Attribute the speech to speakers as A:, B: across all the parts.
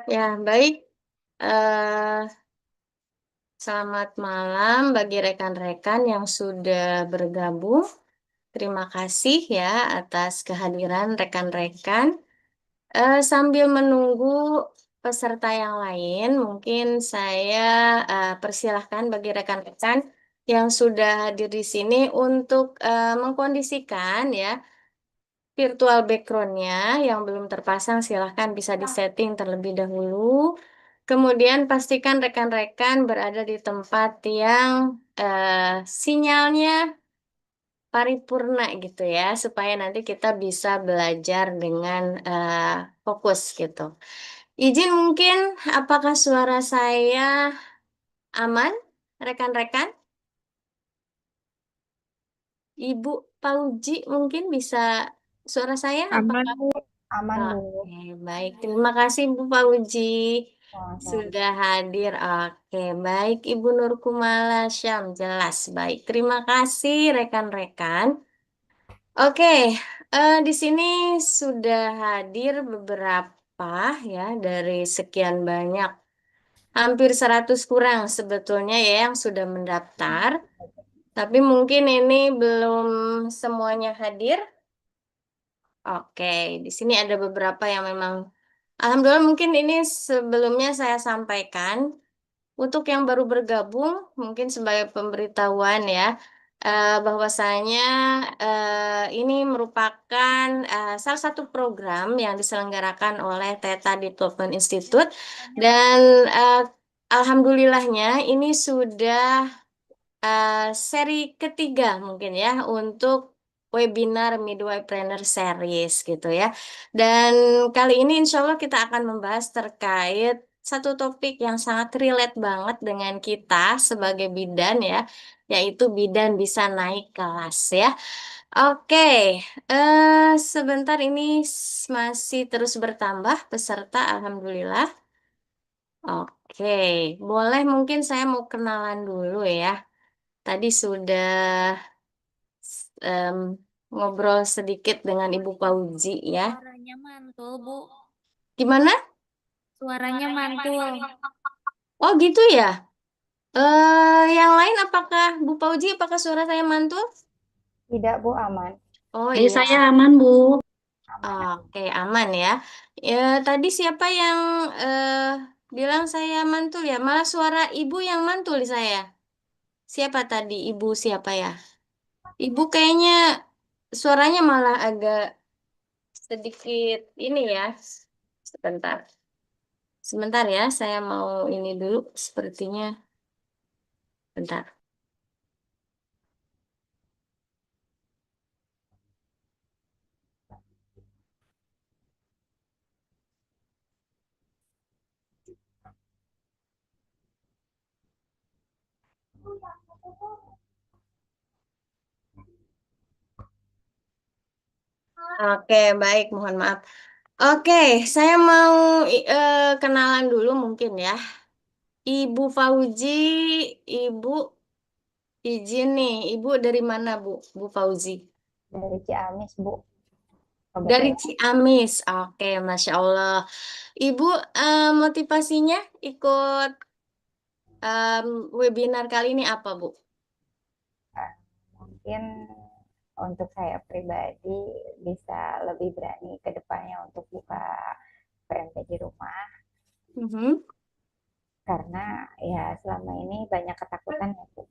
A: Ya, baik. Eh, Selamat malam bagi rekan-rekan yang sudah bergabung. Terima kasih ya atas kehadiran rekan-rekan. Sambil menunggu peserta yang lain, mungkin saya persilahkan bagi rekan-rekan yang sudah hadir di sini untuk mengkondisikan ya virtual background-nya yang belum terpasang silahkan bisa disetting terlebih dahulu. Kemudian pastikan rekan-rekan berada di tempat yang sinyalnya paripurna gitu ya, supaya nanti kita bisa belajar dengan fokus gitu. Izin mungkin, apakah suara saya aman, rekan-rekan? Ibu Pauji mungkin bisa suara saya
B: Aman,
A: apakah?
B: Bu. Aman, Bu.
A: Oke, baik. Terima kasih Bu Fauji
B: Sama-sama.
A: sudah hadir. Oke, baik Ibu Nurkumala Syam. Jelas, baik. Terima kasih rekan-rekan. Oke, di sini sudah hadir beberapa ya dari sekian banyak. Hampir 100 kurang sebetulnya ya yang sudah mendaftar. Tapi mungkin ini belum semuanya hadir. Oke, di sini ada beberapa yang memang Alhamdulillah mungkin ini sebelumnya saya sampaikan untuk yang baru bergabung mungkin sebagai pemberitahuan ya bahwasanya ini merupakan salah satu program yang diselenggarakan oleh Theta Development Institute dan eh, alhamdulillahnya ini sudah seri ketiga mungkin ya untuk webinar Midwaypreneur Series gitu ya. Dan kali ini insya Allah kita akan membahas terkait satu topik yang sangat relate banget dengan kita sebagai bidan ya, yaitu bidan bisa naik kelas ya. Oke, sebentar ini masih terus bertambah peserta, Alhamdulillah. Oke, boleh mungkin saya mau kenalan dulu ya. Tadi sudah em, ngobrol sedikit dengan Ibu Fauzi ya.
B: Suaranya mantul, Bu.
A: Gimana?
B: Suaranya mantul.
A: Oh gitu ya. Yang lain apakah Bu Fauzi, apakah suara saya mantul?
B: Tidak, Bu, aman.
A: Oh
C: Dari
A: iya,
C: saya aman, Bu.
B: Aman.
A: oke aman ya. Ya tadi siapa yang eh, bilang saya mantul ya? Malah suara Ibu yang mantul di saya. Siapa tadi? Ibu siapa ya? Ibu kayaknya suaranya malah agak sedikit ini ya. Sebentar. Sebentar ya, saya mau ini dulu sepertinya. Bentar. Oke, baik, mohon maaf. Oke, saya mau kenalan dulu mungkin ya. Ibu Fauzi, Ibu izin nih. Ibu dari mana, Bu? Bu Fauzi?
B: Dari Ciamis, Bu.
A: Dari
B: Kebetulan
A: Ciamis. Oke, Masya Allah. Ibu motivasinya ikut webinar kali ini apa, Bu?
B: mungkin untuk saya pribadi bisa lebih berani ke depannya untuk buka PMP di rumah.
A: Mhm.
B: Karena ya selama ini banyak ketakutan ya, Bu.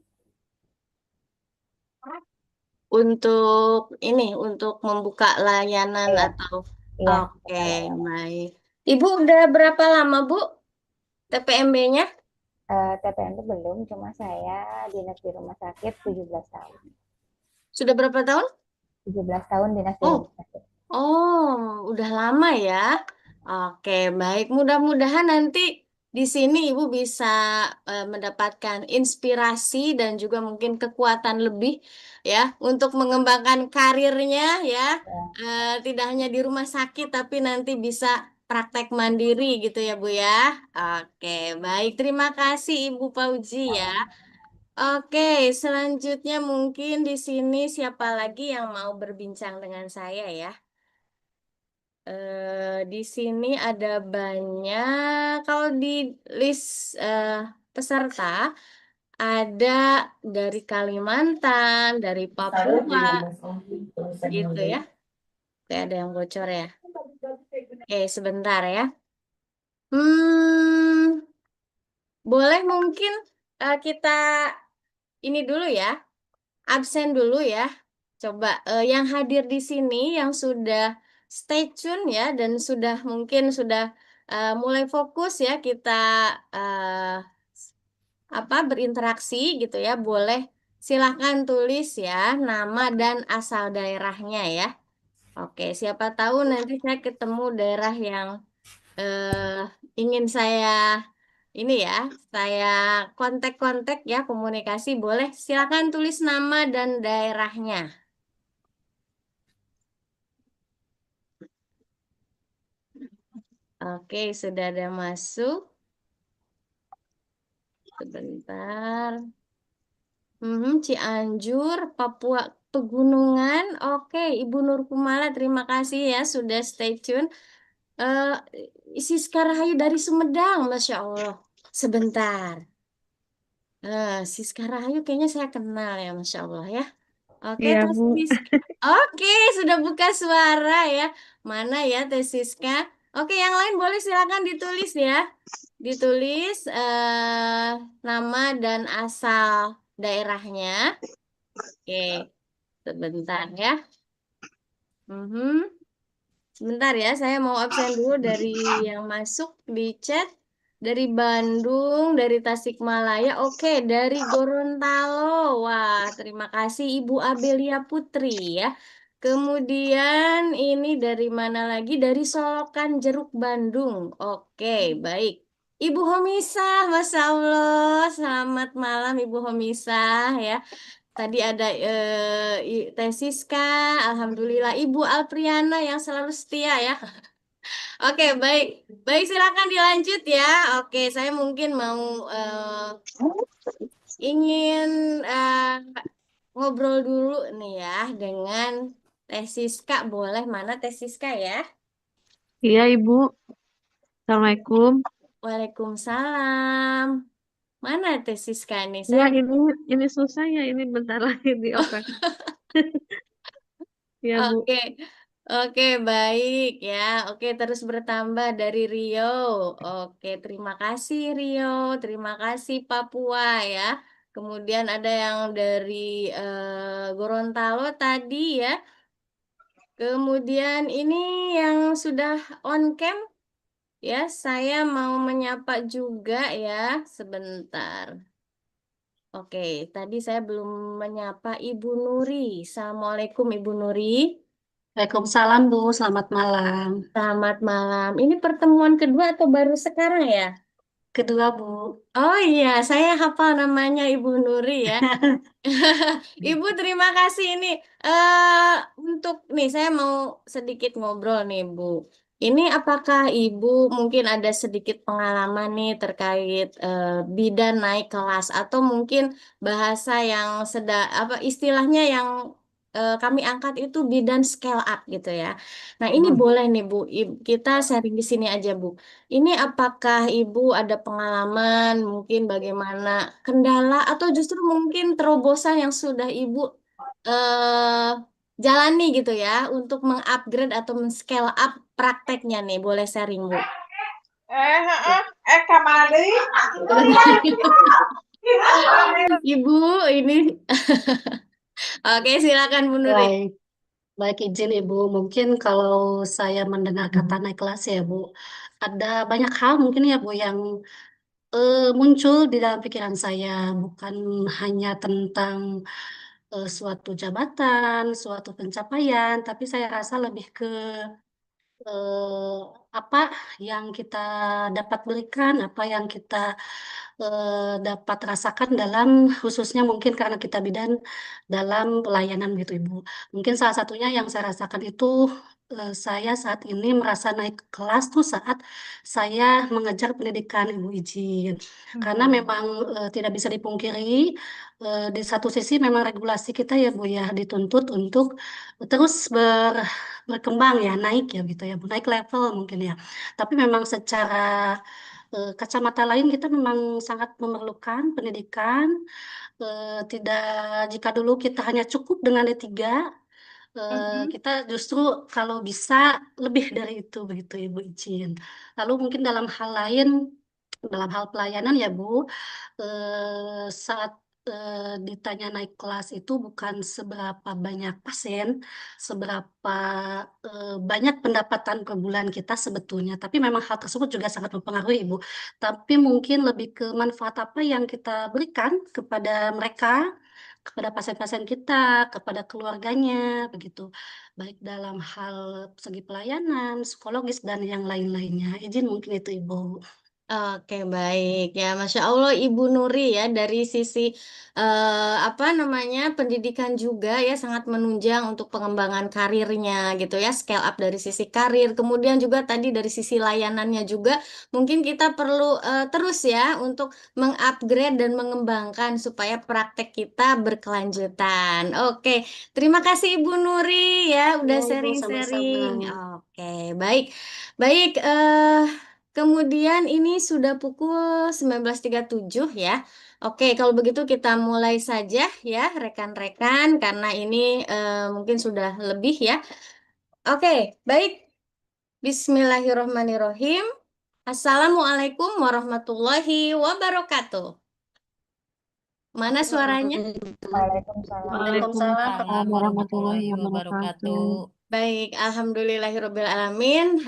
A: Untuk ini, untuk membuka layanan
B: Iya,
A: atau
B: iya,
A: oke,
B: buka layanan.
A: baik. Ibu udah berapa lama, Bu, TPMB-nya?
B: TPMP belum, cuma saya dinas di rumah sakit 17 tahun.
A: Sudah berapa tahun?
B: 17 tahun dinas di
A: Oh,
B: rumah sakit.
A: oh, udah lama ya. Oke, baik. Mudah-mudahan nanti di sini Ibu bisa mendapatkan inspirasi dan juga mungkin kekuatan lebih ya untuk mengembangkan karirnya ya.
B: Ya,
A: Tidak hanya di rumah sakit tapi nanti bisa praktek mandiri gitu ya Bu ya. Oke, baik. Terima kasih Ibu Fauzi ya.
B: sama.
A: Oke, selanjutnya mungkin di sini siapa lagi yang mau berbincang dengan saya ya? Di sini ada banyak. Kalau di list peserta ada dari Kalimantan, dari Papua, gitu ya. Oke, ada yang bocor ya. Oke, sebentar ya. Hmm, boleh mungkin kita ini dulu ya, absen dulu ya. Coba yang hadir di sini yang sudah stay tune ya dan sudah mungkin sudah mulai fokus ya kita eh, berinteraksi gitu ya. Boleh silahkan tulis ya nama dan asal daerahnya ya. Oke, siapa tahu nanti saya ketemu daerah yang eh, ingin saya ini ya, saya kontak-kontak ya komunikasi. Boleh silakan tulis nama dan daerahnya. Oke, sudah ada masuk. Sebentar. Cianjur, Papua Pegunungan. Oke, Ibu Nur Kumala, terima kasih ya sudah stay tune. Eh, Siska Rahayu dari Sumedang, Masya Allah. Sebentar. Siska Rahayu kayaknya saya kenal ya, Masya Allah ya. Oke,
C: Iya,
A: Teh
C: Bu.
A: Siska. Oke, sudah buka suara ya. Mana ya Teh Siska? Oke, yang lain boleh silakan ditulis ya. Ditulis nama dan asal daerahnya. Oke, sebentar ya. Mhm. Sebentar ya, saya mau absen dulu dari yang masuk di chat. Dari Bandung, dari Tasikmalaya, oke, dari Gorontalo. Wah, terima kasih Ibu Abelia Putri ya. Kemudian ini dari mana lagi? Dari Solokan Jeruk Bandung. Oke, baik. Ibu Homisah, Masya Allah. Selamat malam Ibu Homisah ya. Tadi ada Teh Siska, Alhamdulillah Ibu Alpriana yang selalu setia ya. Oke, baik. Baik, silakan dilanjut ya. Oke, saya mungkin mau ingin ngobrol dulu nih ya dengan Teh Siska. Boleh mana Teh Siska ya?
C: Iya, Ibu. Assalamualaikum.
A: Waalaikumsalam. Mana Teh Siska nih?
C: Iya,
A: Saya
C: ini susah ya. Ini bentar lagi di open. Iya, Bu.
A: Oke, oke, baik ya. Oke, terus bertambah dari Rio. Oke, terima kasih Rio, terima kasih Papua ya. Kemudian ada yang dari Gorontalo tadi ya. Kemudian ini yang sudah on cam ya. Saya mau menyapa juga ya. Sebentar. Oke, tadi saya belum menyapa Ibu Nuri. Assalamualaikum Ibu Nuri.
D: Waalaikumsalam Bu, selamat malam.
A: Selamat malam. Ini pertemuan kedua atau baru sekarang ya?
D: Kedua Bu.
A: Oh iya, saya hafal namanya Ibu Nuri ya. Ibu, terima kasih ini. Untuk nih, saya mau sedikit ngobrol nih, Bu. Ini apakah Ibu mungkin ada sedikit pengalaman nih terkait bidan naik kelas atau mungkin bahasa yang apa istilahnya yang kami angkat itu bidan scale up gitu ya. Nah, ini boleh nih, Bu. Kita sharing di sini aja, Bu. Ini apakah Ibu ada pengalaman, mungkin bagaimana kendala atau justru mungkin terobosan yang sudah Ibu eh, jalani gitu ya untuk mengupgrade atau men-scale up prakteknya nih. Boleh sharing, Bu.
B: Kamali.
A: Ibu, ini. Oke, silakan Bu Nuri.
D: Baik, baik izin Ibu. Mungkin kalau saya mendengar kata naik kelas ya Bu, ada banyak hal mungkin ya Bu yang muncul di dalam pikiran saya. Bukan hanya tentang suatu jabatan, suatu pencapaian, tapi saya rasa lebih ke apa yang kita dapat berikan, apa yang kita dapat rasakan dalam khususnya mungkin karena kita bidan dalam pelayanan gitu Ibu. Mungkin salah satunya yang saya rasakan itu saya saat ini merasa naik kelas tuh saat saya mengejar pendidikan Ibu izin. Karena memang tidak bisa dipungkiri di satu sisi memang regulasi kita ya Bu ya dituntut untuk terus berkembang ya naik ya gitu ya naik level mungkin ya. Tapi memang secara kacamata lain kita memang sangat memerlukan pendidikan. Tidak jika dulu kita hanya cukup dengan D3, kita justru kalau bisa lebih dari itu begitu Ibu izin. Lalu mungkin dalam hal lain, dalam hal pelayanan ya Bu, saat ditanya naik kelas itu bukan seberapa banyak pasien, seberapa banyak pendapatan per bulan kita sebetulnya, tapi memang hal tersebut juga sangat mempengaruhi Ibu. Tapi mungkin lebih ke manfaat apa yang kita berikan kepada mereka, kepada pasien-pasien kita, kepada keluarganya, begitu. Baik dalam hal segi pelayanan, psikologis, dan yang lain-lainnya. Izin mungkin itu Ibu.
A: Oke, baik ya, Masya Allah Ibu Nuri ya dari sisi apa namanya pendidikan juga ya sangat menunjang untuk pengembangan karirnya gitu ya, scale up dari sisi karir, kemudian juga tadi dari sisi layanannya juga mungkin kita perlu terus ya untuk mengupgrade dan mengembangkan supaya praktek kita berkelanjutan. Oke, terima kasih Ibu Nuri ya udah
D: Ya Ibu, sama-sama.
A: sharing-sharing. Oke, baik. Baik, kemudian ini sudah pukul 19.37 ya. Oke, kalau begitu kita mulai saja ya rekan-rekan karena ini mungkin sudah lebih ya. Oke, baik. Bismillahirrohmanirrohim. Assalamualaikum warahmatullahi wabarakatuh. Mana suaranya?
B: Waalaikumsalam.
D: Waalaikumsalam.
C: Waalaikumsalam warahmatullahi
E: warahmatullahi
C: wabarakatuh.
E: wabarakatuh.
A: Baik, alhamdulillahirobbilalamin.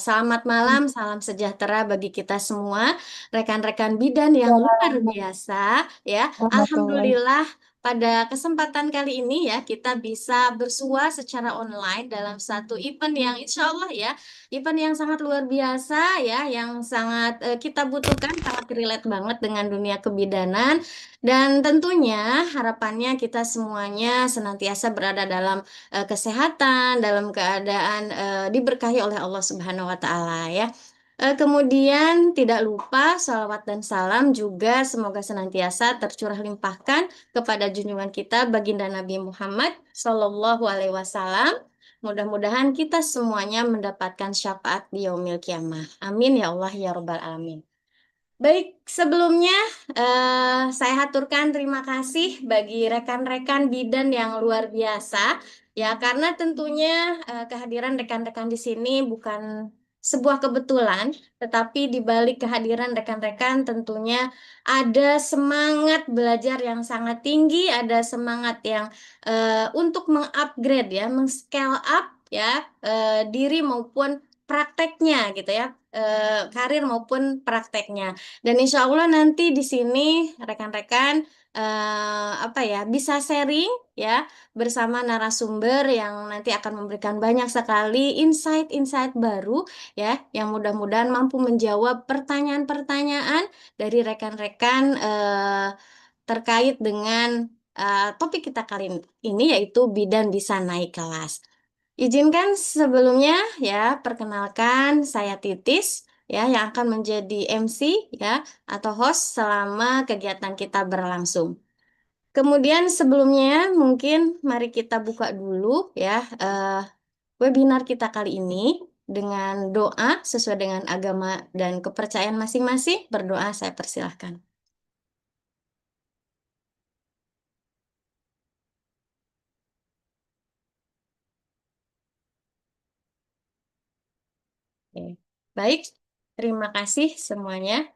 A: Selamat malam, salam sejahtera bagi kita semua, rekan-rekan bidan yang luar biasa, ya. Alhamdulillah, pada kesempatan kali ini ya kita bisa bersua secara online dalam satu event yang insya Allah ya, event yang sangat luar biasa ya, yang sangat kita butuhkan, sangat relate banget dengan dunia kebidanan, dan tentunya harapannya kita semuanya senantiasa berada dalam kesehatan, dalam keadaan diberkahi oleh Allah Subhanahu wa taala ya. Kemudian tidak lupa salawat dan salam juga semoga senantiasa tercurah limpahkan kepada junjungan kita baginda Nabi Muhammad Sallallahu Alaihi Wasallam. Mudah-mudahan kita semuanya mendapatkan syafaat di yaumil kiamah. Amin ya Allah ya Rabbal Alamin. Baik, sebelumnya saya haturkan terima kasih bagi rekan-rekan bidan yang luar biasa ya karena tentunya kehadiran rekan-rekan di sini bukan sebuah kebetulan, tetapi di balik kehadiran rekan-rekan tentunya ada semangat belajar yang sangat tinggi, ada semangat yang untuk mengupgrade ya, meng-scale up ya diri maupun prakteknya gitu ya, karir maupun prakteknya. Dan insya Allah nanti di sini rekan-rekan apa ya bisa sharing ya bersama narasumber yang nanti akan memberikan banyak sekali insight-insight baru ya yang mudah-mudahan mampu menjawab pertanyaan-pertanyaan dari rekan-rekan terkait dengan topik kita kali ini yaitu bidan bisa naik kelas. Izinkan sebelumnya ya, perkenalkan saya Titis ya yang akan menjadi MC ya atau host selama kegiatan kita berlangsung. Kemudian sebelumnya mungkin mari kita buka dulu ya webinar kita kali ini dengan doa sesuai dengan agama dan kepercayaan masing-masing. Berdoa saya persilahkan. Oke. Baik, terima kasih semuanya.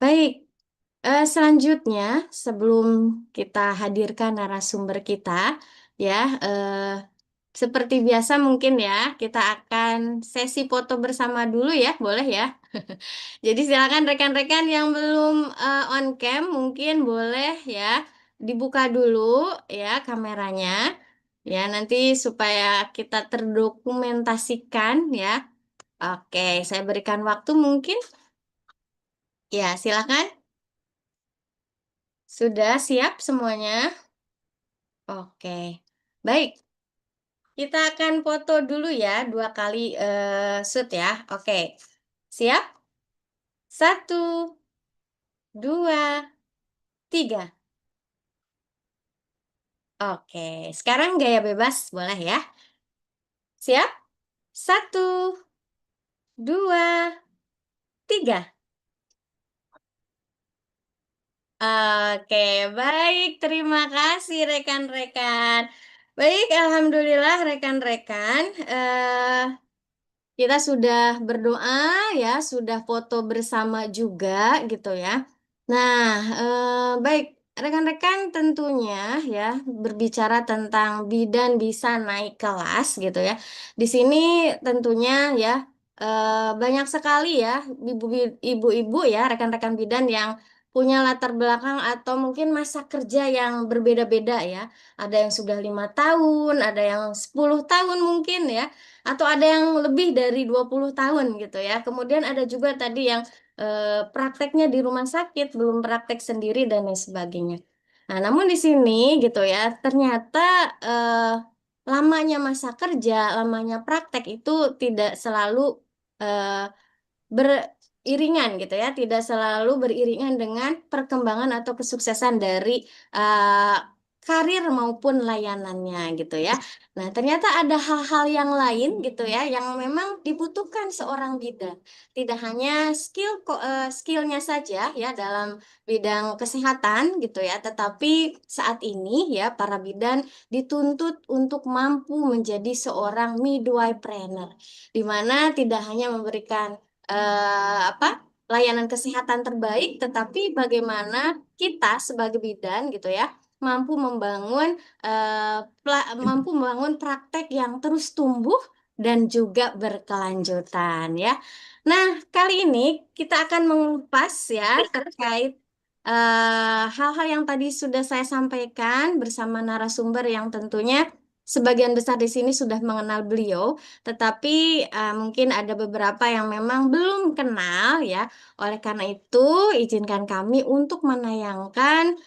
A: Baik, selanjutnya, sebelum kita hadirkan narasumber kita, ya, seperti biasa mungkin ya, kita akan sesi foto bersama dulu ya, boleh ya? Jadi silakan rekan-rekan yang belum on cam, mungkin boleh ya, dibuka dulu ya kameranya, ya nanti supaya kita terdokumentasikan ya. Oke, saya berikan waktu mungkin Ya, silakan. Sudah siap semuanya? Oke. Baik, kita akan foto dulu ya, 2 kali, shoot ya. Oke. Siap? 1, 2, 3. Oke, sekarang gaya bebas boleh ya? Siap? 1, 2, 3. Oke, baik. Terima kasih rekan-rekan. Baik, alhamdulillah rekan-rekan, kita sudah berdoa ya, sudah foto bersama juga gitu ya. Nah, baik rekan-rekan tentunya ya berbicara tentang bidan bisa naik kelas gitu ya. Di sini tentunya ya, banyak sekali ya ibu-ibu ya, rekan-rekan bidan yang punya latar belakang atau mungkin masa kerja yang berbeda-beda ya. Ada yang sudah 5 tahun, ada yang 10 tahun mungkin ya. Atau ada yang lebih dari 20 tahun gitu ya. Kemudian ada juga tadi yang, prakteknya di rumah sakit, belum praktek sendiri dan lain sebagainya. Nah, namun di sini gitu ya, ternyata, lamanya masa kerja, lamanya praktek itu tidak selalu, eee beriringan gitu ya, tidak selalu beriringan dengan perkembangan atau kesuksesan dari, karir maupun layanannya gitu ya. Nah, ternyata ada hal-hal yang lain gitu ya, yang memang dibutuhkan seorang bidan. Tidak hanya skill-nya saja ya dalam bidang kesehatan gitu ya, tetapi saat ini ya para bidan dituntut untuk mampu menjadi seorang midwifery, di mana tidak hanya memberikan layanan kesehatan terbaik, tetapi bagaimana kita sebagai bidan gitu ya, mampu membangun praktek yang terus tumbuh dan juga berkelanjutan ya. Nah, kali ini kita akan mengupas ya terkait, hal-hal yang tadi sudah saya sampaikan bersama narasumber yang tentunya sebagian besar di sini sudah mengenal beliau. Tetapi, mungkin ada beberapa yang memang belum kenal ya. Oleh karena itu, izinkan kami untuk menayangkan,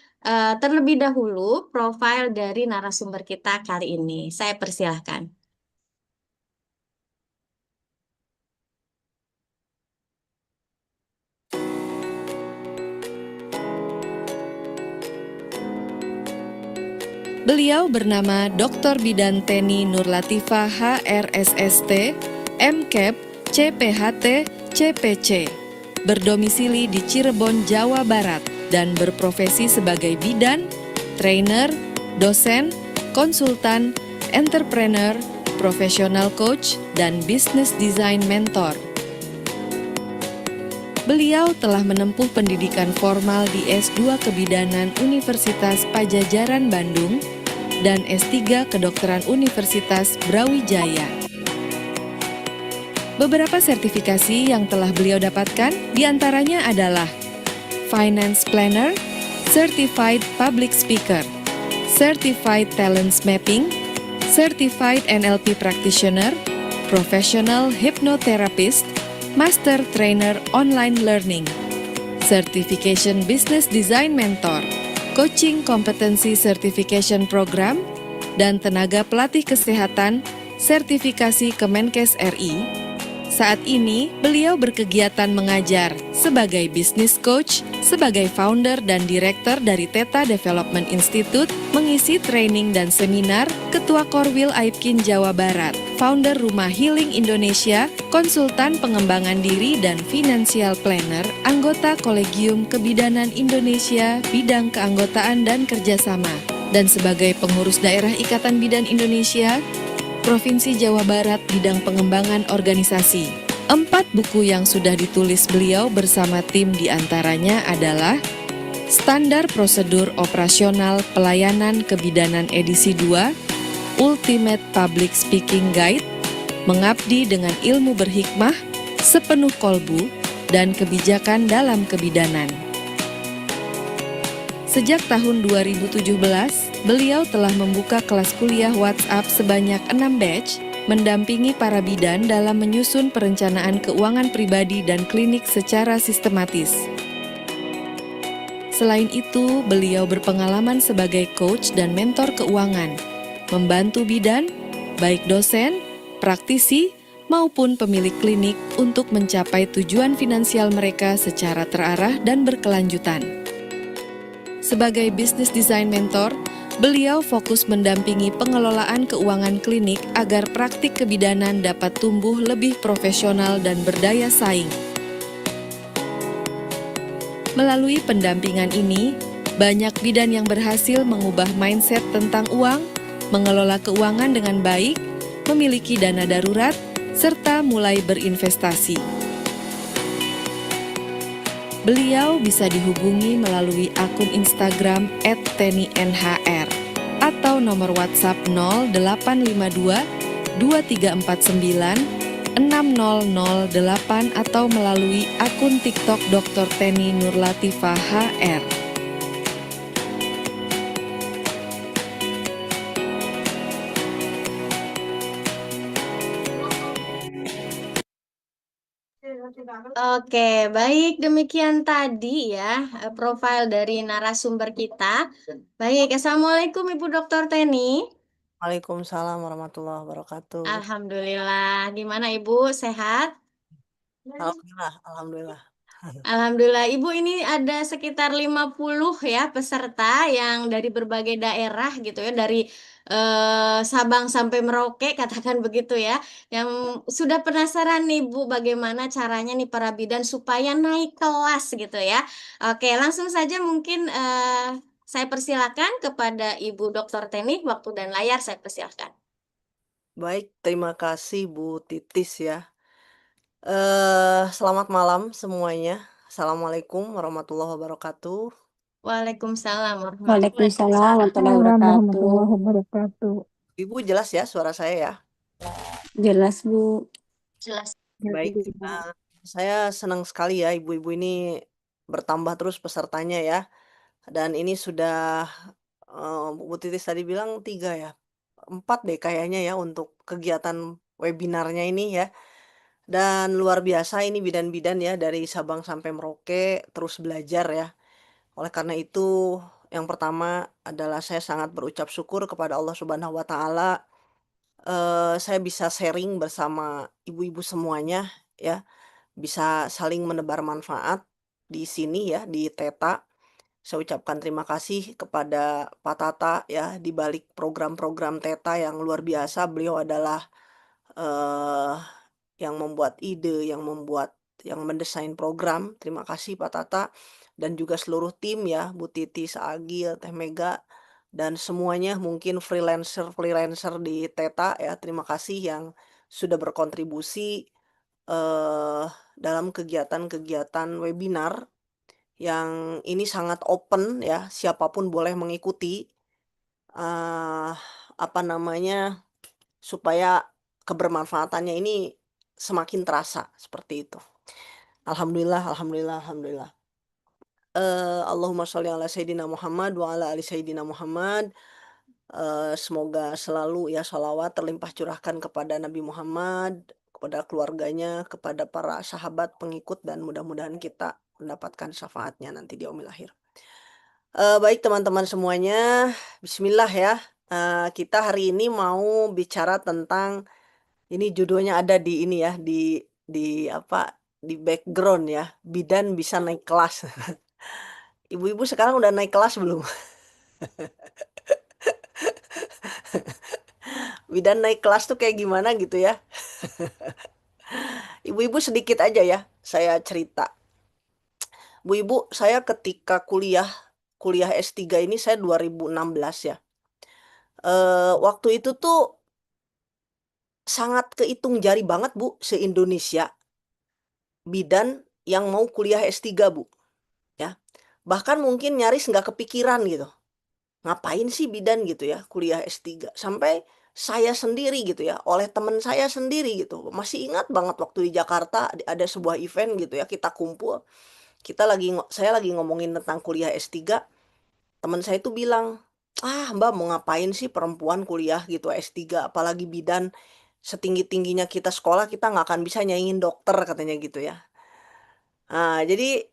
A: terlebih dahulu profil dari narasumber kita kali ini. Saya persilahkan.
E: Beliau bernama Dr. Bidan Teni Nurlatifah HRSST, MCAP, CPHT, CPC, berdomisili di Cirebon, Jawa Barat, dan berprofesi sebagai bidan, trainer, dosen, konsultan, entrepreneur, professional coach, dan business design mentor. Beliau telah menempuh pendidikan formal di S2 Kebidanan Universitas Padjadjaran Bandung dan S3 Kedokteran Universitas Brawijaya. Beberapa sertifikasi yang telah beliau dapatkan diantaranya adalah Finance Planner, Certified Public Speaker, Certified Talents Mapping, Certified NLP Practitioner, Professional Hypnotherapist, Master Trainer Online Learning, Certification Business Design Mentor, Coaching Competency Certification Program, dan tenaga pelatih kesehatan sertifikasi Kemenkes RI. Saat ini, beliau berkegiatan mengajar sebagai business coach, sebagai founder dan direktur dari Theta Development Institute, mengisi training dan seminar, Ketua Korwil Aibkin Jawa Barat, founder Rumah Healing Indonesia, konsultan pengembangan diri dan financial planner, anggota Kolegium Kebidanan Indonesia, bidang keanggotaan dan kerjasama, dan sebagai pengurus daerah Ikatan Bidan Indonesia, Provinsi Jawa Barat bidang pengembangan organisasi. 4 buku yang sudah ditulis beliau bersama tim diantaranya adalah Standar Prosedur Operasional Pelayanan Kebidanan edisi 2, Ultimate Public Speaking Guide, Mengabdi dengan Ilmu Berhikmah, Sepenuh Kolbu, dan Kebijakan dalam Kebidanan. Sejak tahun 2017, beliau telah membuka kelas kuliah WhatsApp sebanyak 6 batch, mendampingi para bidan dalam menyusun perencanaan keuangan pribadi dan klinik secara sistematis. Selain itu, beliau berpengalaman sebagai coach dan mentor keuangan, membantu bidan, baik dosen, praktisi, maupun pemilik klinik untuk mencapai tujuan finansial mereka secara terarah dan berkelanjutan. Sebagai business design mentor, beliau fokus mendampingi pengelolaan keuangan klinik agar praktik kebidanan dapat tumbuh lebih profesional dan berdaya saing. Melalui pendampingan ini, banyak bidan yang berhasil mengubah mindset tentang uang, mengelola keuangan dengan baik, memiliki dana darurat, serta mulai berinvestasi. Beliau bisa dihubungi melalui akun Instagram @tennynhr atau nomor WhatsApp 0852 2349 6008 atau melalui akun TikTok Dr. Tenny Nurlatifah HR.
A: Oke, baik demikian tadi ya profil dari narasumber kita. Baik, Assalamualaikum Ibu Dr. Tenny.
F: Waalaikumsalam warahmatullahi wabarakatuh.
A: Alhamdulillah, gimana Ibu, sehat?
F: Alhamdulillah.
A: Alhamdulillah, Ibu ini ada sekitar 50 ya peserta yang dari berbagai daerah gitu ya, dari Sabang sampai Merauke katakan begitu ya. Yang sudah penasaran nih Bu, bagaimana caranya nih para bidan supaya naik kelas gitu ya. Oke, langsung saja mungkin saya persilakan kepada Ibu Dr. Tenny, waktu dan layar saya persilakan.
F: Baik, terima kasih Bu Titis ya. Selamat malam semuanya. Assalamualaikum warahmatullahi wabarakatuh.
A: Waalaikumsalam warahmatullahi
B: Waalaikumsalam warahmatullahi wabarakatuh.
F: Ibu jelas ya suara saya ya?
B: Jelas, Bu.
D: Jelas.
F: Baik, saya senang sekali ya ibu-ibu ini bertambah terus pesertanya ya. Dan ini sudah Bu Titis tadi bilang 3 ya. 4 deh kayaknya ya untuk kegiatan webinarnya ini ya. Dan luar biasa ini bidan-bidan ya dari Sabang sampai Merauke terus belajar ya. Oleh karena itu yang pertama adalah saya sangat berucap syukur kepada Allah Subhanahu wa taala, saya bisa sharing bersama ibu-ibu semuanya ya, bisa saling menebar manfaat di sini ya, di Teta. Saya ucapkan terima kasih kepada Pak Tata ya, di balik program-program Teta yang luar biasa. Beliau adalah eh, yang membuat ide, yang mendesain program. Terima kasih Pak Tata dan juga seluruh tim ya, Bu Titi, Agil, Teh Mega dan semuanya mungkin freelancer di Teta ya. Terima kasih yang sudah berkontribusi dalam kegiatan-kegiatan webinar yang ini sangat open ya, siapapun boleh mengikuti. Apa namanya, supaya kebermanfaatannya ini semakin terasa, seperti itu. Alhamdulillah alhamdulillah alhamdulillah. Allahumma sholli ala sayyidina Muhammad wa ala ali sayyidina Muhammad. Semoga selalu ya sholawat terlimpah curahkan kepada Nabi Muhammad, kepada keluarganya, kepada para sahabat pengikut dan mudah-mudahan kita mendapatkan syafaatnya nanti di yaumil akhir. Baik teman-teman semuanya, bismillah ya. Kita hari ini mau bicara tentang ini judulnya ada di ini ya, di apa, di background ya, bidan bisa naik kelas. Ibu-ibu sekarang udah naik kelas belum? Bidan naik kelas tuh kayak gimana gitu ya? Ibu-ibu sedikit aja ya, saya cerita. Bu Ibu, saya ketika kuliah S3 ini saya 2016 ya. Waktu itu tuh sangat kehitung jari banget Bu, se-Indonesia bidan yang mau kuliah S3 Bu. Ya. Bahkan mungkin nyaris nggak kepikiran gitu. Ngapain sih bidan gitu ya kuliah S3. Sampai saya sendiri gitu ya, oleh teman saya sendiri gitu. Masih ingat banget waktu di Jakarta ada sebuah event gitu ya, kita kumpul. Saya lagi ngomongin tentang kuliah S3. Teman saya itu bilang, "Ah, Mbak mau ngapain sih perempuan kuliah gitu S3 apalagi bidan, setinggi-tingginya kita sekolah kita nggak akan bisa nyaingin dokter," katanya gitu ya. Nah, jadi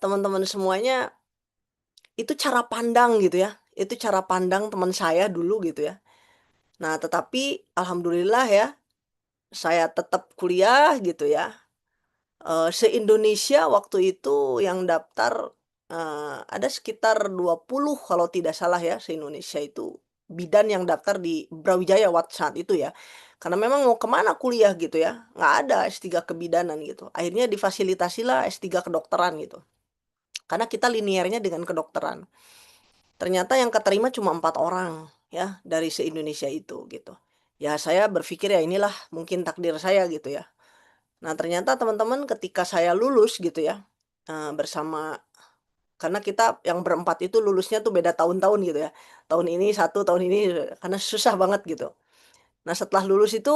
F: teman-teman semuanya, itu cara pandang gitu ya, itu cara pandang teman saya dulu gitu ya. Nah, tetapi alhamdulillah ya, saya tetap kuliah gitu ya. Se-Indonesia waktu itu yang daftar, ada sekitar 20 kalau tidak salah ya, se-Indonesia itu bidan yang daftar di Brawijaya waktu saat itu ya. Karena memang mau kemana kuliah gitu ya, nggak ada S3 kebidanan gitu. Akhirnya difasilitasilah S3 kedokteran gitu. Karena kita liniernya dengan kedokteran. Ternyata yang keterima cuma 4 orang ya dari se-Indonesia itu gitu. Ya saya berpikir ya inilah mungkin takdir saya gitu ya. Nah ternyata teman-teman ketika saya lulus gitu ya, bersama karena kita yang berempat itu lulusnya tuh beda tahun-tahun gitu ya. Tahun ini satu, tahun ini karena susah banget gitu. Nah setelah lulus itu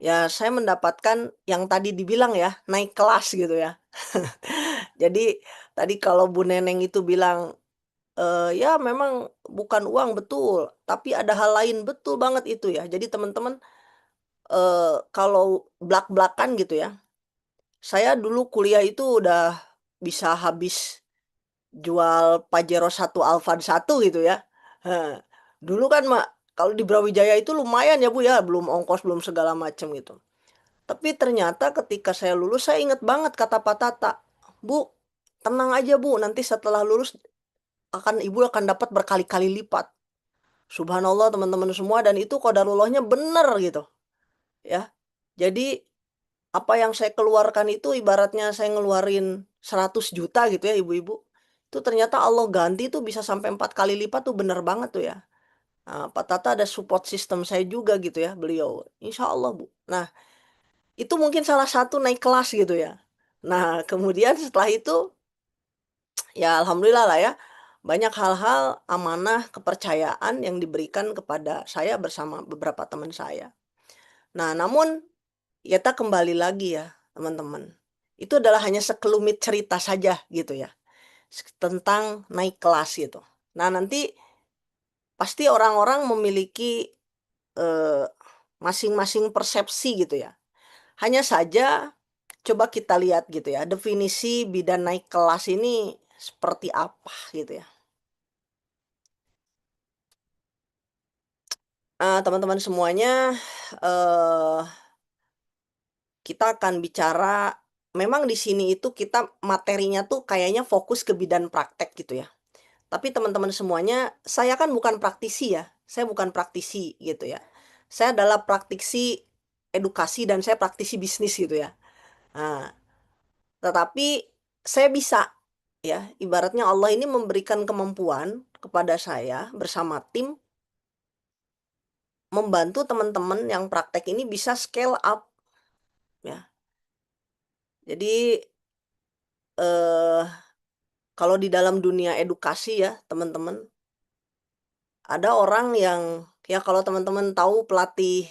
F: ya saya mendapatkan yang tadi dibilang ya, naik kelas gitu ya. Jadi tadi kalau Bu Neneng itu bilang, ya memang bukan uang betul, tapi ada hal lain, betul banget itu ya. Jadi teman-teman, kalau blak-blakan gitu ya, saya dulu kuliah itu udah bisa habis jual Pajero 1, Alphard 1 gitu ya. Heeh. Dulu kan kalau di Brawijaya itu lumayan ya Bu ya, belum ongkos, belum segala macam gitu. Tapi ternyata ketika saya lulus, saya ingat banget kata Pak Tata, "Bu, tenang aja Bu, nanti setelah lulus Ibu akan dapat berkali-kali lipat." Subhanallah teman-teman semua, dan itu qadarullahnya bener gitu ya. Jadi apa yang saya keluarkan itu ibaratnya saya ngeluarin 100 juta gitu ya ibu-ibu. Itu ternyata Allah ganti tuh bisa sampai 4 kali lipat tuh, bener banget tuh ya. Nah, Pak Tata ada support system saya juga gitu ya beliau. Insya Allah Bu. Nah itu mungkin salah satu naik kelas gitu ya. Nah kemudian setelah itu ya alhamdulillah lah ya. Banyak hal-hal amanah kepercayaan yang diberikan kepada saya bersama beberapa teman saya. Nah namun kita kembali lagi ya teman-teman. Itu adalah hanya sekelumit cerita saja gitu ya. Tentang naik kelas gitu. Nah nanti pasti orang-orang memiliki eh, masing-masing persepsi gitu ya. Hanya saja coba kita lihat gitu ya, definisi bidan naik kelas ini seperti apa gitu ya. Teman-teman semuanya, eh, kita akan bicara, memang di sini itu kita materinya tuh kayaknya fokus ke bidan praktek gitu ya. Tapi teman-teman semuanya, saya kan bukan praktisi ya, saya bukan praktisi gitu ya. Saya adalah praktisi edukasi dan saya praktisi bisnis gitu ya. Nah, tetapi saya bisa ya, ibaratnya Allah ini memberikan kemampuan kepada saya bersama tim membantu teman-teman yang praktek ini bisa scale up ya. Jadi kalau di dalam dunia edukasi ya teman-teman, ada orang yang ya kalau teman-teman tahu pelatih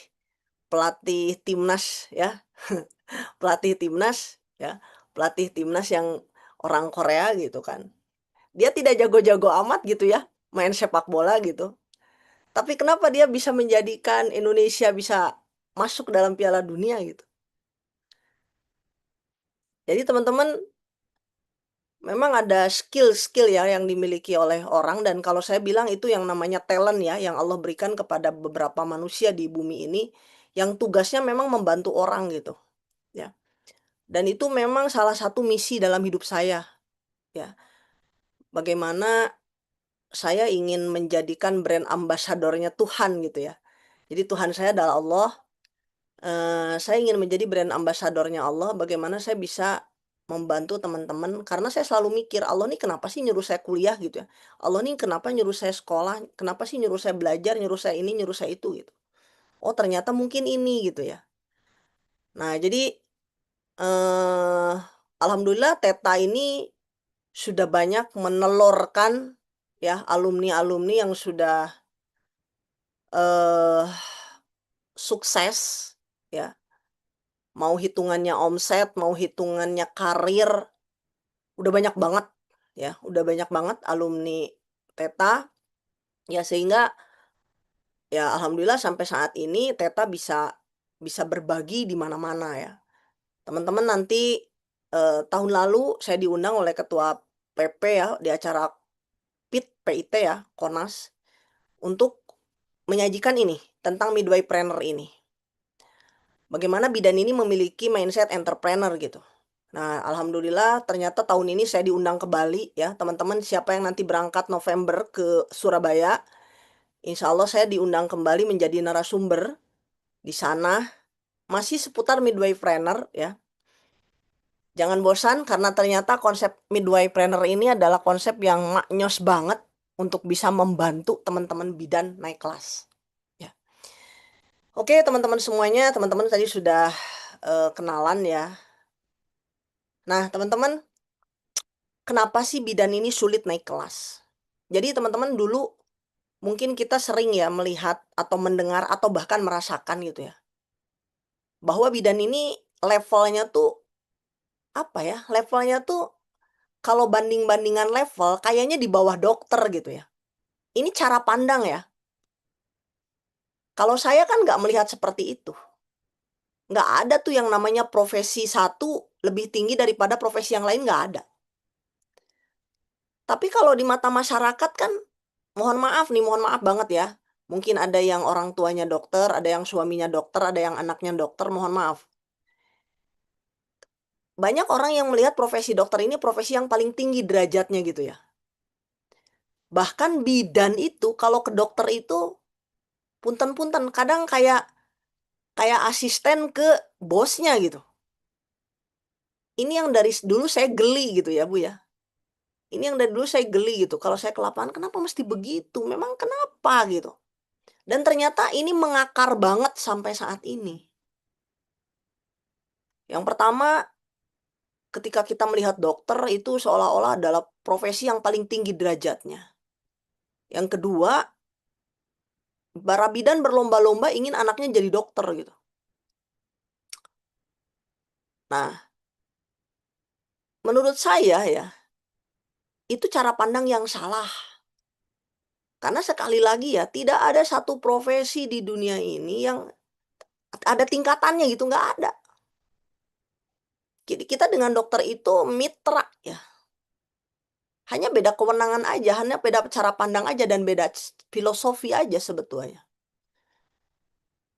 F: pelatih timnas ya, pelatih timnas ya, pelatih timnas yang orang Korea gitu kan. Dia tidak jago-jago amat gitu ya, main sepak bola gitu. Tapi kenapa dia bisa menjadikan Indonesia bisa masuk dalam Piala Dunia gitu. Jadi teman-teman memang ada skill-skill ya yang dimiliki oleh orang, dan kalau saya bilang itu yang namanya talent ya yang Allah berikan kepada beberapa manusia di bumi ini yang tugasnya memang membantu orang gitu ya. Dan itu memang salah satu misi dalam hidup saya ya. Bagaimana saya ingin menjadikan brand ambasadornya Tuhan gitu ya. Jadi Tuhan saya adalah Allah. Saya ingin menjadi brand ambasadornya Allah, bagaimana saya bisa membantu teman-teman, karena saya selalu mikir, Allah nih kenapa sih nyuruh saya kuliah gitu ya? Allah nih kenapa nyuruh saya sekolah? Kenapa sih nyuruh saya belajar, nyuruh saya ini, nyuruh saya itu gitu? Oh ternyata mungkin ini gitu ya. Nah jadi eh, alhamdulillah Teta ini sudah banyak menelurkan ya alumni-alumni yang sudah eh sukses ya. Mau hitungannya omset, mau hitungannya karir, udah banyak banget ya, udah banyak banget alumni Teta ya, sehingga ya alhamdulillah sampai saat ini Teta bisa bisa berbagi di mana-mana ya. Teman-teman nanti tahun lalu saya diundang oleh Ketua PP ya di acara PIT ya, Konas, untuk menyajikan ini tentang midwifery ini. Bagaimana bidan ini memiliki mindset entrepreneur gitu. Nah, alhamdulillah ternyata tahun ini saya diundang ke Bali ya, teman-teman siapa yang nanti berangkat November ke Surabaya, insya Allah saya diundang kembali menjadi narasumber di sana, masih seputar midwifery ya. Jangan bosan karena ternyata konsep midwifery ini adalah konsep yang maknyos banget untuk bisa membantu teman-teman bidan naik kelas. Ya. Oke teman-teman semuanya, teman-teman tadi sudah kenalan ya. Nah teman-teman, kenapa sih bidan ini sulit naik kelas? Jadi teman-teman dulu mungkin kita sering ya melihat atau mendengar atau bahkan merasakan gitu ya, bahwa bidan ini levelnya tuh apa ya? Levelnya tuh kalau banding-bandingan level kayaknya di bawah dokter gitu ya. Ini cara pandang ya. Kalau saya kan nggak melihat seperti itu. Nggak ada tuh yang namanya profesi satu lebih tinggi daripada profesi yang lain, nggak ada. Tapi kalau di mata masyarakat kan, mohon maaf banget ya. Mungkin ada yang orang tuanya dokter, ada yang suaminya dokter, ada yang anaknya dokter, mohon maaf. Banyak orang yang melihat profesi dokter ini profesi yang paling tinggi derajatnya gitu ya. Bahkan bidan itu kalau ke dokter itu punten-punten kadang kayak asisten ke bosnya gitu. Ini yang dari dulu saya geli gitu ya Bu ya. Ini yang dari dulu saya geli gitu. Kalau saya ke lapangan kenapa mesti begitu? Memang kenapa gitu. Dan ternyata ini mengakar banget sampai saat ini. Yang pertama, ketika kita melihat dokter itu seolah-olah adalah profesi yang paling tinggi derajatnya. Yang kedua, para bidan berlomba-lomba ingin anaknya jadi dokter gitu. Nah, menurut saya ya, itu cara pandang yang salah. Karena sekali lagi ya, tidak ada satu profesi di dunia ini yang ada tingkatannya gitu, nggak ada. Jadi kita dengan dokter itu mitra ya. Hanya beda kewenangan aja, hanya beda cara pandang aja dan beda filosofi aja sebetulnya.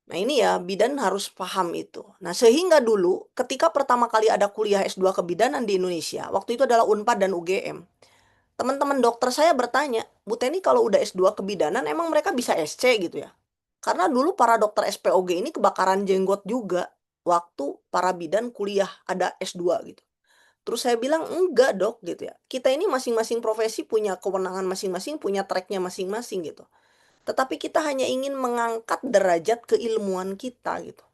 F: Nah ini ya, bidan harus paham itu. Nah sehingga dulu ketika pertama kali ada kuliah S2 kebidanan di Indonesia, waktu itu adalah Unpad dan UGM. Teman-teman dokter saya bertanya, Bu Teni kalau udah S2 kebidanan emang mereka bisa SC gitu ya? Karena dulu para dokter SPOG ini kebakaran jenggot juga waktu para bidan kuliah ada S2 gitu. Terus saya bilang, enggak dok gitu ya. Kita ini masing-masing profesi punya kewenangan masing-masing, punya tracknya masing-masing gitu. Tetapi kita hanya ingin mengangkat derajat keilmuan kita gitu.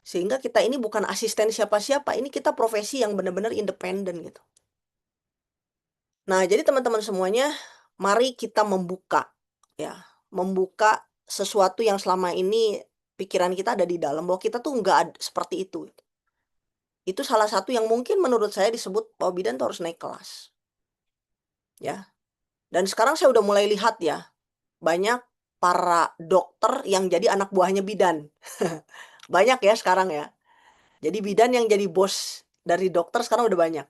F: Sehingga kita ini bukan asisten siapa-siapa, ini kita profesi yang benar-benar independen gitu. Nah, jadi teman-teman semuanya, mari kita membuka ya, membuka sesuatu yang selama ini pikiran kita ada di dalam bahwa kita tuh enggak seperti itu. Itu salah satu yang mungkin menurut saya disebut bahwa bidan tuh harus naik kelas. Ya. Dan sekarang saya udah mulai lihat ya, banyak para dokter yang jadi anak buahnya bidan. Banyak ya sekarang ya. Jadi bidan yang jadi bos dari dokter sekarang udah banyak.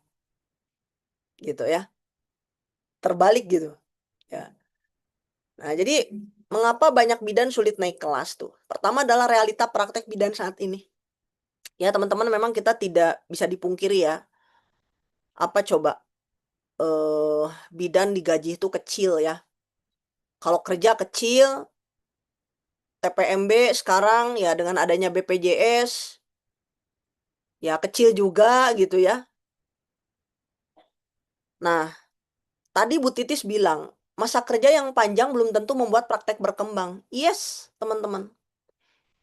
F: Gitu ya. Terbalik gitu. Ya. Nah, jadi mengapa banyak bidan sulit naik kelas tuh? Pertama adalah realita praktek bidan saat ini. Ya, teman-teman memang kita tidak bisa dipungkiri ya. Apa coba? Bidan digaji itu kecil ya. Kalau kerja kecil, TPMB sekarang ya dengan adanya BPJS ya kecil juga gitu ya. Nah, tadi Bu Titis bilang, masa kerja yang panjang belum tentu membuat praktek berkembang. Yes, teman-teman.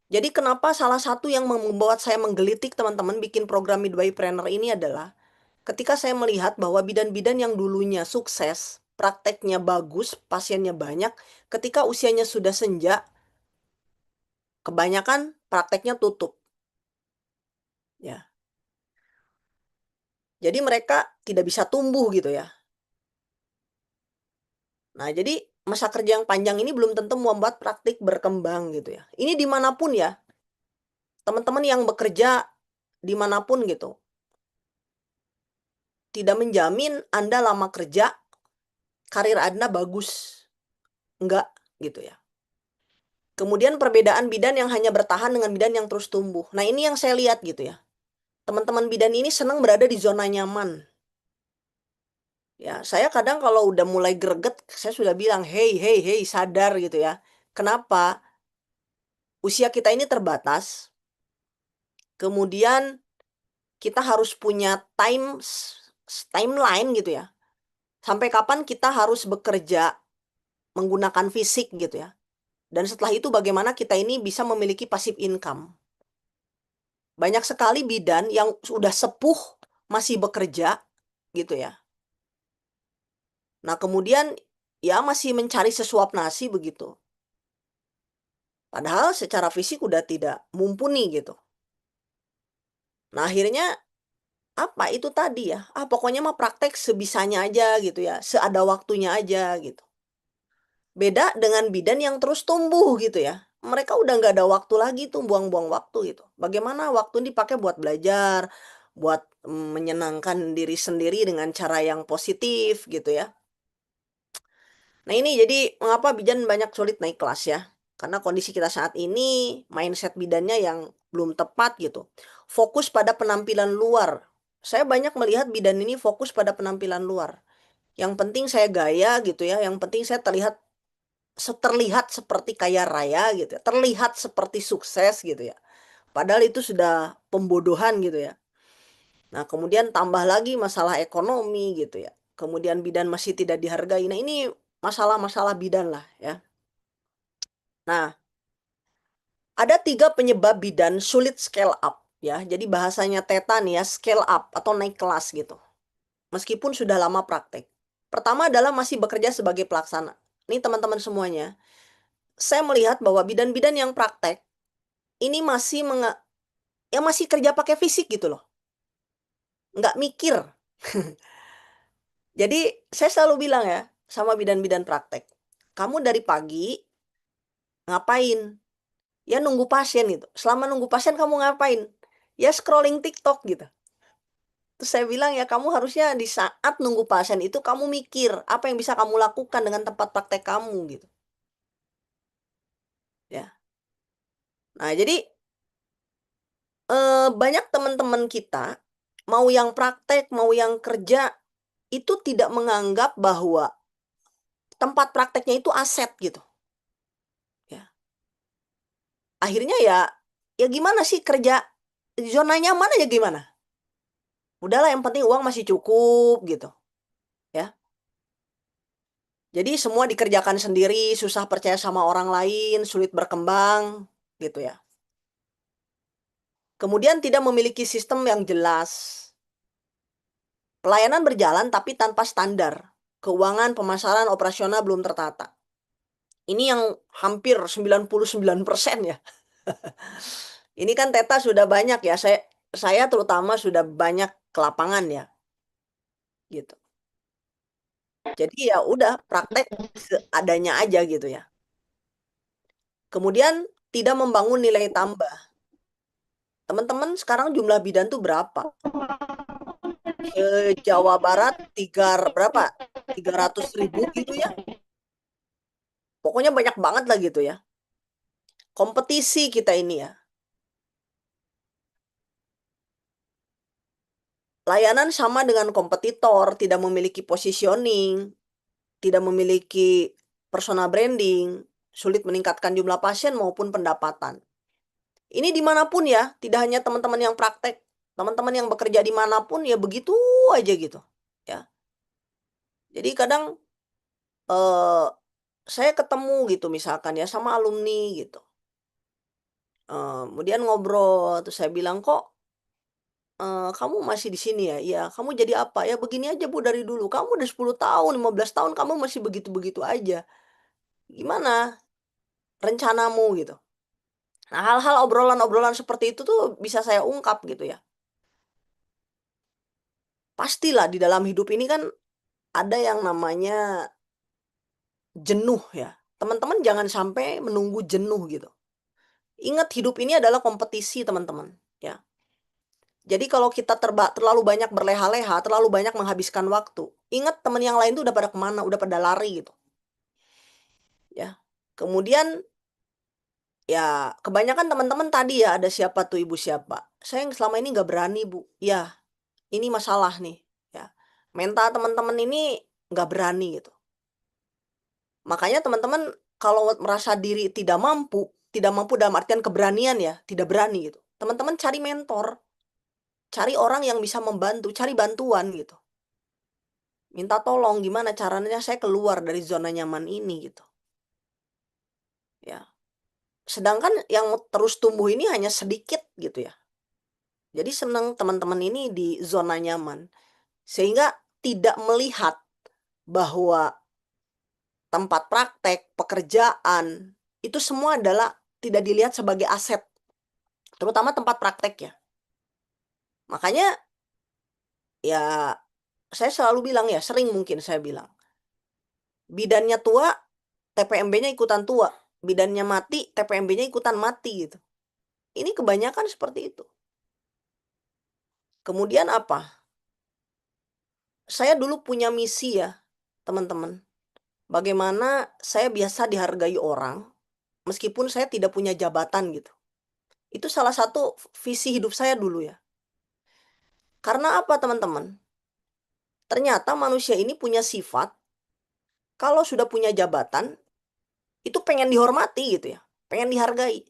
F: Jadi kenapa salah satu yang membuat saya menggelitik teman-teman bikin program midwifery ini adalah ketika saya melihat bahwa bidan-bidan yang dulunya sukses, prakteknya bagus, pasiennya banyak, ketika usianya sudah senja, kebanyakan prakteknya tutup. Ya. Jadi mereka tidak bisa tumbuh gitu ya. Nah, jadi masa kerja yang panjang ini belum tentu membuat praktik berkembang gitu ya. Ini dimanapun ya, teman-teman yang bekerja dimanapun gitu. tidak menjamin Anda lama kerja, karir Anda bagus. Enggak, gitu ya. Kemudian perbedaan bidan yang hanya bertahan dengan bidan yang terus tumbuh. Nah, ini yang saya lihat gitu ya. Teman-teman bidan ini senang berada di zona nyaman. Ya, saya kadang kalau udah mulai greget, saya sudah bilang, hey, hey, hey, sadar gitu ya. Kenapa? Usia kita ini terbatas. Kemudian kita harus punya timeline gitu ya. Sampai kapan kita harus bekerja menggunakan fisik gitu ya. Dan setelah itu bagaimana kita ini bisa memiliki passive income. Banyak sekali bidan yang sudah sepuh masih bekerja gitu ya. Nah, kemudian ya masih mencari sesuap nasi begitu. Padahal secara fisik udah tidak mumpuni gitu. Nah, akhirnya apa itu tadi ya? Pokoknya mah praktek sebisanya aja gitu ya, seada waktunya aja gitu. Beda dengan bidan yang terus tumbuh gitu ya. Mereka udah nggak ada waktu lagi tuh buang-buang waktu gitu. Bagaimana waktu ini dipakai buat belajar, buat menyenangkan diri sendiri dengan cara yang positif gitu ya. Nah, ini jadi mengapa bidan banyak sulit naik kelas ya? Karena kondisi kita saat ini, mindset bidannya yang belum tepat gitu. Fokus pada penampilan luar. Saya banyak melihat bidan ini fokus pada penampilan luar. Yang penting saya gaya gitu ya, yang penting saya terlihat seperti kaya raya gitu ya, terlihat seperti sukses gitu ya. Padahal itu sudah pembodohan gitu ya. Nah, kemudian tambah lagi masalah ekonomi gitu ya. Kemudian bidan masih tidak dihargai. Nah, ini masalah-masalah bidan lah ya. Nah, ada 3 penyebab bidan sulit scale up ya. Jadi bahasanya Teta nih ya, scale up atau naik kelas gitu. Meskipun sudah lama praktek. Pertama adalah masih bekerja sebagai pelaksana. Ini teman-teman semuanya. Saya melihat bahwa bidan-bidan yang praktek ini masih kerja pakai fisik gitu loh. Nggak mikir. Jadi saya selalu bilang ya sama bidan-bidan praktek. Kamu dari pagi ngapain? Ya nunggu pasien gitu. Selama nunggu pasien kamu ngapain? Ya scrolling TikTok gitu. Terus saya bilang ya kamu harusnya di saat nunggu pasien itu kamu mikir apa yang bisa kamu lakukan dengan tempat praktek kamu gitu. Ya. Nah, jadi banyak teman-teman kita mau yang praktek, mau yang kerja itu tidak menganggap bahwa tempat prakteknya itu aset gitu. Ya. Akhirnya ya gimana sih kerja zona nyaman aja gimana? Udahlah yang penting uang masih cukup gitu. Ya. Jadi semua dikerjakan sendiri, susah percaya sama orang lain, sulit berkembang gitu ya. Kemudian tidak memiliki sistem yang jelas. Pelayanan berjalan tapi tanpa standar. Keuangan, pemasaran, operasional belum tertata. Ini yang hampir 99% ya. Ini kan Teta sudah banyak ya. Saya terutama sudah banyak ke lapangan ya. Gitu. Jadi ya udah praktek seadanya aja gitu ya. Kemudian tidak membangun nilai tambah. Teman-teman sekarang jumlah bidan tuh berapa? Jawa Barat berapa? 300.000 gitu ya. Pokoknya banyak banget lah gitu ya. Kompetisi kita ini ya. Layanan sama dengan kompetitor, tidak memiliki positioning, tidak memiliki personal branding, sulit meningkatkan jumlah pasien maupun pendapatan. Ini dimanapun ya, tidak hanya teman-teman yang praktek, teman-teman yang bekerja dimanapun ya begitu aja gitu. Ya. Jadi kadang saya ketemu gitu misalkan ya sama alumni gitu. Kemudian ngobrol, terus saya bilang, "Kok kamu masih di sini ya?" "Iya." "Kamu jadi apa?" "Ya begini aja Bu dari dulu." "Kamu udah 10 tahun, 15 tahun kamu masih begitu-begitu aja. Gimana rencanamu?" Gitu. Nah, hal-hal obrolan-obrolan seperti itu tuh bisa saya ungkap gitu ya. Pastilah di dalam hidup ini kan ada yang namanya jenuh ya. Teman-teman jangan sampai menunggu jenuh gitu. Ingat hidup ini adalah kompetisi teman-teman ya. Jadi kalau kita terlalu banyak berleha-leha, terlalu banyak menghabiskan waktu, ingat teman yang lain tuh udah pada kemana, udah pada lari gitu. Ya. Kemudian ya kebanyakan teman-teman tadi ya ada siapa tuh ibu siapa. Saya yang selama ini nggak berani bu. Ya ini masalah nih. Ya mental teman-teman ini nggak berani gitu. Makanya teman-teman kalau merasa diri tidak mampu dalam artian keberanian ya, tidak berani gitu. Teman-teman cari mentor, cari orang yang bisa membantu, cari bantuan gitu. Minta tolong gimana caranya saya keluar dari zona nyaman ini gitu. Ya. Sedangkan yang terus tumbuh ini hanya sedikit gitu ya. Jadi senang teman-teman ini di zona nyaman. Sehingga tidak melihat bahwa tempat praktek, pekerjaan, itu semua adalah tidak dilihat sebagai aset. Terutama tempat praktek ya. Makanya ya saya selalu bilang ya, sering mungkin saya bilang. Bidannya tua, TPMB-nya ikutan tua. Bidannya mati, TPMB-nya ikutan mati gitu. Ini kebanyakan seperti itu. Kemudian apa? Saya dulu punya misi ya, teman-teman. Bagaimana saya biasa dihargai orang, meskipun saya tidak punya jabatan gitu. Itu salah satu visi hidup saya dulu ya. Karena apa teman-teman? Ternyata manusia ini punya sifat, kalau sudah punya jabatan, itu pengen dihormati gitu ya. Pengen dihargai.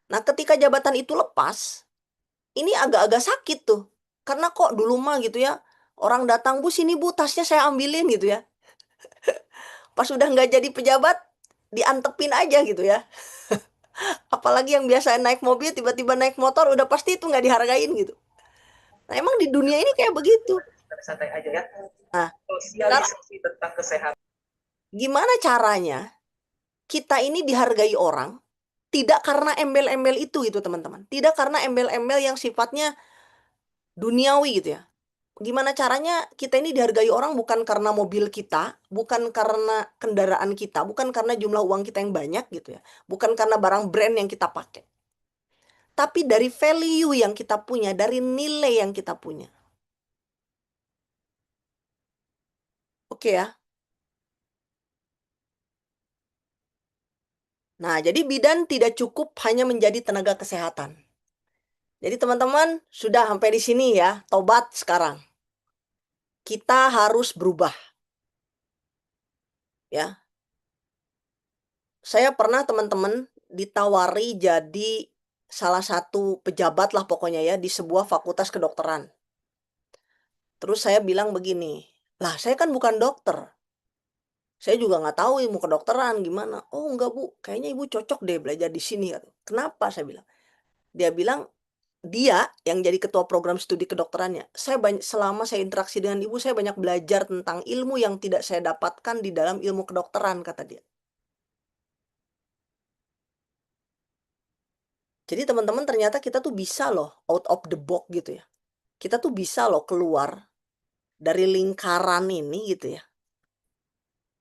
F: Nah ketika jabatan itu lepas, ini agak-agak sakit tuh. Karena kok dulu mah gitu ya, orang datang, bu sini bu tasnya saya ambilin gitu ya. Pas udah nggak jadi pejabat, diantepin aja gitu ya. Apalagi yang biasa naik mobil, tiba-tiba naik motor, udah pasti itu nggak dihargain gitu. Nah emang di dunia ini kayak begitu.
G: Santai aja ya.
F: Nah,
G: Sosialisasi tentang kesehatan.
F: gimana caranya kita ini dihargai orang, tidak karena embel-embel itu gitu teman-teman. Tidak karena embel-embel yang sifatnya duniawi gitu ya. Gimana caranya kita ini dihargai orang bukan karena mobil kita, bukan karena kendaraan kita, bukan karena jumlah uang kita yang banyak gitu ya. Bukan karena barang brand yang kita pakai. Tapi dari value yang kita punya, dari nilai yang kita punya. Oke ya. Nah, jadi bidan tidak cukup hanya menjadi tenaga kesehatan. Jadi teman-teman sudah sampai di sini ya, tobat sekarang. Kita harus berubah. Ya. Saya pernah teman-teman ditawari jadi salah satu pejabat lah pokoknya ya di sebuah fakultas kedokteran. Terus saya bilang begini, lah saya kan bukan dokter. Saya juga nggak tahu ilmu kedokteran gimana. Oh enggak bu, kayaknya ibu cocok deh belajar di sini. Kenapa saya bilang? Dia bilang, dia yang jadi ketua program studi kedokterannya. Selama saya interaksi dengan ibu, saya banyak belajar tentang ilmu yang tidak saya dapatkan di dalam ilmu kedokteran, kata dia. Jadi teman-teman ternyata kita tuh bisa loh out of the box gitu ya. Kita tuh bisa loh keluar dari lingkaran ini gitu ya.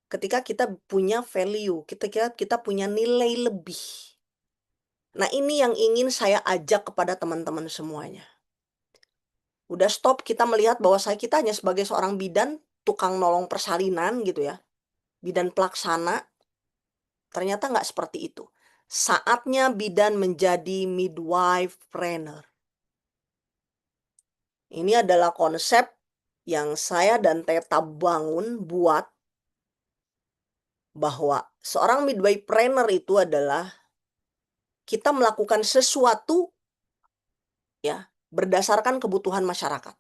F: Ketika kita punya value, kita punya nilai lebih. Nah ini yang ingin saya ajak kepada teman-teman semuanya. Udah stop kita melihat bahwa kita hanya sebagai seorang bidan, tukang nolong persalinan gitu ya. Bidan pelaksana. Ternyata nggak seperti itu. Saatnya bidan menjadi midwife-preneur. Ini adalah konsep yang saya dan Teta bangun buat bahwa seorang midwife-preneur itu adalah kita melakukan sesuatu ya berdasarkan kebutuhan masyarakat.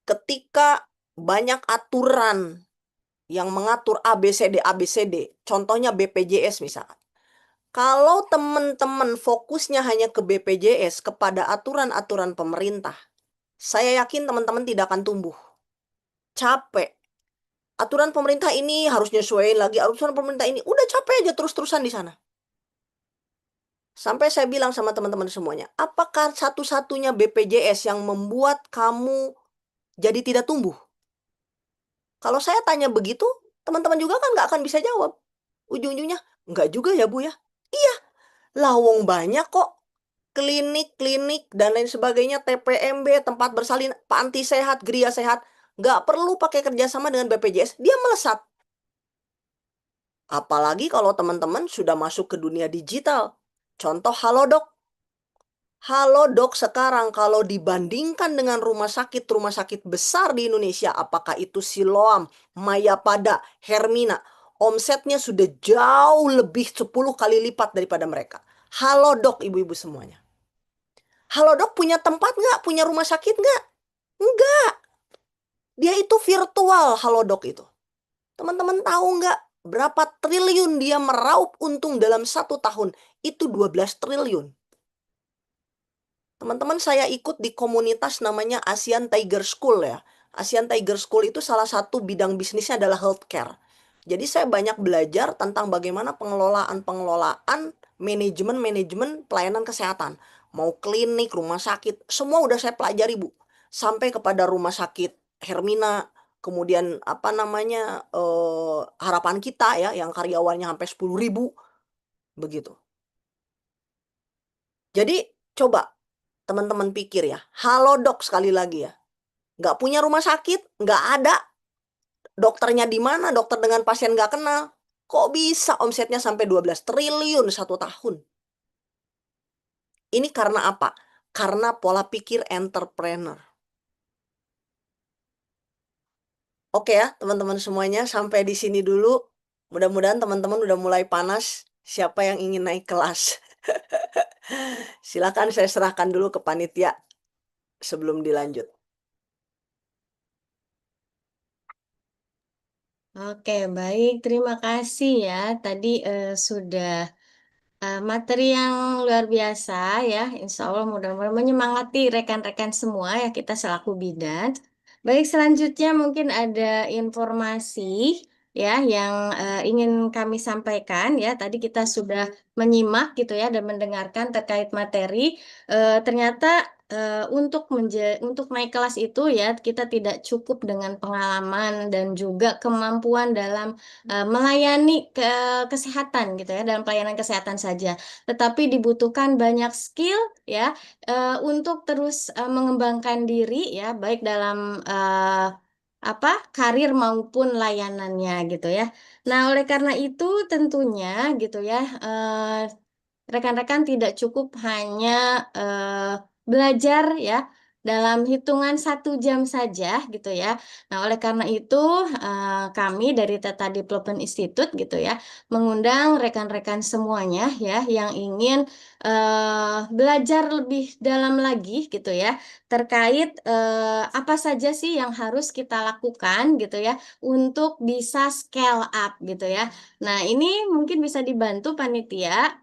F: Ketika banyak aturan yang mengatur ABCD, contohnya BPJS misalkan. Kalau teman-teman fokusnya hanya ke BPJS, kepada aturan-aturan pemerintah, saya yakin teman-teman tidak akan tumbuh. Capek. Aturan pemerintah ini harus nyesuaiin lagi, aturan pemerintah ini. Udah capek aja terus-terusan di sana. Sampai saya bilang sama teman-teman semuanya, apakah satu-satunya BPJS yang membuat kamu jadi tidak tumbuh? Kalau saya tanya begitu, teman-teman juga kan nggak akan bisa jawab. Ujung-ujungnya, nggak juga ya Bu ya? Iya, lawong banyak kok. klinik dan lain sebagainya, TPMB, tempat bersalin, panti sehat, geria sehat, nggak perlu pakai kerjasama dengan BPJS, dia melesat. Apalagi kalau teman-teman sudah masuk ke dunia digital. Contoh Halodoc. Halodoc sekarang kalau dibandingkan dengan rumah sakit besar di Indonesia, apakah itu Siloam, Mayapada, Hermina, omsetnya sudah jauh lebih 10 kali lipat daripada mereka. Halodoc ibu-ibu semuanya. Halodoc punya tempat nggak? Punya rumah sakit nggak? Enggak. Dia itu virtual Halodoc itu. Teman-teman tahu nggak berapa triliun dia meraup untung dalam 1 tahun? Itu 12 triliun. Teman-teman, saya ikut di komunitas namanya ASEAN Tiger School ya. ASEAN Tiger School itu salah satu bidang bisnisnya adalah healthcare. Jadi saya banyak belajar tentang bagaimana pengelolaan manajemen pelayanan kesehatan. Mau klinik, rumah sakit, semua udah saya pelajari, Bu. Sampai kepada rumah sakit Hermina, kemudian Harapan Kita ya, yang karyawannya sampai 10.000, begitu. Jadi coba teman-teman pikir ya, Halodoc sekali lagi ya. Nggak punya rumah sakit, nggak ada. Dokternya di mana? Dokter dengan pasien nggak kenal. Kok bisa omsetnya sampai 12 triliun 1 tahun? Ini karena apa? Karena pola pikir entrepreneur. Oke ya teman-teman semuanya, sampai di sini dulu. Mudah-mudahan teman-teman udah mulai panas. Siapa yang ingin naik kelas? Silakan saya serahkan dulu ke panitia sebelum dilanjut.
A: Oke, baik. Terima kasih ya. Tadi sudah materi yang luar biasa ya. Insya Allah mudah-mudahan menyemangati rekan-rekan semua ya kita selaku bidan. Baik, selanjutnya mungkin ada informasi ya yang ingin kami sampaikan ya. Tadi kita sudah menyimak gitu ya dan mendengarkan terkait materi. Ternyata untuk naik kelas itu ya kita tidak cukup dengan pengalaman dan juga kemampuan dalam melayani kesehatan gitu ya, dalam pelayanan kesehatan saja, tetapi dibutuhkan banyak skill ya untuk terus mengembangkan diri ya, baik dalam karir maupun layanannya gitu ya. Nah, oleh karena itu tentunya gitu ya, rekan-rekan tidak cukup hanya belajar ya dalam hitungan 1 jam saja gitu ya. Nah, oleh karena itu kami dari Tata Development Institute gitu ya mengundang rekan-rekan semuanya ya yang ingin belajar lebih dalam lagi gitu ya terkait apa saja sih yang harus kita lakukan gitu ya untuk bisa scale up gitu ya. Nah, ini mungkin bisa dibantu panitia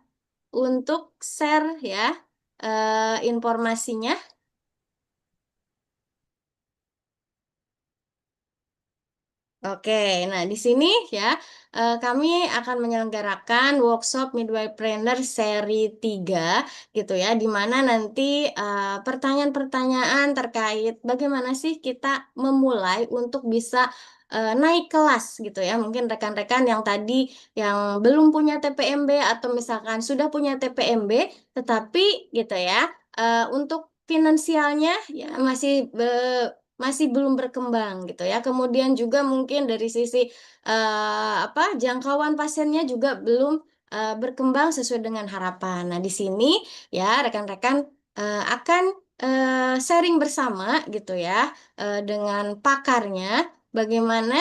A: untuk share ya informasinya. Oke, nah di sini ya kami akan menyelenggarakan workshop Midwaypreneur seri 3 gitu ya, di mana nanti pertanyaan-pertanyaan terkait bagaimana sih kita memulai untuk bisa naik kelas gitu ya. Mungkin rekan-rekan yang tadi yang belum punya TPMB atau misalkan sudah punya TPMB tetapi gitu ya untuk finansialnya ya masih belum berkembang gitu ya. Kemudian juga mungkin dari sisi jangkauan pasiennya juga belum berkembang sesuai dengan harapan. Nah, di sini ya rekan-rekan akan sharing bersama gitu ya dengan pakarnya bagaimana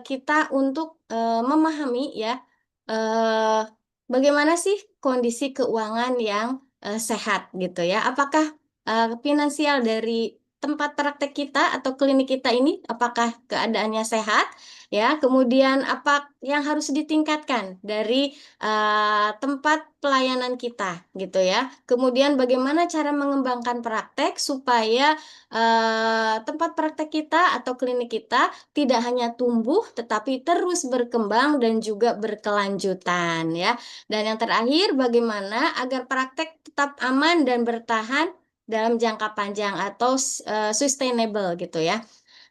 A: kita untuk memahami ya eh, bagaimana sih kondisi keuangan yang sehat gitu ya. Apakah finansial dari tempat praktek kita atau klinik kita ini apakah keadaannya sehat ya, kemudian apa yang harus ditingkatkan dari tempat pelayanan kita gitu ya, kemudian bagaimana cara mengembangkan praktek supaya tempat praktek kita atau klinik kita tidak hanya tumbuh tetapi terus berkembang dan juga berkelanjutan ya, dan yang terakhir bagaimana agar praktek tetap aman dan bertahan dalam jangka panjang atau sustainable gitu ya.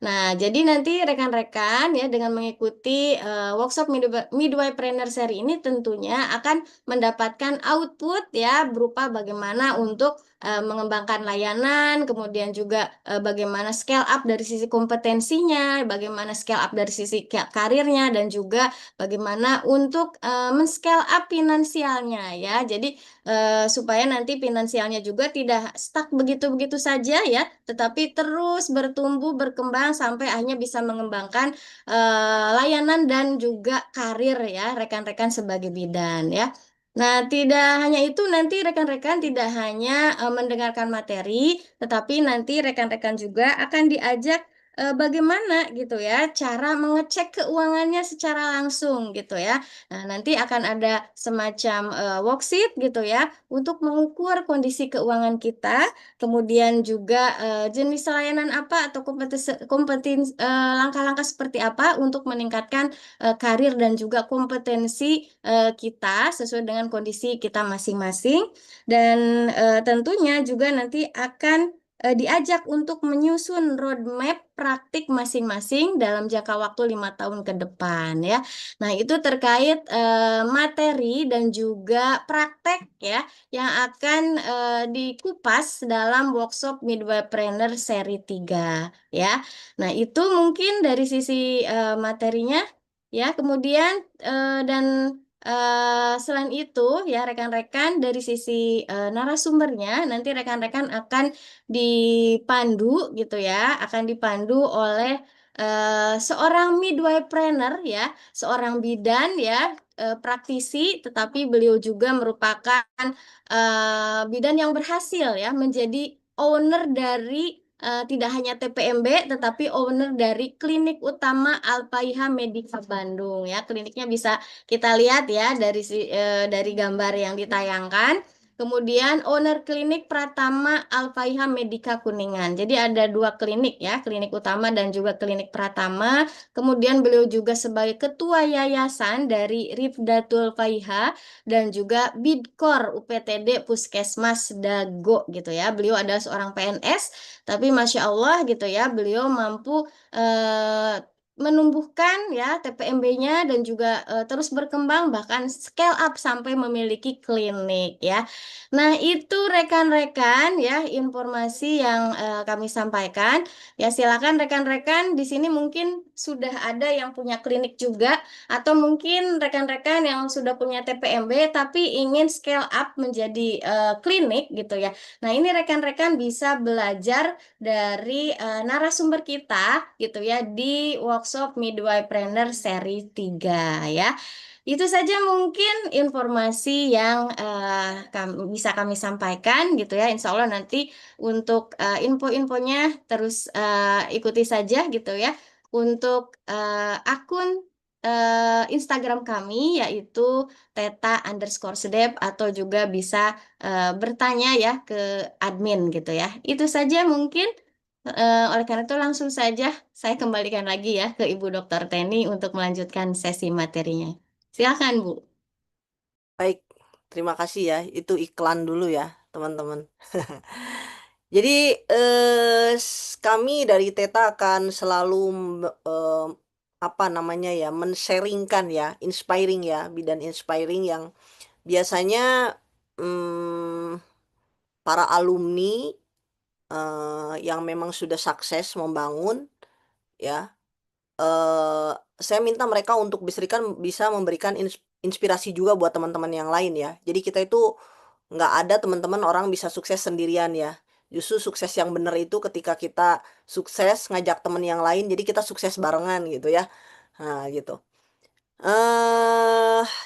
A: Nah, jadi nanti rekan-rekan ya dengan mengikuti workshop Midwaypreneur seri ini tentunya akan mendapatkan output ya berupa bagaimana untuk mengembangkan layanan, kemudian juga bagaimana scale up dari sisi kompetensinya, bagaimana scale up dari sisi karirnya, dan juga bagaimana untuk men-scale up finansialnya ya. Jadi supaya nanti finansialnya juga tidak stuck begitu-begitu saja ya, tetapi terus bertumbuh, berkembang sampai akhirnya bisa mengembangkan layanan dan juga karir ya rekan-rekan sebagai bidan ya. Nah, tidak hanya itu, nanti rekan-rekan tidak hanya mendengarkan materi, tetapi nanti rekan-rekan juga akan diajak bagaimana gitu ya cara mengecek keuangannya secara langsung gitu ya. Nah, nanti akan ada semacam worksheet gitu ya untuk mengukur kondisi keuangan kita, kemudian juga jenis layanan apa atau langkah-langkah seperti apa untuk meningkatkan karir dan juga kompetensi kita sesuai dengan kondisi kita masing-masing. Dan tentunya juga nanti akan diajak untuk menyusun roadmap praktik masing-masing dalam jangka waktu 5 tahun ke depan ya. Nah, itu terkait materi dan juga praktek ya yang akan dikupas dalam workshop Midwaypreneur seri 3 ya. Nah, itu mungkin dari sisi materinya ya. Kemudian dan selain itu ya rekan-rekan dari sisi narasumbernya nanti rekan-rekan akan dipandu gitu ya, akan dipandu oleh seorang midwaypreneur ya, seorang bidan ya, praktisi, tetapi beliau juga merupakan bidan yang berhasil ya menjadi owner dari tidak hanya TPMB tetapi owner dari klinik utama Alpaiha Medica Bandung ya. Kliniknya bisa kita lihat ya dari gambar yang ditayangkan. Kemudian owner klinik Pratama Alfaiha Medica Kuningan. Jadi ada 2 klinik ya, klinik utama dan juga klinik Pratama. Kemudian beliau juga sebagai ketua yayasan dari Rifdatul Faiha dan juga Bidkor UPTD Puskesmas Dago gitu ya. Beliau adalah seorang PNS, tapi Masya Allah gitu ya, beliau mampu menumbuhkan ya TPMB-nya dan juga terus berkembang bahkan scale up sampai memiliki klinik ya. Nah, itu rekan-rekan ya informasi yang kami sampaikan. Ya, silakan rekan-rekan di sini mungkin sudah ada yang punya klinik juga atau mungkin rekan-rekan yang sudah punya TPMB tapi ingin scale up menjadi klinik gitu ya. Nah, ini rekan-rekan bisa belajar dari narasumber kita gitu ya di workshop Midwaypreneur seri 3 ya. Itu saja mungkin informasi yang bisa kami sampaikan gitu ya. Insya Allah nanti untuk info-infonya terus ikuti saja gitu ya. Untuk akun Instagram kami yaitu Teta_Sedep atau juga bisa bertanya ya ke admin gitu ya. Itu saja mungkin. Oleh karena itu langsung saja saya kembalikan lagi ya ke Ibu Dr. Teni untuk melanjutkan sesi materinya. Silakan, Bu.
F: Baik, terima kasih ya. Itu iklan dulu ya, teman-teman. Jadi kami dari Teta akan selalu apa namanya ya, men-sharingkan ya, inspiring ya, bidan inspiring yang biasanya para alumni yang memang sudah sukses membangun ya. Saya minta mereka untuk bisa memberikan inspirasi juga buat teman-teman yang lain ya. Jadi kita itu nggak ada teman-teman orang bisa sukses sendirian ya. Justru sukses yang benar itu ketika kita sukses ngajak teman yang lain, jadi kita sukses barengan gitu ya. Nah gitu.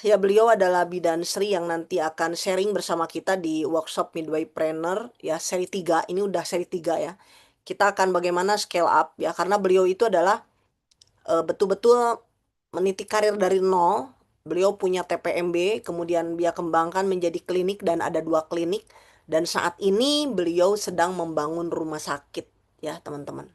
F: Ya beliau adalah Bidan Sri yang nanti akan sharing bersama kita di workshop Midwaypreneur ya seri 3. Ini udah seri 3 ya. Kita akan bagaimana scale up ya, karena beliau itu adalah betul-betul meniti karir dari nol. Beliau punya TPMB, kemudian dia kembangkan menjadi klinik dan ada 2 klinik. Dan saat ini beliau sedang membangun rumah sakit ya teman-teman.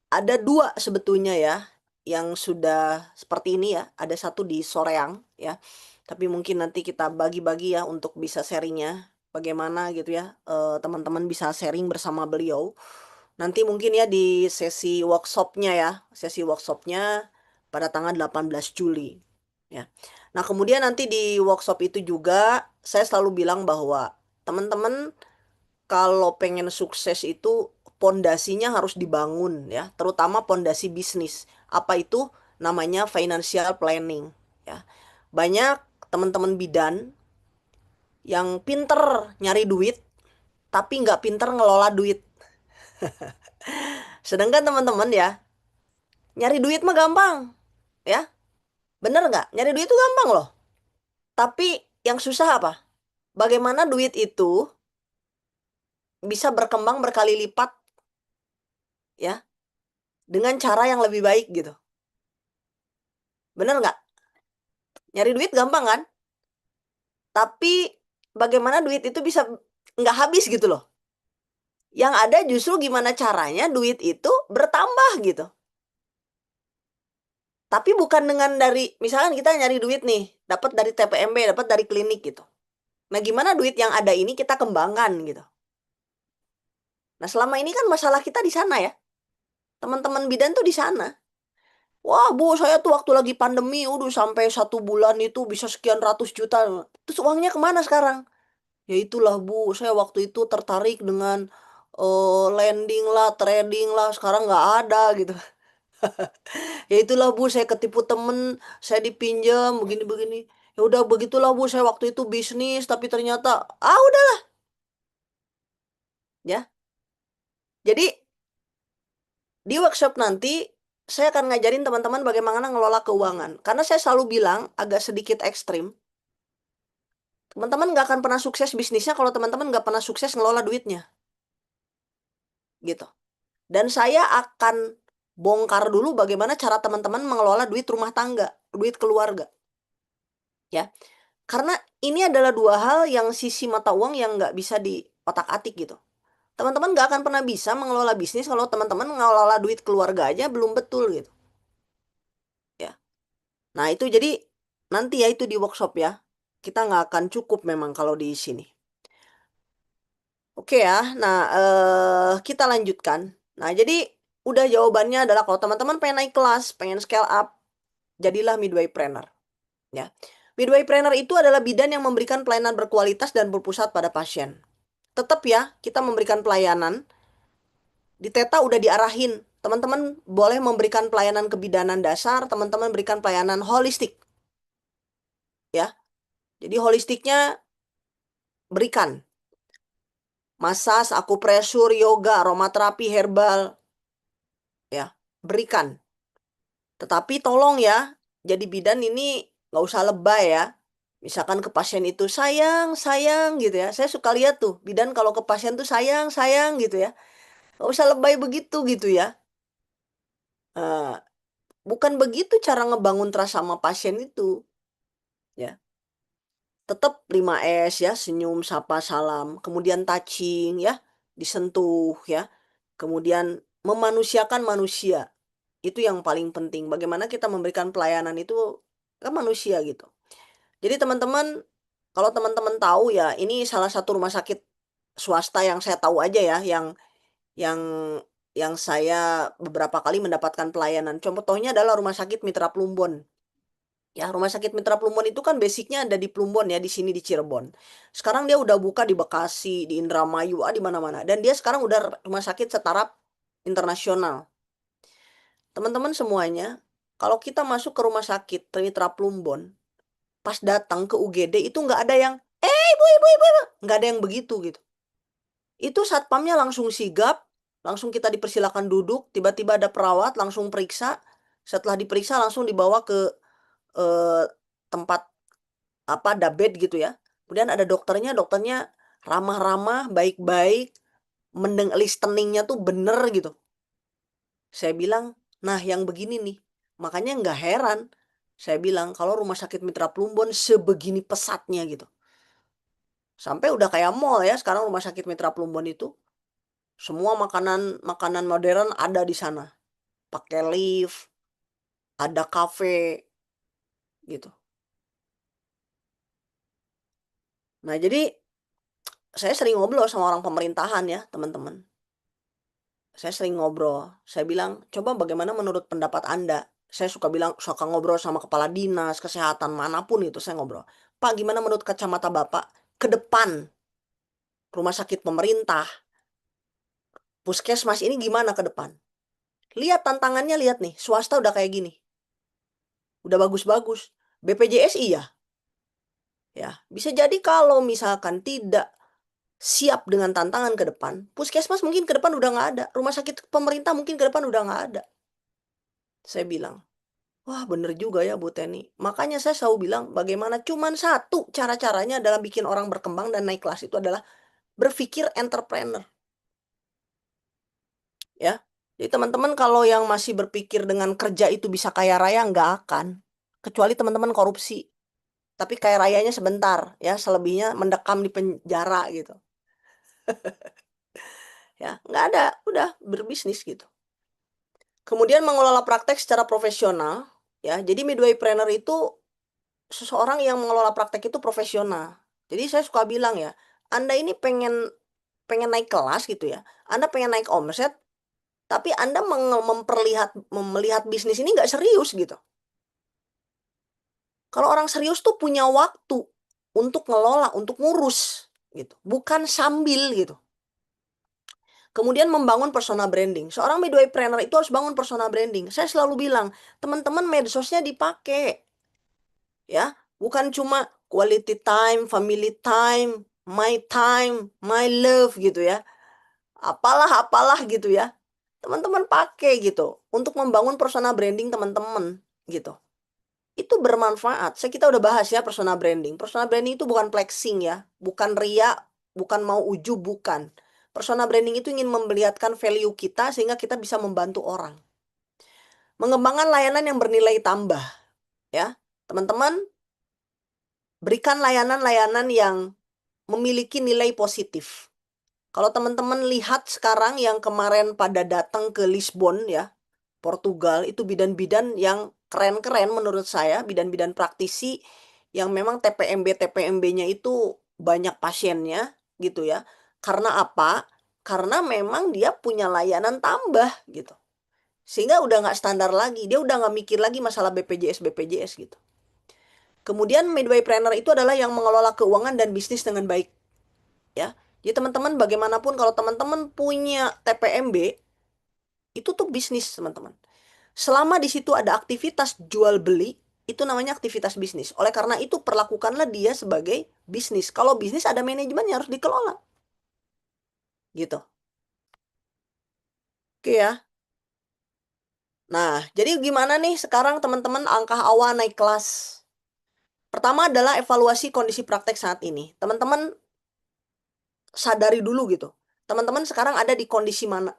F: Ada 2 sebetulnya ya yang sudah seperti ini ya. Ada 1 di Soreang ya. Tapi mungkin nanti kita bagi-bagi ya untuk bisa sharingnya bagaimana gitu ya, teman-teman bisa sharing bersama beliau. Nanti mungkin ya di sesi workshopnya pada tanggal 18 Juli ya. Nah, kemudian nanti di workshop itu juga saya selalu bilang bahwa teman-teman kalau pengen sukses itu pondasinya harus dibangun ya, terutama pondasi bisnis. Apa itu? Namanya financial planning ya. Banyak teman-teman bidan yang pinter nyari duit tapi nggak pinter ngelola duit. Sedangkan teman-teman ya, nyari duit mah gampang ya. Bener nggak? Nyari duit itu gampang loh. Tapi yang susah apa? Bagaimana duit itu bisa berkembang berkali lipat ya dengan cara yang lebih baik gitu. Bener nggak? Nyari duit gampang kan? Tapi bagaimana duit itu bisa nggak habis gitu loh. Yang ada justru gimana caranya duit itu bertambah gitu. Tapi bukan dengan dari, misalkan kita nyari duit nih, dapat dari TPMB, dapat dari klinik gitu. Nah, gimana duit yang ada ini kita kembangkan gitu. Nah, selama ini kan masalah kita di sana ya. Teman-teman bidan tuh di sana. Wah, Bu, saya tuh waktu lagi pandemi, udah sampai 1 bulan itu bisa sekian ratus juta. Terus uangnya kemana sekarang? Ya itulah, Bu, saya waktu itu tertarik dengan lending lah, trading lah, sekarang nggak ada gitu. Ya itulah, Bu, saya ketipu temen, saya dipinjam begini-begini. Ya udah begitulah, Bu, saya waktu itu bisnis tapi ternyata udah ya. Jadi di workshop nanti saya akan ngajarin teman-teman bagaimana ngelola keuangan. Karena saya selalu bilang agak sedikit ekstrim. Teman-teman nggak akan pernah sukses bisnisnya kalau teman-teman nggak pernah sukses ngelola duitnya. Gitu. Dan saya akan bongkar dulu bagaimana cara teman-teman mengelola duit rumah tangga, duit keluarga. Ya. Karena ini adalah dua hal yang sisi mata uang yang nggak bisa diotak-atik gitu. Teman-teman nggak akan pernah bisa mengelola bisnis kalau teman-teman mengelola duit keluarga aja belum betul gitu. Ya. Nah, itu jadi nanti ya itu di workshop ya. Kita nggak akan cukup memang kalau di sini. Oke ya, nah kita lanjutkan. Nah, jadi udah jawabannya adalah kalau teman-teman pengen naik kelas, pengen scale up, jadilah midwaypreneur. Ya. Midwaypreneur itu adalah bidan yang memberikan pelayanan berkualitas dan berpusat pada pasien. Tetap ya, kita memberikan pelayanan. Di Teta udah diarahin, teman-teman boleh memberikan pelayanan kebidanan dasar, teman-teman berikan pelayanan holistik. Ya. Jadi holistiknya berikan massage, akupresur, yoga, aromaterapi, herbal, ya, berikan. Tetapi tolong ya, jadi bidan ini nggak usah lebay ya. Misalkan ke pasien itu sayang, sayang gitu ya. Saya suka lihat tuh, bidan kalau ke pasien tuh sayang, sayang gitu ya. Nggak usah lebay begitu gitu ya. Bukan begitu cara ngebangun trust sama pasien itu. Ya. Tetap 5S ya, senyum, sapa, salam. Kemudian touching ya, disentuh ya. Kemudian memanusiakan manusia. Itu yang paling penting. Bagaimana kita memberikan pelayanan itu ke manusia gitu. Jadi teman-teman, kalau teman-teman tahu ya, ini salah satu rumah sakit swasta yang saya tahu aja ya, yang yang saya beberapa kali mendapatkan pelayanan. Contohnya adalah Rumah Sakit Mitra Plumbon. Ya, Rumah Sakit Mitra Plumbon itu kan basicnya ada di Plumbon ya, di sini di Cirebon. Sekarang dia udah buka di Bekasi, di Indramayu, di mana-mana. Dan dia sekarang udah rumah sakit setaraf internasional. Teman-teman semuanya, kalau kita masuk ke rumah sakit Mitra Plumbon, pas datang ke UGD itu nggak ada yang, ibu, nggak ada yang begitu gitu. Itu satpamnya langsung sigap, langsung kita dipersilakan duduk, tiba-tiba ada perawat langsung periksa, setelah diperiksa langsung dibawa ke eh, tempat ada bed gitu ya. Kemudian ada dokternya ramah-ramah, baik-baik, listeningnya tuh bener gitu. Saya bilang, nah yang begini nih, makanya nggak heran. Saya bilang kalau Rumah Sakit Mitra Plumbon sebegini pesatnya gitu. Sampai udah kayak mall ya sekarang Rumah Sakit Mitra Plumbon itu. Semua makanan modern ada di sana. Pakai lift, ada kafe gitu. Nah, jadi saya sering ngobrol sama orang pemerintahan ya, teman-teman. Saya sering ngobrol. Saya bilang, coba bagaimana menurut pendapat Anda? Saya suka ngobrol sama kepala dinas, kesehatan, manapun itu saya ngobrol. Pak, gimana menurut kacamata Bapak? Ke depan, rumah sakit pemerintah, puskesmas ini gimana ke depan? Lihat tantangannya, lihat nih, swasta udah kayak gini. Udah bagus-bagus. BPJS iya. Ya, bisa jadi kalau misalkan tidak siap dengan tantangan ke depan, puskesmas mungkin ke depan udah nggak ada, rumah sakit pemerintah mungkin ke depan udah nggak ada. Saya bilang, wah bener juga ya Bu Teni. Makanya saya selalu bilang, bagaimana cuman satu cara-caranya dalam bikin orang berkembang dan naik kelas itu adalah berpikir entrepreneur. Ya, jadi teman-teman kalau yang masih berpikir dengan kerja itu bisa kaya raya, nggak akan. Kecuali teman-teman korupsi. Tapi kaya rayanya sebentar, ya selebihnya mendekam di penjara gitu. Ya, nggak ada, udah berbisnis gitu. Kemudian mengelola praktek secara profesional, ya. Jadi midwaypreneur itu seseorang yang mengelola praktek itu profesional. Jadi saya suka bilang ya, Anda ini pengen naik kelas gitu ya. Anda pengen naik omset, tapi Anda melihat bisnis ini nggak serius gitu. Kalau orang serius tuh punya waktu untuk ngelola, untuk ngurus gitu. Bukan sambil gitu. Kemudian membangun personal branding. Seorang midwaypreneur itu harus bangun personal branding. Saya selalu bilang, teman-teman medsosnya dipakai. Ya, bukan cuma quality time, family time, my love gitu ya. Apalah gitu ya. Teman-teman pakai gitu untuk membangun personal branding teman-teman gitu. Itu bermanfaat. Kita udah bahas ya personal branding. Personal branding itu bukan flexing ya, bukan ria, bukan mau ujub, bukan. Personal branding itu ingin memperlihatkan value kita sehingga kita bisa membantu orang. Mengembangkan layanan yang bernilai tambah ya. Teman-teman, berikan layanan-layanan yang memiliki nilai positif. Kalau teman-teman lihat sekarang yang kemarin pada datang ke Lisbon ya, Portugal, itu bidan-bidan yang keren-keren menurut saya, bidan-bidan praktisi yang memang TPMB-nya itu banyak pasiennya gitu ya. Karena apa? Karena memang dia punya layanan tambah gitu. Sehingga udah nggak standar lagi, dia udah nggak mikir lagi masalah BPJS gitu. Kemudian midwaypreneur itu adalah yang mengelola keuangan dan bisnis dengan baik. Ya. Jadi teman-teman bagaimanapun kalau teman-teman punya TPMB, itu tuh bisnis teman-teman. Selama di situ ada aktivitas jual beli, itu namanya aktivitas bisnis. Oleh karena itu perlakukanlah dia sebagai bisnis. Kalau bisnis ada manajemen yang harus dikelola. Gitu. Oke ya. Nah, jadi gimana nih sekarang teman-teman langkah awal naik kelas? Pertama adalah evaluasi kondisi praktek saat ini. Teman-teman sadari dulu gitu. Teman-teman sekarang ada di kondisi mana?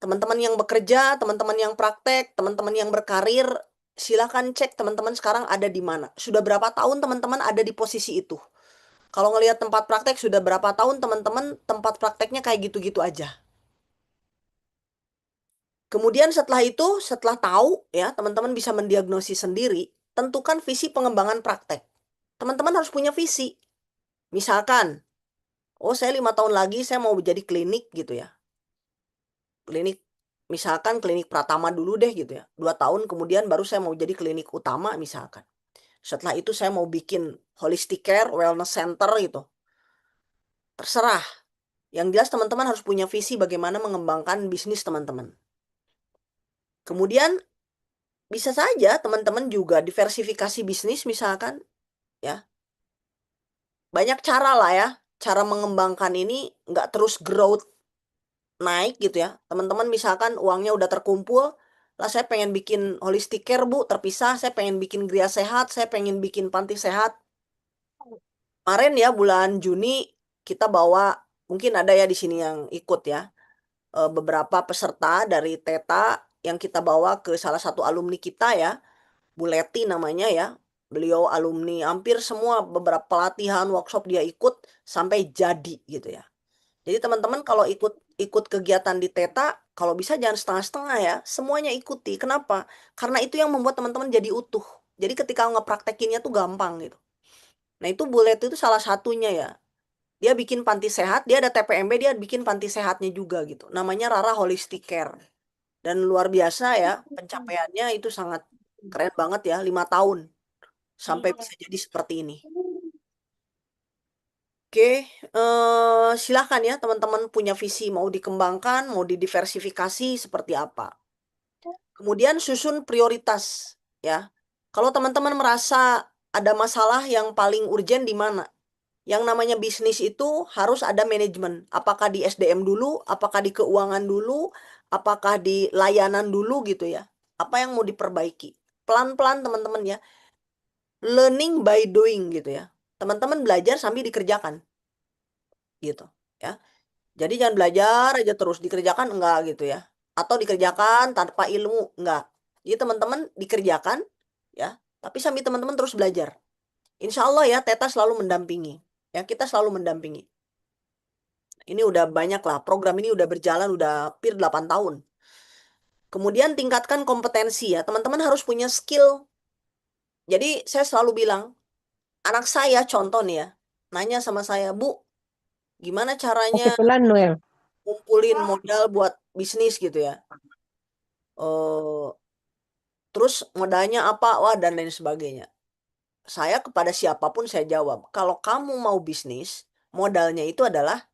F: Teman-teman yang bekerja, teman-teman yang praktek, teman-teman yang berkarir, silakan cek teman-teman sekarang ada di mana. Sudah berapa tahun teman-teman ada di posisi itu? Kalau ngelihat tempat praktek sudah berapa tahun teman-teman tempat prakteknya kayak gitu-gitu aja. Kemudian setelah itu, setelah tahu ya, teman-teman bisa mendiagnosis sendiri, tentukan visi pengembangan praktek. Teman-teman harus punya visi. Misalkan, oh saya 5 tahun lagi saya mau jadi klinik gitu ya. Klinik, misalkan klinik Pratama dulu deh gitu ya. 2 tahun kemudian baru saya mau jadi klinik utama misalkan. Setelah itu saya mau bikin holistic care, wellness center gitu. Terserah. Yang jelas teman-teman harus punya visi bagaimana mengembangkan bisnis teman-teman. Kemudian bisa saja teman-teman juga diversifikasi bisnis misalkan ya. Banyak cara lah ya. Cara mengembangkan ini nggak terus growth naik gitu ya. Teman-teman misalkan uangnya udah terkumpul, lah saya pengen bikin holistic care Bu, terpisah, saya pengen bikin gria sehat, saya pengen bikin panti sehat. Kemarin ya bulan Juni kita bawa, mungkin ada ya di sini yang ikut ya, beberapa peserta dari Teta yang kita bawa ke salah satu alumni kita ya, Bu Leti namanya ya. Beliau alumni hampir semua, beberapa pelatihan, workshop dia ikut sampai jadi gitu ya. Jadi teman-teman kalau ikut kegiatan di Teta, kalau bisa jangan setengah-setengah ya, semuanya ikuti. Kenapa? Karena itu yang membuat teman-teman jadi utuh. Jadi ketika ngepraktekinnya tuh gampang gitu. Nah itu Bu Leti itu salah satunya ya. Dia bikin panti sehat, dia ada TPMB, dia bikin panti sehatnya juga gitu. Namanya Rara Holistic Care. Dan luar biasa ya, pencapaiannya itu sangat keren banget ya, 5 tahun sampai bisa jadi seperti ini. Oke, silahkan ya teman-teman punya visi mau dikembangkan, mau didiversifikasi seperti apa. Kemudian susun prioritas ya. Kalau teman-teman merasa ada masalah yang paling urgent di mana? Yang namanya bisnis itu harus ada manajemen. Apakah di SDM dulu, apakah di keuangan dulu, apakah di layanan dulu gitu ya. Apa yang mau diperbaiki? Pelan-pelan teman-teman ya. Learning by doing gitu ya. Teman-teman belajar sambil dikerjakan gitu ya. Jadi jangan belajar aja terus dikerjakan enggak gitu ya. Atau dikerjakan tanpa ilmu enggak. Jadi teman-teman dikerjakan ya, tapi sambil teman-teman terus belajar. Insya Allah ya, Teta selalu mendampingi. Ya, kita selalu mendampingi. Ini udah banyak lah, program ini udah berjalan udah hampir 8 tahun. Kemudian tingkatkan kompetensi ya, teman-teman harus punya skill. Jadi saya selalu bilang, anak saya contoh nih ya, nanya sama saya, Bu, gimana caranya
H: Pelan Noel.
F: ngumpulin modal buat bisnis gitu ya. Eh, terus modalnya apa? Wah, dan lain sebagainya. Saya kepada siapapun saya jawab, kalau kamu mau bisnis, modalnya itu adalah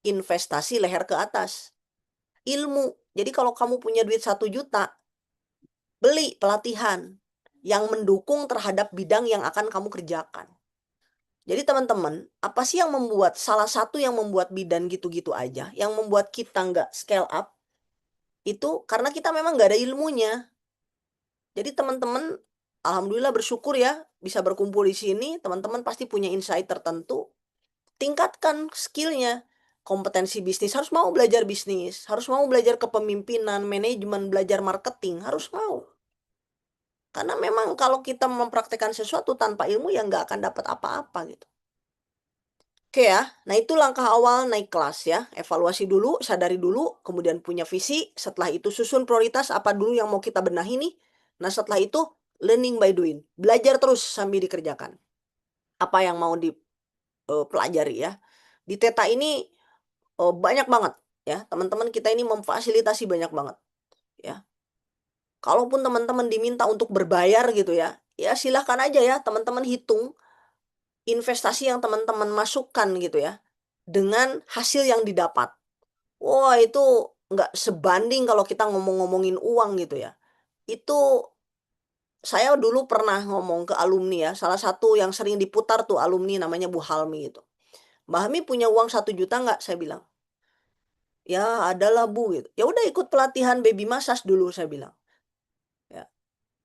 F: investasi leher ke atas. Ilmu. Jadi kalau kamu punya duit 1 juta, beli pelatihan yang mendukung terhadap bidang yang akan kamu kerjakan. Jadi teman-teman, apa sih yang membuat, salah satu yang membuat bidan gitu-gitu aja, yang membuat kita nggak scale up, itu karena kita memang nggak ada ilmunya. Jadi teman-teman, alhamdulillah bersyukur ya, bisa berkumpul di sini, teman-teman pasti punya insight tertentu, tingkatkan skillnya. Kompetensi bisnis, harus mau belajar bisnis, harus mau belajar kepemimpinan, manajemen, belajar marketing, harus mau. Karena memang kalau kita mempraktekkan sesuatu tanpa ilmu ya nggak akan dapat apa-apa gitu. Oke ya, nah itu langkah awal naik kelas ya. Evaluasi dulu, sadari dulu, kemudian punya visi. Setelah itu susun prioritas apa dulu yang mau kita benahi nih. Nah setelah itu learning by doing. Belajar terus sambil dikerjakan. Apa yang mau dipelajari ya. Di Teta ini banyak banget ya. Teman-teman kita ini memfasilitasi banyak banget ya. Kalaupun teman-teman diminta untuk berbayar gitu ya, ya silahkan aja ya teman-teman hitung investasi yang teman-teman masukkan gitu ya, dengan hasil yang didapat. Wah itu nggak sebanding kalau kita ngomong-ngomongin uang gitu ya. Itu saya dulu pernah ngomong ke alumni ya, salah satu yang sering diputar tuh alumni namanya Bu Halmi gitu. Mbak Halmi punya uang 1 juta nggak? Saya bilang. Ya adalah Bu gitu. Ya udah ikut pelatihan baby massage dulu saya bilang. Ya.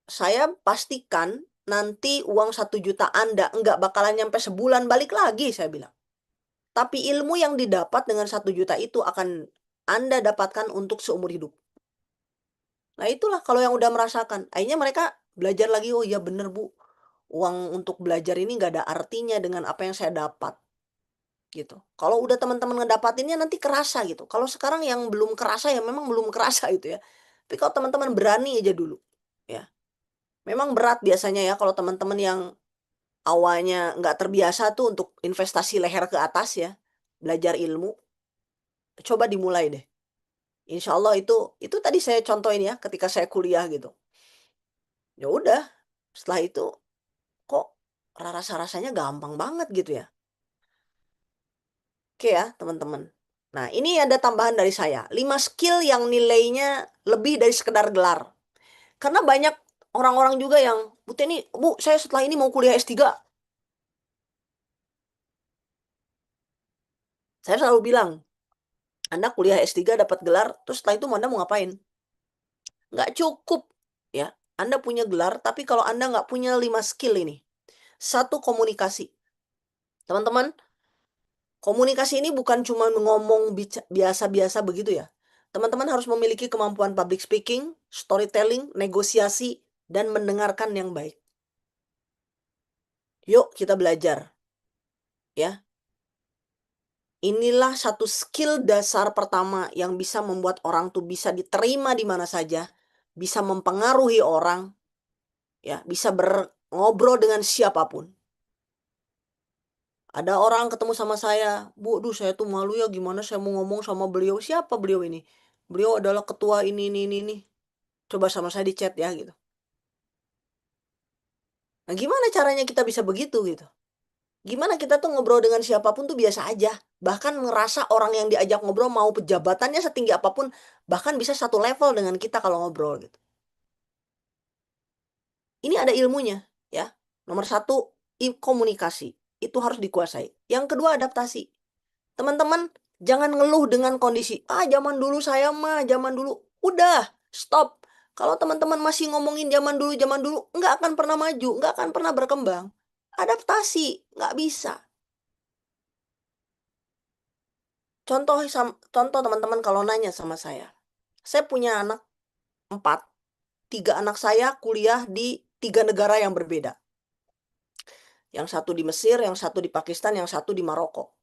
F: Saya pastikan nanti uang 1 juta Anda nggak bakalan nyampe sebulan balik lagi saya bilang. Tapi ilmu yang didapat dengan 1 juta itu akan Anda dapatkan untuk seumur hidup. Nah itulah kalau yang udah merasakan. Akhirnya mereka belajar lagi, oh iya bener Bu. Uang untuk belajar ini nggak ada artinya dengan apa yang saya dapat. Gitu. Kalau udah teman-teman ngedapatinnya nanti kerasa gitu. Kalau sekarang yang belum kerasa ya memang belum kerasa gitu ya. Tapi kalau teman-teman berani aja dulu. Ya. Memang berat biasanya ya kalau teman-teman yang awalnya nggak terbiasa tuh untuk investasi leher ke atas ya. Belajar ilmu. Coba dimulai deh. Insya Allah itu tadi saya contohin ya ketika saya kuliah gitu. Ya udah, setelah itu kok rasa-rasanya gampang banget gitu ya. Oke ya teman-teman. Nah ini ada tambahan dari saya. 5 skill yang nilainya lebih dari sekedar gelar. Karena banyak orang-orang juga yang, Bu Teni, Bu saya setelah ini mau kuliah S3. Saya selalu bilang, Anda kuliah S3 dapat gelar, terus setelah itu Anda mau ngapain? Nggak cukup ya. Anda punya gelar, tapi kalau Anda nggak punya 5 skill ini. 1, komunikasi. Teman-teman, komunikasi ini bukan cuma ngomong biasa-biasa begitu ya. Teman-teman harus memiliki kemampuan public speaking, storytelling, negosiasi, dan mendengarkan yang baik. Yuk kita belajar. Ya. Inilah satu skill dasar pertama yang bisa membuat orang tuh bisa diterima di mana saja, bisa mempengaruhi orang, ya, bisa ngobrol dengan siapapun. Ada orang ketemu sama saya, Bu, saya tuh malu ya gimana saya mau ngomong sama beliau. Siapa beliau ini? Beliau adalah ketua ini. Coba sama saya di chat ya gitu. Nah, gimana caranya kita bisa begitu gitu? Gimana kita tuh ngobrol dengan siapapun tuh biasa aja. Bahkan ngerasa orang yang diajak ngobrol mau pejabatannya setinggi apapun, bahkan bisa satu level dengan kita kalau ngobrol gitu. Ini ada ilmunya ya. Nomor satu, komunikasi. Itu harus dikuasai. Yang kedua, adaptasi. Teman-teman, jangan ngeluh dengan kondisi. Zaman dulu saya mah, zaman dulu. Udah, stop. Kalau teman-teman masih ngomongin zaman dulu, nggak akan pernah maju, nggak akan pernah berkembang. Adaptasi, nggak bisa. Contoh teman-teman kalau nanya sama saya punya anak 4, 3 anak saya kuliah di 3 negara yang berbeda. Yang satu di Mesir, yang satu di Pakistan, yang satu di Maroko.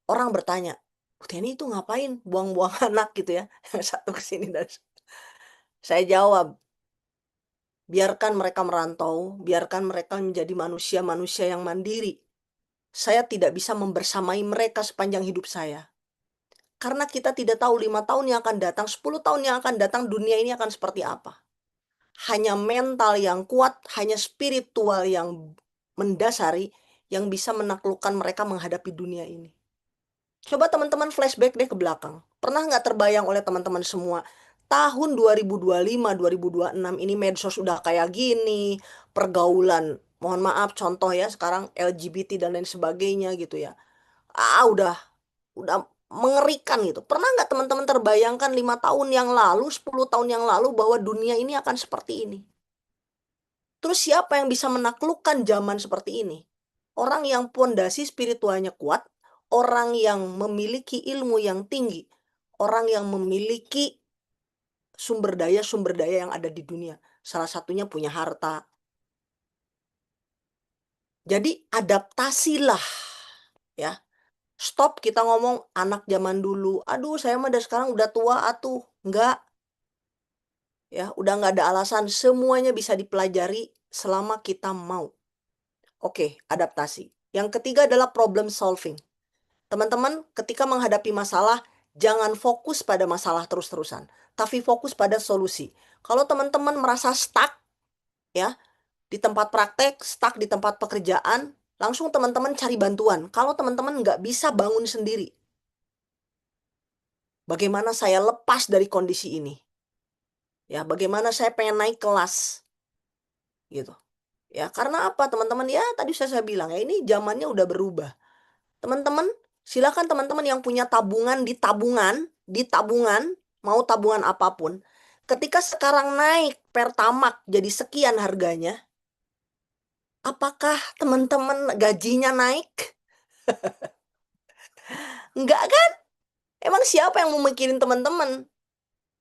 F: Orang bertanya, Bu Teni itu ngapain buang-buang anak gitu ya? Yang satu ke sini dan saya jawab, biarkan mereka merantau, biarkan mereka menjadi manusia-manusia yang mandiri. Saya tidak bisa membersamai mereka sepanjang hidup saya. Karena kita tidak tahu 5 tahun yang akan datang, 10 tahun yang akan datang, dunia ini akan seperti apa. Hanya mental yang kuat, hanya spiritual yang mendasari yang bisa menaklukkan mereka menghadapi dunia ini. Coba teman-teman flashback deh ke belakang. Pernah nggak terbayang oleh teman-teman semua, tahun 2025, 2026 ini medsos udah kayak gini, pergaulan, mohon maaf contoh ya sekarang LGBT dan lain sebagainya gitu ya. Udah mengerikan gitu. Pernah nggak teman-teman terbayangkan 5 tahun yang lalu, 10 tahun yang lalu bahwa dunia ini akan seperti ini? Terus siapa yang bisa menaklukkan zaman seperti ini? Orang yang pondasi spiritualnya kuat, orang yang memiliki ilmu yang tinggi, orang yang memiliki sumber daya yang ada di dunia. Salah satunya punya harta. Jadi adaptasilah ya. Stop kita ngomong anak zaman dulu. Aduh, saya mah dari sekarang udah tua atuh. Enggak. Ya, udah nggak ada alasan. Semuanya bisa dipelajari selama kita mau. Oke, adaptasi. Yang ketiga adalah problem solving. Teman-teman, ketika menghadapi masalah, jangan fokus pada masalah terus-terusan, tapi fokus pada solusi. Kalau teman-teman merasa stuck, ya, di tempat praktek, stuck di tempat pekerjaan, langsung teman-teman cari bantuan. Kalau teman-teman nggak bisa bangun sendiri, bagaimana saya lepas dari kondisi ini? Ya, bagaimana saya pengen naik kelas? Gitu. Ya, karena apa teman-teman? Ya, tadi saya bilang ya, ini zamannya udah berubah. Teman-teman, silakan teman-teman yang punya tabungan, mau tabungan apapun. Ketika sekarang naik Pertamax jadi sekian harganya, apakah teman-teman gajinya naik? Enggak kan? Emang siapa yang mau mikirin teman-teman?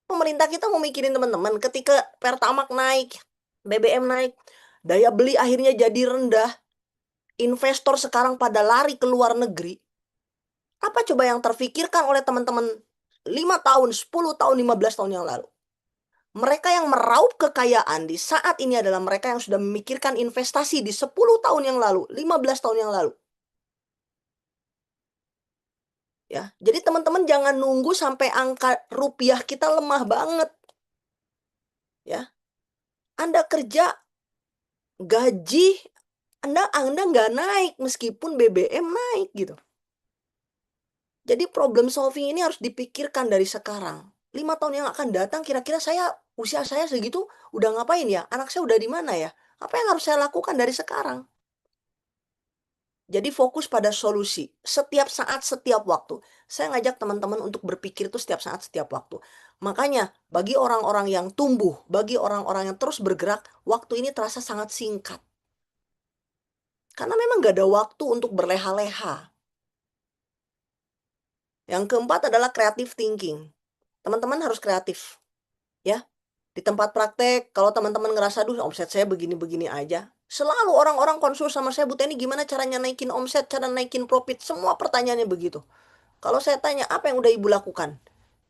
F: Pemerintah kita mau mikirin teman-teman. Ketika Pertamax naik, BBM naik, daya beli akhirnya jadi rendah. Investor sekarang pada lari ke luar negeri. Apa coba yang terfikirkan oleh teman-teman 5 tahun, 10 tahun, 15 tahun yang lalu? Mereka yang meraup kekayaan di saat ini adalah mereka yang sudah memikirkan investasi di 10 tahun yang lalu, 15 tahun yang lalu. Ya, jadi teman-teman jangan nunggu sampai angka rupiah kita lemah banget. Ya. Anda kerja gaji Anda nggak naik meskipun BBM naik gitu. Jadi problem solving ini harus dipikirkan dari sekarang. 5 tahun yang akan datang kira-kira usia saya segitu udah ngapain ya? Anak saya udah di mana ya? Apa yang harus saya lakukan dari sekarang? Jadi fokus pada solusi. Setiap saat, setiap waktu. Saya ngajak teman-teman untuk berpikir itu setiap saat, setiap waktu. Makanya bagi orang-orang yang tumbuh, bagi orang-orang yang terus bergerak, waktu ini terasa sangat singkat. Karena memang gak ada waktu untuk berleha-leha. Yang keempat adalah creative thinking. Teman-teman harus kreatif. Ya. Di tempat praktek, kalau teman-teman ngerasa, duh omset saya begini-begini aja. Selalu orang-orang konsul sama saya, Bu Teni gimana caranya naikin omset, cara naikin profit. Semua pertanyaannya begitu. Kalau saya tanya, apa yang udah Ibu lakukan?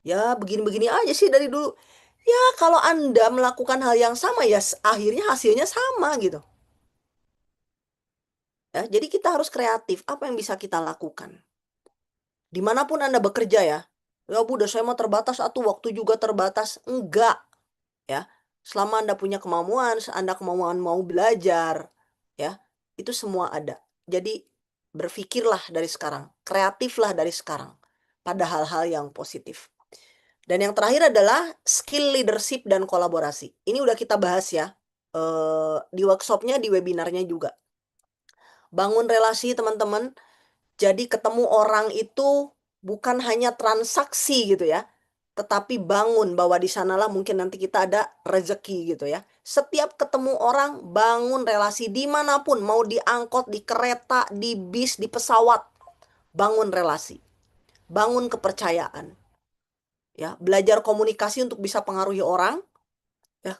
F: Ya begini-begini aja sih dari dulu. Ya kalau Anda melakukan hal yang sama, ya akhirnya hasilnya sama gitu. Ya, jadi kita harus kreatif. Apa yang bisa kita lakukan? Dimanapun Anda bekerja ya. Ya Bu, udah saya mau terbatas atau waktu juga terbatas. Enggak. Ya, selama Anda punya kemampuan, Anda kemauan mau belajar, ya, itu semua ada. Jadi berpikirlah dari sekarang, kreatiflah dari sekarang pada hal-hal yang positif. Dan yang terakhir adalah skill leadership dan kolaborasi. Ini udah kita bahas ya di workshopnya, di webinarnya juga. Bangun relasi teman-teman. Jadi ketemu orang itu bukan hanya transaksi gitu ya, tetapi bangun bahwa di sanalah mungkin nanti kita ada rezeki gitu ya. Setiap ketemu orang, bangun relasi dimanapun, mau di angkot, di kereta, di bis, di pesawat, bangun relasi, bangun kepercayaan. Ya, belajar komunikasi untuk bisa pengaruhi orang, ya.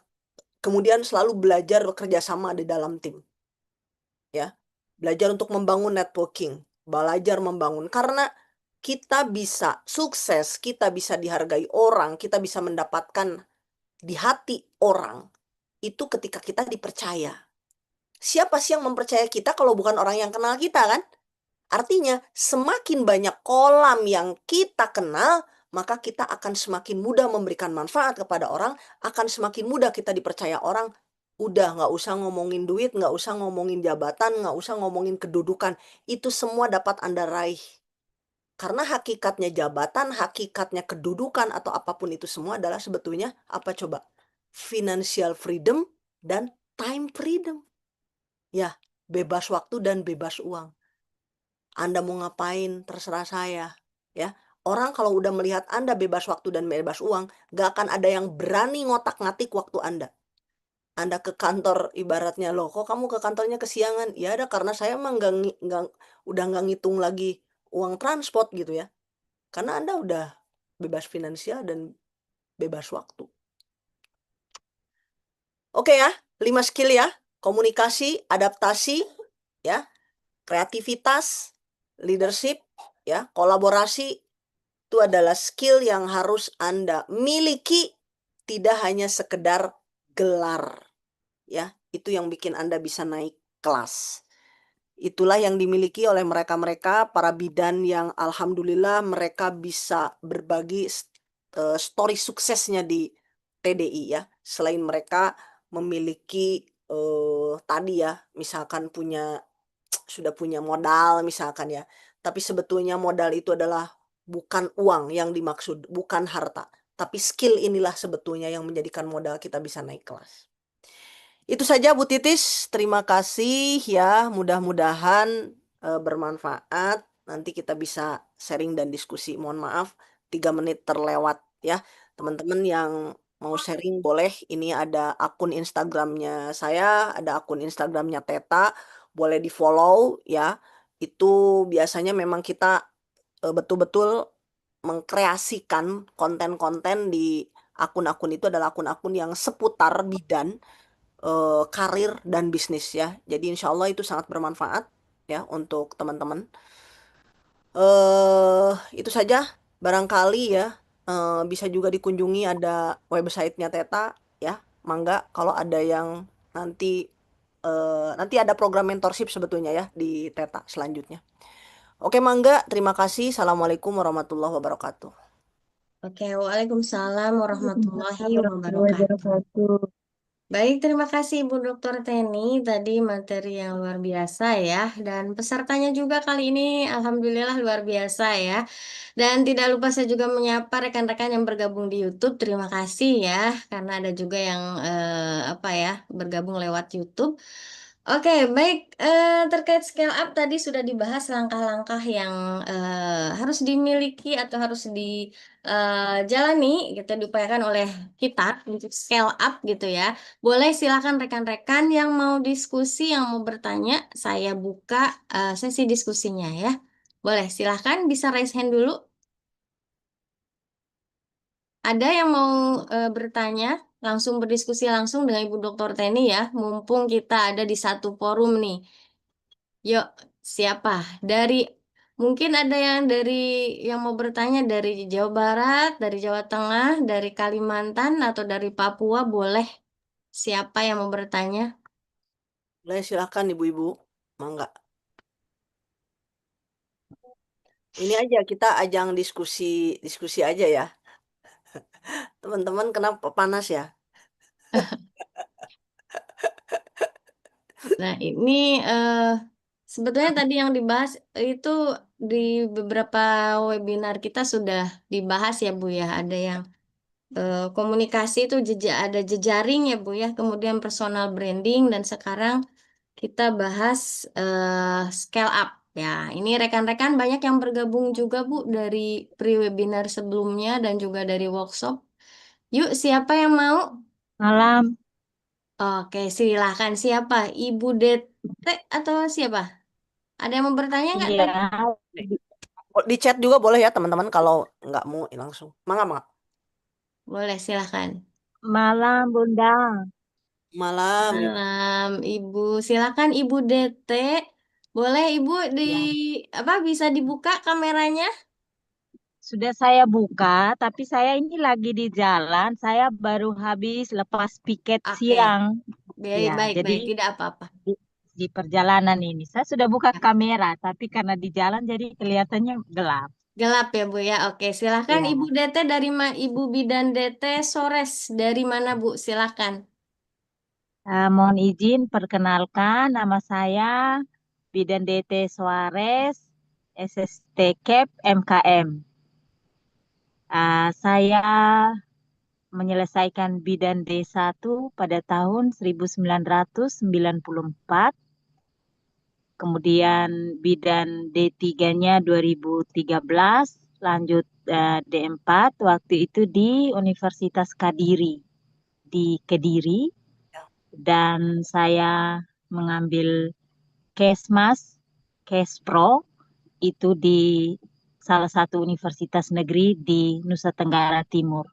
F: Kemudian selalu belajar bekerja sama di dalam tim. Ya. Belajar untuk membangun networking, belajar membangun karena kita bisa sukses, kita bisa dihargai orang, kita bisa mendapatkan di hati orang itu ketika kita dipercaya. Siapa sih yang mempercaya kita kalau bukan orang yang kenal kita kan? Artinya semakin banyak kolam yang kita kenal, maka kita akan semakin mudah memberikan manfaat kepada orang, akan semakin mudah kita dipercaya orang. Udah nggak usah ngomongin duit, nggak usah ngomongin jabatan, nggak usah ngomongin kedudukan. Itu semua dapat Anda raih. Karena hakikatnya jabatan, hakikatnya kedudukan atau apapun itu semua adalah sebetulnya apa coba? Financial freedom dan time freedom. Ya, bebas waktu dan bebas uang. Anda mau ngapain terserah saya. Ya, orang kalau udah melihat Anda bebas waktu dan bebas uang, gak akan ada yang berani ngotak-ngatik waktu Anda. Anda ke kantor ibaratnya, loh kok kamu ke kantornya kesiangan? Ya ada karena saya emang udah nggak ngitung lagi uang transport gitu ya. Karena Anda udah bebas finansial dan bebas waktu. Oke ya, 5 skill ya. Komunikasi, adaptasi, ya, kreativitas, leadership, ya, kolaborasi. Itu adalah skill yang harus Anda miliki, tidak hanya sekedar gelar. Ya, itu yang bikin Anda bisa naik kelas. Itulah yang dimiliki oleh mereka-mereka para bidan yang alhamdulillah mereka bisa berbagi story suksesnya di TDI ya. Selain mereka memiliki tadi ya, misalkan sudah punya modal misalkan ya. Tapi sebetulnya modal itu adalah bukan uang yang dimaksud, bukan harta. Tapi skill inilah sebetulnya yang menjadikan modal kita bisa naik kelas. Itu saja Bu Titis, terima kasih ya. Mudah-mudahan bermanfaat. Nanti kita bisa sharing dan diskusi. Mohon maaf 3 menit terlewat ya. Teman-teman yang mau sharing boleh. Ini ada akun Instagramnya saya, ada akun Instagramnya Teta. Boleh di-follow ya. Itu biasanya memang kita betul-betul mengkreasikan konten-konten di akun-akun itu adalah akun-akun yang seputar bidan, karir dan bisnis ya. Jadi insya Allah itu sangat bermanfaat ya untuk teman-teman. Itu saja barangkali ya. Bisa juga dikunjungi ada websitenya Teta ya. Mangga kalau ada yang nanti nanti ada program mentorship sebetulnya ya di Teta selanjutnya. Oke Mangga, terima kasih. Assalamualaikum warahmatullahi wabarakatuh.
A: Oke, Waalaikumsalam warahmatullahi
C: Warahmatullahi
A: wabarakatuh.
C: wabarakatuh.
A: Baik, terima kasih Ibu Dr. Teni. Tadi materi yang luar biasa ya. Dan pesertanya juga kali ini alhamdulillah luar biasa ya. Dan tidak lupa saya juga menyapa rekan-rekan yang bergabung di YouTube. Terima kasih ya, karena ada juga yang apa ya, bergabung lewat YouTube. Oke, baik. Terkait scale up tadi sudah dibahas langkah-langkah yang harus dimiliki atau harus dijalani gitu, diupayakan oleh kita untuk scale up gitu ya. Boleh silakan rekan-rekan yang mau diskusi, yang mau bertanya, saya buka sesi diskusinya ya. Boleh, silakan bisa raise hand dulu. Ada yang mau bertanya, langsung berdiskusi langsung dengan Ibu Dr. Teni ya, mumpung kita ada di satu forum nih. Yuk, siapa? Mungkin ada yang mau bertanya dari Jawa Barat, dari Jawa Tengah, dari Kalimantan, atau dari Papua, boleh. Siapa yang mau bertanya?
F: Boleh silakan ibu-ibu. Mangga. Ini aja kita ajang diskusi aja ya. Teman-teman kenapa panas ya?
A: Nah, ini sebetulnya tadi yang dibahas itu di beberapa webinar kita sudah dibahas ya Bu ya. Ada yang komunikasi itu ada jejaring ya Bu ya, kemudian personal branding dan sekarang kita bahas scale up. Ya, ini rekan-rekan banyak yang bergabung juga Bu dari pre-webinar sebelumnya dan juga dari workshop. Yuk, siapa yang mau?
H: Malam,
A: Oke, silakan. Siapa? Ibu Dete atau siapa? Ada yang mau bertanya nggak
H: iya,
A: tadi?
F: Di chat juga boleh ya teman-teman kalau nggak mau langsung. Mangga.
A: Boleh, silakan.
H: malam Bunda.
F: Malam.
A: Malam, Ibu. Silakan Ibu Dete. Boleh Ibu
H: Ya,
A: apa bisa dibuka kameranya?
H: sudah saya buka, tapi saya ini lagi di jalan. Saya baru habis lepas piket
A: Oke,
H: siang.
A: baik,
H: Ya,
A: baik,
H: jadi
A: baik. Tidak apa-apa.
H: di, di perjalanan ini saya sudah buka
A: Ya.
H: kamera, tapi karena di jalan jadi kelihatannya gelap.
A: Gelap ya Bu ya. Oke, silakan
H: Ya,
A: Ibu Dete dari Ibu Bidan Dete Sores. Dari mana Bu? Silakan.
H: mohon izin perkenalkan nama saya Bidan DT Suarez, SST Cap MKM. Saya menyelesaikan bidan D1 pada tahun 1994, kemudian bidan D3-nya 2013, lanjut D4 waktu itu di Universitas Kadiri di Kediri, dan saya mengambil Kesmas, Kespro itu di salah satu universitas negeri di Nusa Tenggara Timur.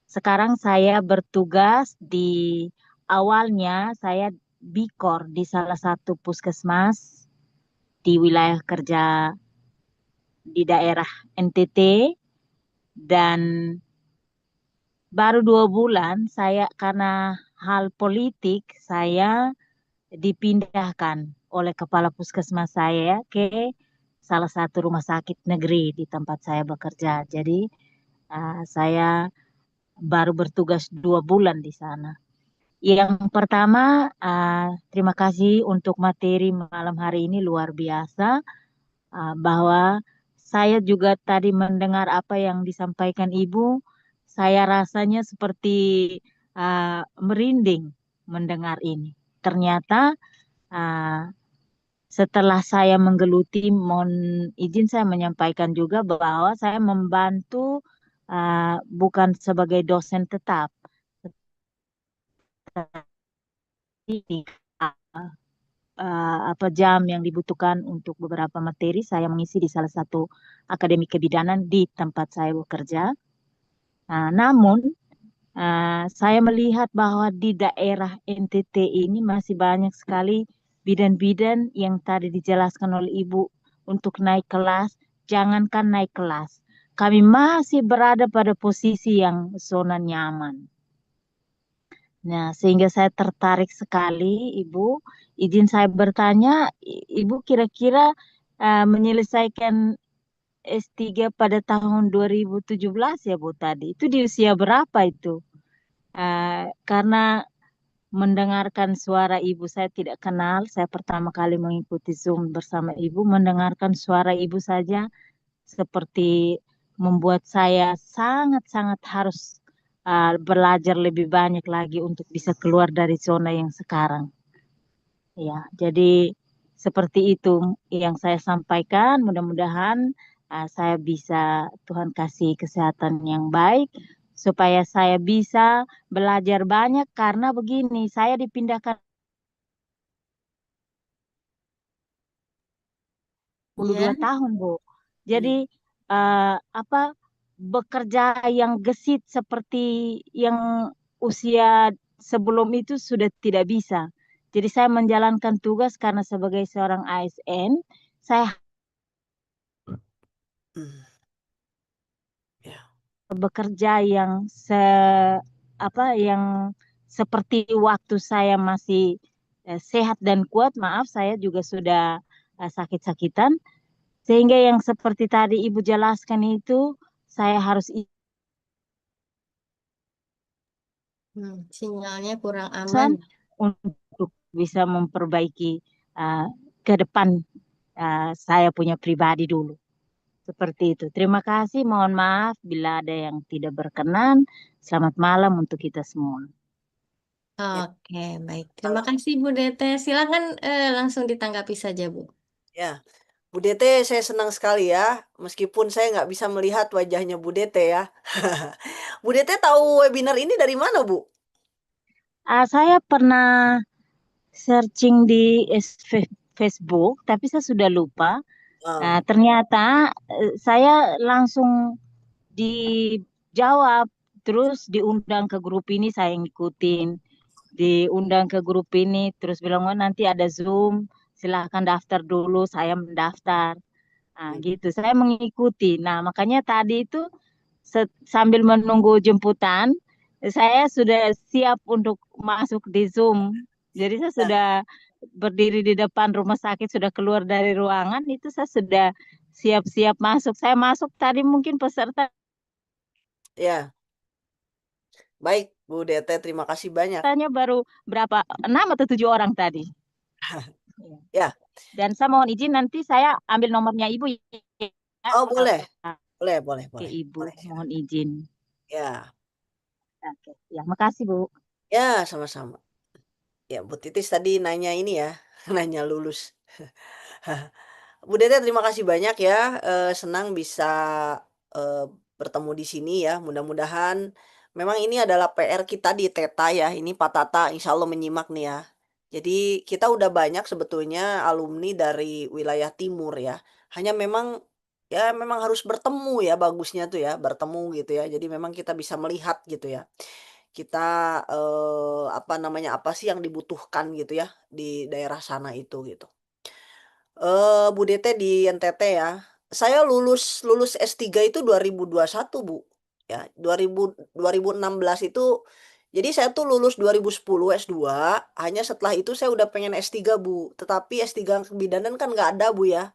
H: Sekarang saya bertugas awalnya saya Bikor di salah satu puskesmas di wilayah kerja di daerah NTT, dan baru 2 bulan saya karena hal politik saya dipindahkan oleh kepala puskesmas saya ke salah satu rumah sakit negeri di tempat saya bekerja. Jadi saya baru bertugas 2 bulan di sana. Yang pertama, terima kasih untuk materi malam hari ini luar biasa, bahwa saya juga tadi mendengar apa yang disampaikan Ibu, saya rasanya seperti merinding mendengar ini. Ternyata setelah saya menggeluti, mohon izin saya menyampaikan juga bahwa saya membantu bukan sebagai dosen tetap, tetapi apa jam yang dibutuhkan untuk beberapa materi saya mengisi di salah satu akademi kebidanan di tempat saya bekerja. Namun saya melihat bahwa di daerah NTT ini masih banyak sekali bidan-bidan yang tadi dijelaskan oleh Ibu untuk naik kelas. Jangankan naik kelas, kami masih berada pada posisi yang zona nyaman. Nah, sehingga saya tertarik sekali, Ibu. Izin saya bertanya, Ibu kira-kira menyelesaikan S3 pada tahun 2017 ya, Bu, tadi. Itu di usia berapa itu? Karena mendengarkan suara Ibu saya tidak kenal, saya pertama kali mengikuti Zoom bersama Ibu, mendengarkan suara Ibu saja seperti membuat saya sangat-sangat harus belajar lebih banyak lagi untuk bisa keluar dari zona yang sekarang. Ya, jadi seperti itu yang saya sampaikan. Mudah-mudahan saya bisa, Tuhan kasih kesehatan yang baik supaya saya bisa belajar banyak, karena begini, saya dipindahkan 22
A: Ya.
H: tahun, Bu. Jadi apa bekerja yang gesit seperti yang usia sebelum itu sudah tidak bisa. Jadi saya menjalankan tugas karena sebagai seorang ASN, saya bekerja yang seperti waktu saya masih sehat dan kuat. Maaf, saya juga sudah sakit-sakitan. Sehingga yang seperti tadi Ibu jelaskan itu, saya harus
A: Sinyalnya kurang aman.
H: pesan untuk bisa memperbaiki ke depan saya punya pribadi dulu. Seperti itu. Terima kasih. Mohon maaf bila ada yang tidak berkenan. Selamat malam untuk kita semua.
F: Ya,
A: Oke, baik. Terima kasih Bu Dete. Silakan langsung ditanggapi saja, Bu.
F: ya. Bu Dete, saya senang sekali ya, meskipun saya nggak bisa melihat wajahnya Bu Dete ya. Bu Dete tahu webinar ini dari mana, Bu?
H: Saya pernah searching di Facebook, tapi saya sudah lupa.
F: Ah,
H: Ternyata saya langsung dijawab, terus diundang ke grup ini, saya ngikutin. Diundang ke grup ini, terus bilang, oh nanti ada Zoom, silahkan daftar dulu, saya mendaftar. Gitu, saya mengikuti. Nah, makanya tadi itu sambil menunggu jemputan, saya sudah siap untuk masuk di Zoom. Jadi saya
F: ya,
H: sudah berdiri di depan rumah sakit, sudah keluar dari ruangan, itu saya sudah siap-siap masuk. Saya masuk tadi mungkin pesertanya
F: ya. Baik, Bu Dete, terima kasih banyak.
H: baru berapa, 6 atau 7 orang tadi.
F: Ya,
H: Dan saya mohon izin nanti saya ambil nomornya Ibu ya.
F: oh boleh, boleh, boleh,
H: Oke,
F: boleh,
H: Ibu,
F: boleh.
H: mohon izin.
F: Ya,
H: Oke, ya, makasih Bu.
F: ya, sama-sama. Ya, Bu Titis tadi nanya ini ya, nanya lulus. Bu Dete, terima kasih banyak ya. Senang bisa eh, bertemu di sini ya. Mudah-mudahan memang ini adalah PR kita di Teta ya. Ini Pak Tata insya Allah menyimak nih ya. Jadi kita udah banyak sebetulnya alumni dari wilayah timur ya. Hanya memang ya memang harus bertemu ya bagusnya tuh ya. Bertemu gitu ya. Jadi memang kita bisa melihat gitu ya. Kita apa namanya apa sih yang dibutuhkan gitu ya di daerah sana itu gitu. Bu Dete di NTT ya. Saya lulus lulus S3 itu 2021, Bu. Ya, 2016 itu jadi saya tuh lulus 2010 S2, hanya setelah itu saya udah pengen S3, Bu. Tetapi S3 kebidanan kan nggak ada, Bu ya.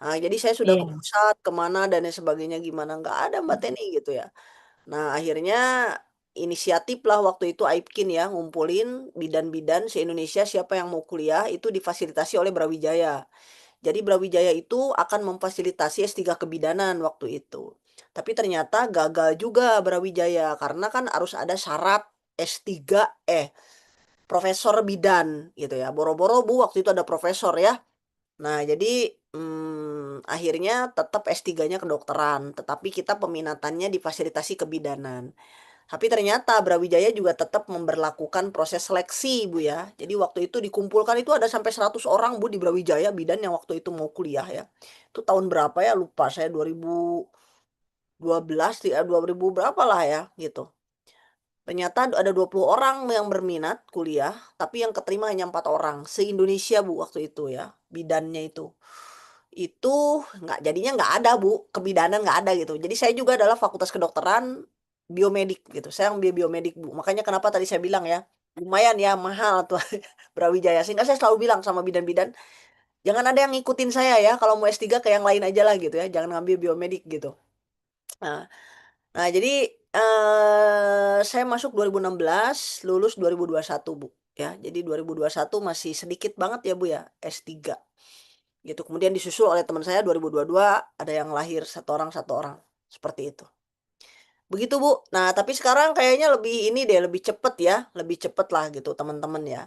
F: Nah, jadi saya sudah ke
H: Iya,
F: pusat, kemana dan lain sebagainya gimana nggak ada Mbak Teni gitu ya. Nah, akhirnya inisiatif lah waktu itu Aipkin ya ngumpulin bidan-bidan se-Indonesia siapa yang mau kuliah itu difasilitasi oleh Brawijaya. Jadi Brawijaya itu akan memfasilitasi S3 kebidanan waktu itu. Tapi ternyata gagal juga Brawijaya karena kan harus ada syarat S3 profesor bidan gitu ya. Boro-boro Bu waktu itu ada profesor ya. Nah, jadi akhirnya tetap S3-nya kedokteran, tetapi kita peminatannya difasilitasi kebidanan. Tapi ternyata Brawijaya juga tetap memberlakukan proses seleksi, Bu ya. Jadi waktu itu dikumpulkan itu ada sampai 100 orang, Bu, di Brawijaya bidan yang waktu itu mau kuliah ya. Itu tahun berapa ya? Lupa saya 2012, 2000 berapa lah ya gitu. Ternyata ada 20 orang yang berminat kuliah, tapi yang keterima hanya 4 orang. Se-Indonesia, Bu, waktu itu ya. Bidannya itu. Itu jadinya nggak ada, Bu. Kebidanan nggak ada gitu. Jadi saya juga adalah fakultas kedokteran biomedik gitu. Saya ambil biomedik, Bu. Makanya kenapa tadi saya bilang ya, lumayan ya mahal tuh Brawijaya. Sehingga saya selalu bilang sama bidan-bidan, jangan ada yang ngikutin saya ya. Kalau mau S3 ke yang lain aja lah gitu ya. Jangan ngambil biomedik gitu. Nah, nah jadi saya masuk 2016, lulus 2021, Bu. Ya, jadi 2021 masih sedikit banget ya, Bu ya, S3 gitu. Kemudian disusul oleh teman saya 2022 ada yang lahir satu orang seperti itu. Begitu Bu. Nah tapi sekarang kayaknya lebih ini deh lebih cepet ya, lebih cepet lah gitu teman-teman ya.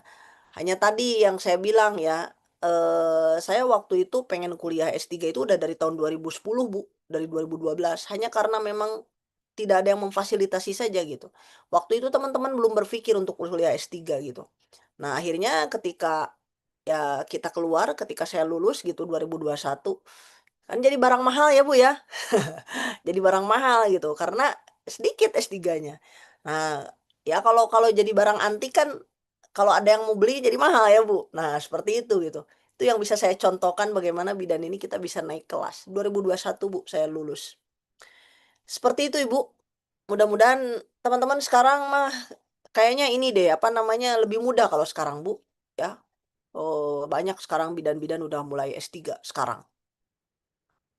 F: Hanya tadi yang saya bilang ya, saya waktu itu pengen kuliah S3 itu udah dari tahun 2010 Bu, dari 2012. Hanya karena memang tidak ada yang memfasilitasi saja gitu. Waktu itu teman-teman belum berpikir untuk kuliah S3 gitu. Nah akhirnya ketika ya kita keluar ketika saya lulus gitu 2021 kan jadi barang mahal ya Bu ya. Jadi barang mahal gitu karena sedikit S3-nya. Nah, ya kalau kalau jadi barang antik kan kalau ada yang mau beli jadi mahal ya Bu. Nah, seperti itu gitu. Itu yang bisa saya contohkan bagaimana bidan ini kita bisa naik kelas. 2021 Bu saya lulus. Seperti itu Ibu. Mudah-mudahan teman-teman sekarang mah kayaknya ini deh apa namanya lebih mudah kalau sekarang Bu ya. Oh, banyak sekarang bidan-bidan udah mulai S3 sekarang.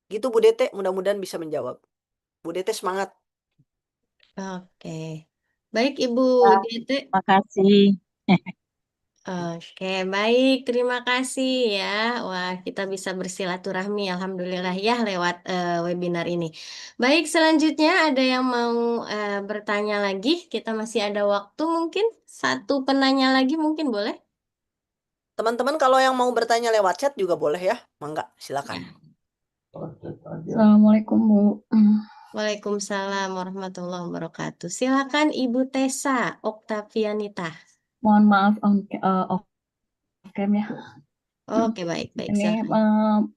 F: Gitu Bu Dete, mudah-mudahan bisa menjawab. Bu Dete semangat.
A: Oke. Baik Ibu
H: Ya,
A: Dete.
H: terima kasih.
A: Oke, baik. Terima kasih ya. Wah, kita bisa bersilaturahmi, alhamdulillah ya lewat webinar ini. Baik, selanjutnya ada yang mau bertanya lagi? Kita masih ada waktu mungkin satu penanya lagi mungkin boleh?
F: Teman-teman kalau yang mau bertanya lewat chat juga boleh ya. Mangga, silakan.
A: Ya.
I: Assalamualaikum Bu.
A: Waalaikumsalam warahmatullahi wabarakatuh. Silakan Ibu Tessa Oktavianita.
I: Mohon maaf off cam ya.
A: Oke, baik,
I: Ini
A: silakan.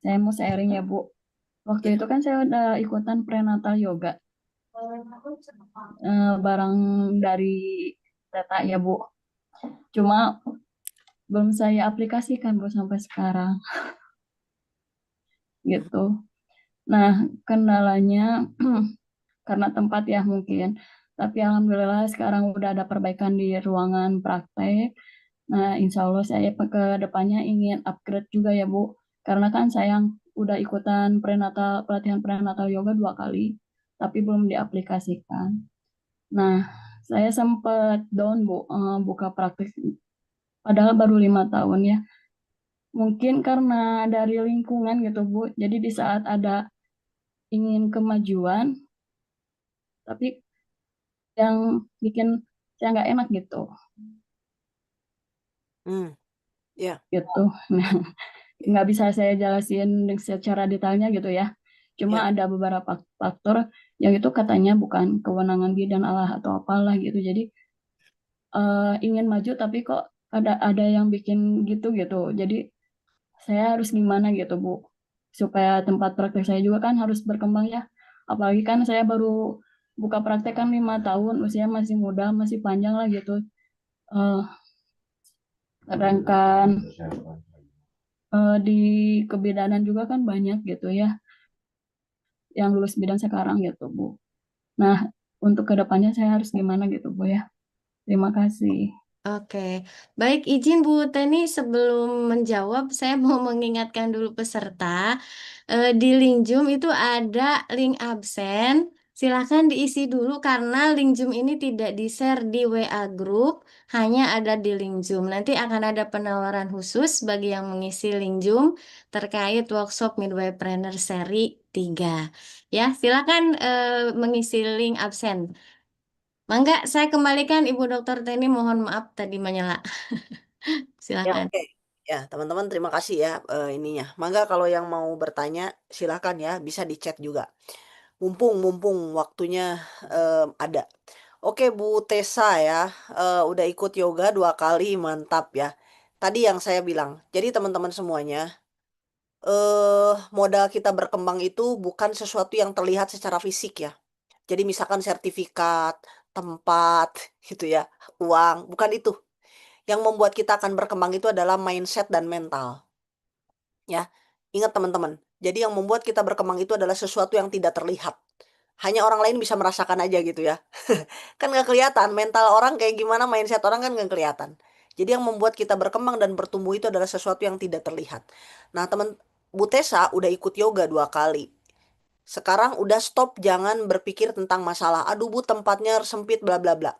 I: saya mau sharing ya Bu. Waktu itu kan saya udah ikutan prenatal yoga bareng dari Teta ya Bu. Cuma belum saya aplikasikan Bu sampai sekarang gitu. Nah, kendalanya karena tempat ya mungkin. Tapi alhamdulillah sekarang udah ada perbaikan di ruangan praktek. Nah, insya Allah saya ke depannya ingin upgrade juga ya Bu. Karena kan saya udah ikutan pelatihan prenatal yoga 2 kali, tapi belum diaplikasikan. Nah, saya sempat down Bu, buka praktek, padahal baru 5 tahun ya. Mungkin karena dari lingkungan gitu Bu, jadi di saat ada ingin kemajuan, tapi yang bikin saya nggak enak gitu.
F: Ya.
I: Gitu. Nah, nggak bisa saya jelasin secara detailnya gitu ya. Cuma ada beberapa faktor yang itu katanya bukan kewenangan bidan Allah atau apalah gitu. Jadi ingin maju tapi kok ada yang bikin gitu. Jadi saya harus gimana gitu Bu, supaya tempat praktek saya juga kan harus berkembang ya. Apalagi kan saya baru buka praktek kan 5 tahun, usia masih muda, masih panjang lah gitu. Sedangkan di kebidanan juga kan banyak gitu ya yang lulus bidan sekarang gitu Bu. Nah, untuk kedepannya saya harus gimana gitu Bu ya. Terima kasih.
A: Oke, baik izin Bu Teni sebelum menjawab saya mau mengingatkan dulu peserta di link Zoom itu ada link absen. Silahkan diisi dulu karena link Zoom ini tidak di-share di WA Group, hanya ada di link Zoom. Nanti akan ada penawaran khusus bagi yang mengisi link Zoom terkait workshop Midwaypreneur seri 3. Ya, silakan mengisi link absen. Mangga, saya kembalikan Ibu Dokter Teni, mohon maaf tadi menyela.
F: Ya,
A: Silakan.
F: oke. Ya, teman-teman terima kasih ya ininya. Mangga kalau yang mau bertanya silakan ya, bisa di chat juga. Mumpung waktunya ada. Oke Bu Tessa ya, udah ikut yoga 2 kali, mantap ya. Tadi yang saya bilang, jadi teman-teman semuanya, modal kita berkembang itu bukan sesuatu yang terlihat secara fisik ya. Jadi misalkan sertifikat, tempat, gitu ya, uang, bukan itu. Yang membuat kita akan berkembang itu adalah mindset dan mental. Ya, ingat teman-teman. Jadi yang membuat kita berkembang itu adalah sesuatu yang tidak terlihat. Hanya orang lain bisa merasakan aja gitu ya. Kan nggak kelihatan, mental orang kayak gimana, mindset orang kan nggak kelihatan. Jadi yang membuat kita berkembang dan bertumbuh itu adalah sesuatu yang tidak terlihat. Nah teman, Bu Tessa udah ikut yoga 2 kali. Sekarang udah stop, jangan berpikir tentang masalah. Aduh Bu, tempatnya sempit, bla bla bla.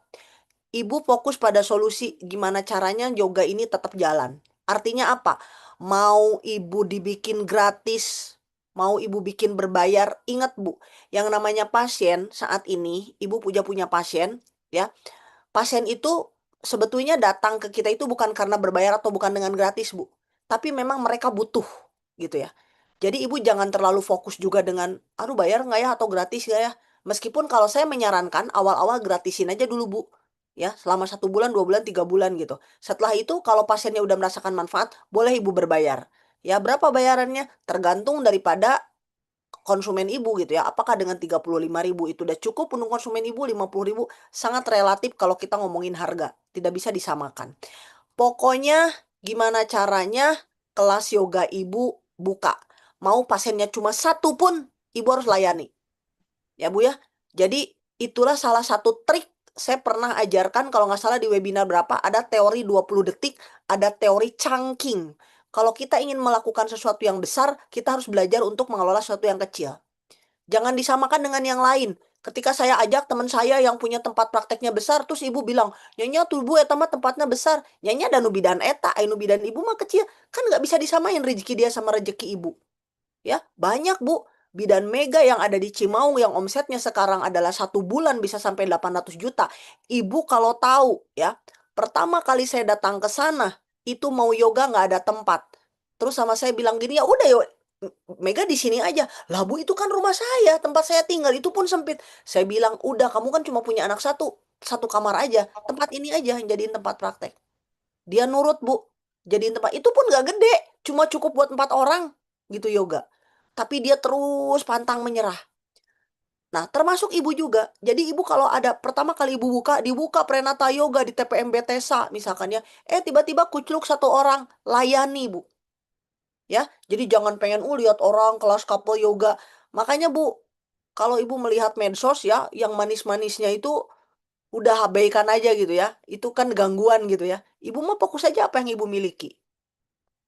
F: Ibu fokus pada solusi gimana caranya yoga ini tetap jalan. Artinya apa? Mau ibu dibikin gratis, mau ibu bikin berbayar, ingat Bu, yang namanya pasien saat ini, ibu punya pasien, ya. Pasien itu sebetulnya datang ke kita itu bukan karena berbayar atau bukan dengan gratis Bu, tapi memang mereka butuh, gitu ya. Jadi ibu jangan terlalu fokus juga dengan, aduh bayar nggak ya atau gratis nggak ya. Meskipun kalau saya menyarankan awal-awal gratisin aja dulu Bu, ya selama 1 bulan, 2 bulan, 3 bulan gitu. Setelah itu kalau pasiennya udah merasakan manfaat, boleh ibu berbayar. Ya berapa bayarannya? Tergantung daripada konsumen ibu gitu ya. Apakah dengan 35.000 itu udah cukup untuk konsumen ibu, 50.000? Sangat relatif kalau kita ngomongin harga. Tidak bisa disamakan. Pokoknya gimana caranya kelas yoga ibu buka. Mau pasiennya cuma 1 pun, ibu harus layani. Ya Bu ya. Jadi itulah salah satu trik saya pernah ajarkan, kalau nggak salah di webinar berapa, ada teori 20 detik, ada teori chunking. Kalau kita ingin melakukan sesuatu yang besar, kita harus belajar untuk mengelola sesuatu yang kecil. Jangan disamakan dengan yang lain. Ketika saya ajak teman saya yang punya tempat prakteknya besar, terus ibu bilang, "Nyonya tuh bu, eta mah tempatnya besar. Nyonya dan nubidan eta, nubidan ibu mah kecil." Kan nggak bisa disamain rezeki dia sama rezeki ibu. Ya, banyak bu. Bidan Mega yang ada di Cimaung yang omsetnya sekarang adalah 1 bulan bisa sampai 800 juta. Ibu kalau tahu ya, pertama kali saya datang ke sana, itu mau yoga nggak ada tempat. Terus sama saya bilang gini, ya udah yuk, Mega di sini aja. Lah bu, itu kan rumah saya, tempat saya tinggal, itu pun sempit. Saya bilang, udah kamu kan cuma punya anak satu kamar aja. Tempat ini aja yang jadiin tempat praktek. Dia nurut bu, jadiin tempat. Itu pun nggak gede, cuma cukup buat 4 orang gitu yoga. Tapi dia terus pantang menyerah. Nah, termasuk ibu juga. Jadi ibu kalau ada pertama kali ibu dibuka Prenata Yoga di TPM Betesa misalkan ya. Tiba-tiba kucluk 1 orang, layani bu. Ya, jadi jangan pengen lihat orang kelas couple yoga. Makanya bu, kalau ibu melihat medsos ya, yang manis-manisnya itu udah abaikan aja gitu ya. Itu kan gangguan gitu ya. Ibu mah fokus aja apa yang ibu miliki.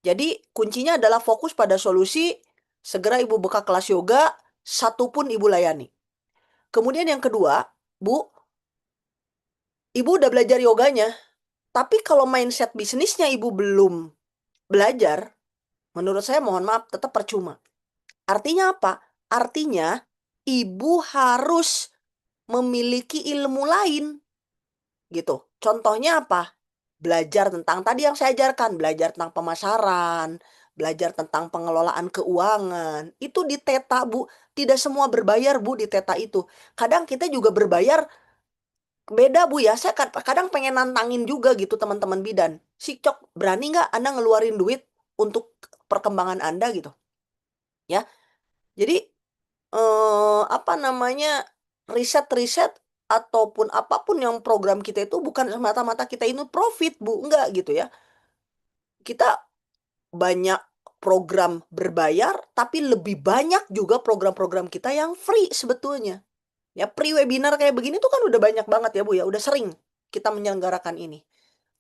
F: Jadi kuncinya adalah fokus pada solusi. Segera ibu buka kelas yoga, 1 pun ibu layani. Kemudian yang kedua, bu, ibu udah belajar yoganya. Tapi kalau mindset bisnisnya ibu belum belajar, menurut saya mohon maaf tetap percuma. Artinya apa? Artinya ibu harus memiliki ilmu lain gitu. Contohnya apa? Belajar tentang tadi yang saya ajarkan, belajar tentang pemasaran, belajar tentang pengelolaan keuangan. Itu di Theta, Bu. Tidak semua berbayar, Bu, di Theta itu. Kadang kita juga berbayar beda, Bu ya. Saya kadang pengen nantangin juga gitu teman-teman bidan. Si Cok, berani nggak Anda ngeluarin duit untuk perkembangan Anda gitu? Ya. Jadi apa namanya, riset-riset ataupun apapun yang program kita itu bukan semata-mata kita ini profit bu, enggak gitu ya. Kita banyak program berbayar, tapi lebih banyak juga program-program kita yang free sebetulnya. Ya, pre-webinar kayak begini tuh kan udah banyak banget ya bu ya, udah sering kita menyelenggarakan ini.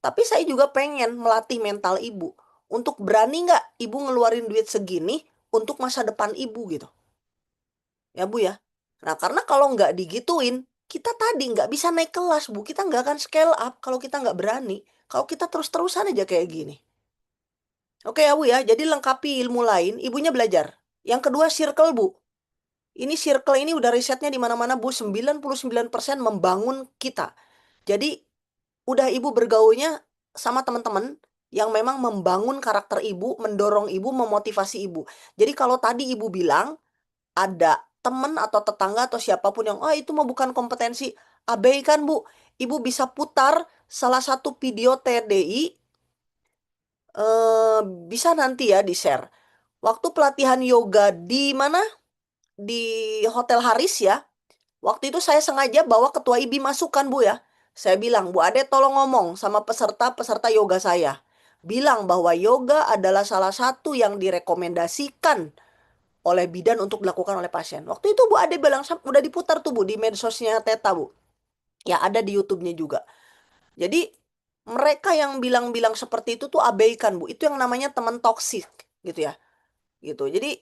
F: Tapi saya juga pengen melatih mental ibu untuk berani nggak ibu ngeluarin duit segini untuk masa depan ibu gitu. Ya Bu ya. Nah karena kalau nggak digituin, kita tadi nggak bisa naik kelas Bu. Kita nggak akan scale up kalau kita nggak berani. Kalau kita terus-terusan aja kayak gini. Oke ya Bu ya, jadi lengkapi ilmu lain, ibunya belajar. Yang kedua circle Bu. Ini circle ini udah risetnya di mana-mana Bu, 99% membangun kita. Jadi udah ibu bergaulnya sama teman-teman yang memang membangun karakter ibu, mendorong ibu, memotivasi ibu. Jadi kalau tadi ibu bilang, ada teman atau tetangga atau siapapun yang itu mah bukan kompetensi, abaikan Bu. Ibu bisa putar salah satu video TDI, bisa nanti ya di share. Waktu pelatihan yoga di mana? Di Hotel Haris ya. Waktu itu saya sengaja bawa ketua IBI masukan Bu ya. Saya bilang, Bu Ade tolong ngomong sama peserta-peserta yoga saya. Bilang bahwa yoga adalah salah satu yang direkomendasikan oleh bidan untuk dilakukan oleh pasien. Waktu itu Bu Ade bilang, udah diputar tuh Bu di medsosnya Theta Bu. Ya ada di YouTube-nya juga. Jadi mereka yang bilang-bilang seperti itu tuh abaikan Bu. Itu yang namanya teman toksik gitu ya. Gitu. Jadi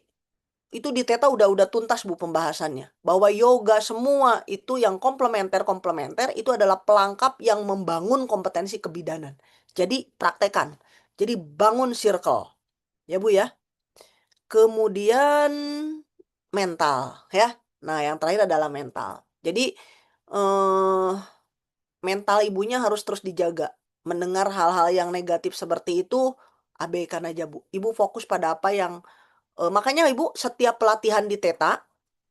F: itu di Theta udah tuntas Bu pembahasannya. Bahwa yoga semua itu yang komplementer itu adalah pelengkap yang membangun kompetensi kebidanan. Jadi praktekan. Jadi bangun circle. Ya Bu ya. Kemudian mental ya. Nah, yang terakhir adalah mental. Jadi mental ibunya harus terus dijaga. Mendengar hal-hal yang negatif seperti itu, abaikan aja Bu. Ibu fokus pada apa yang makanya Ibu setiap pelatihan di Theta,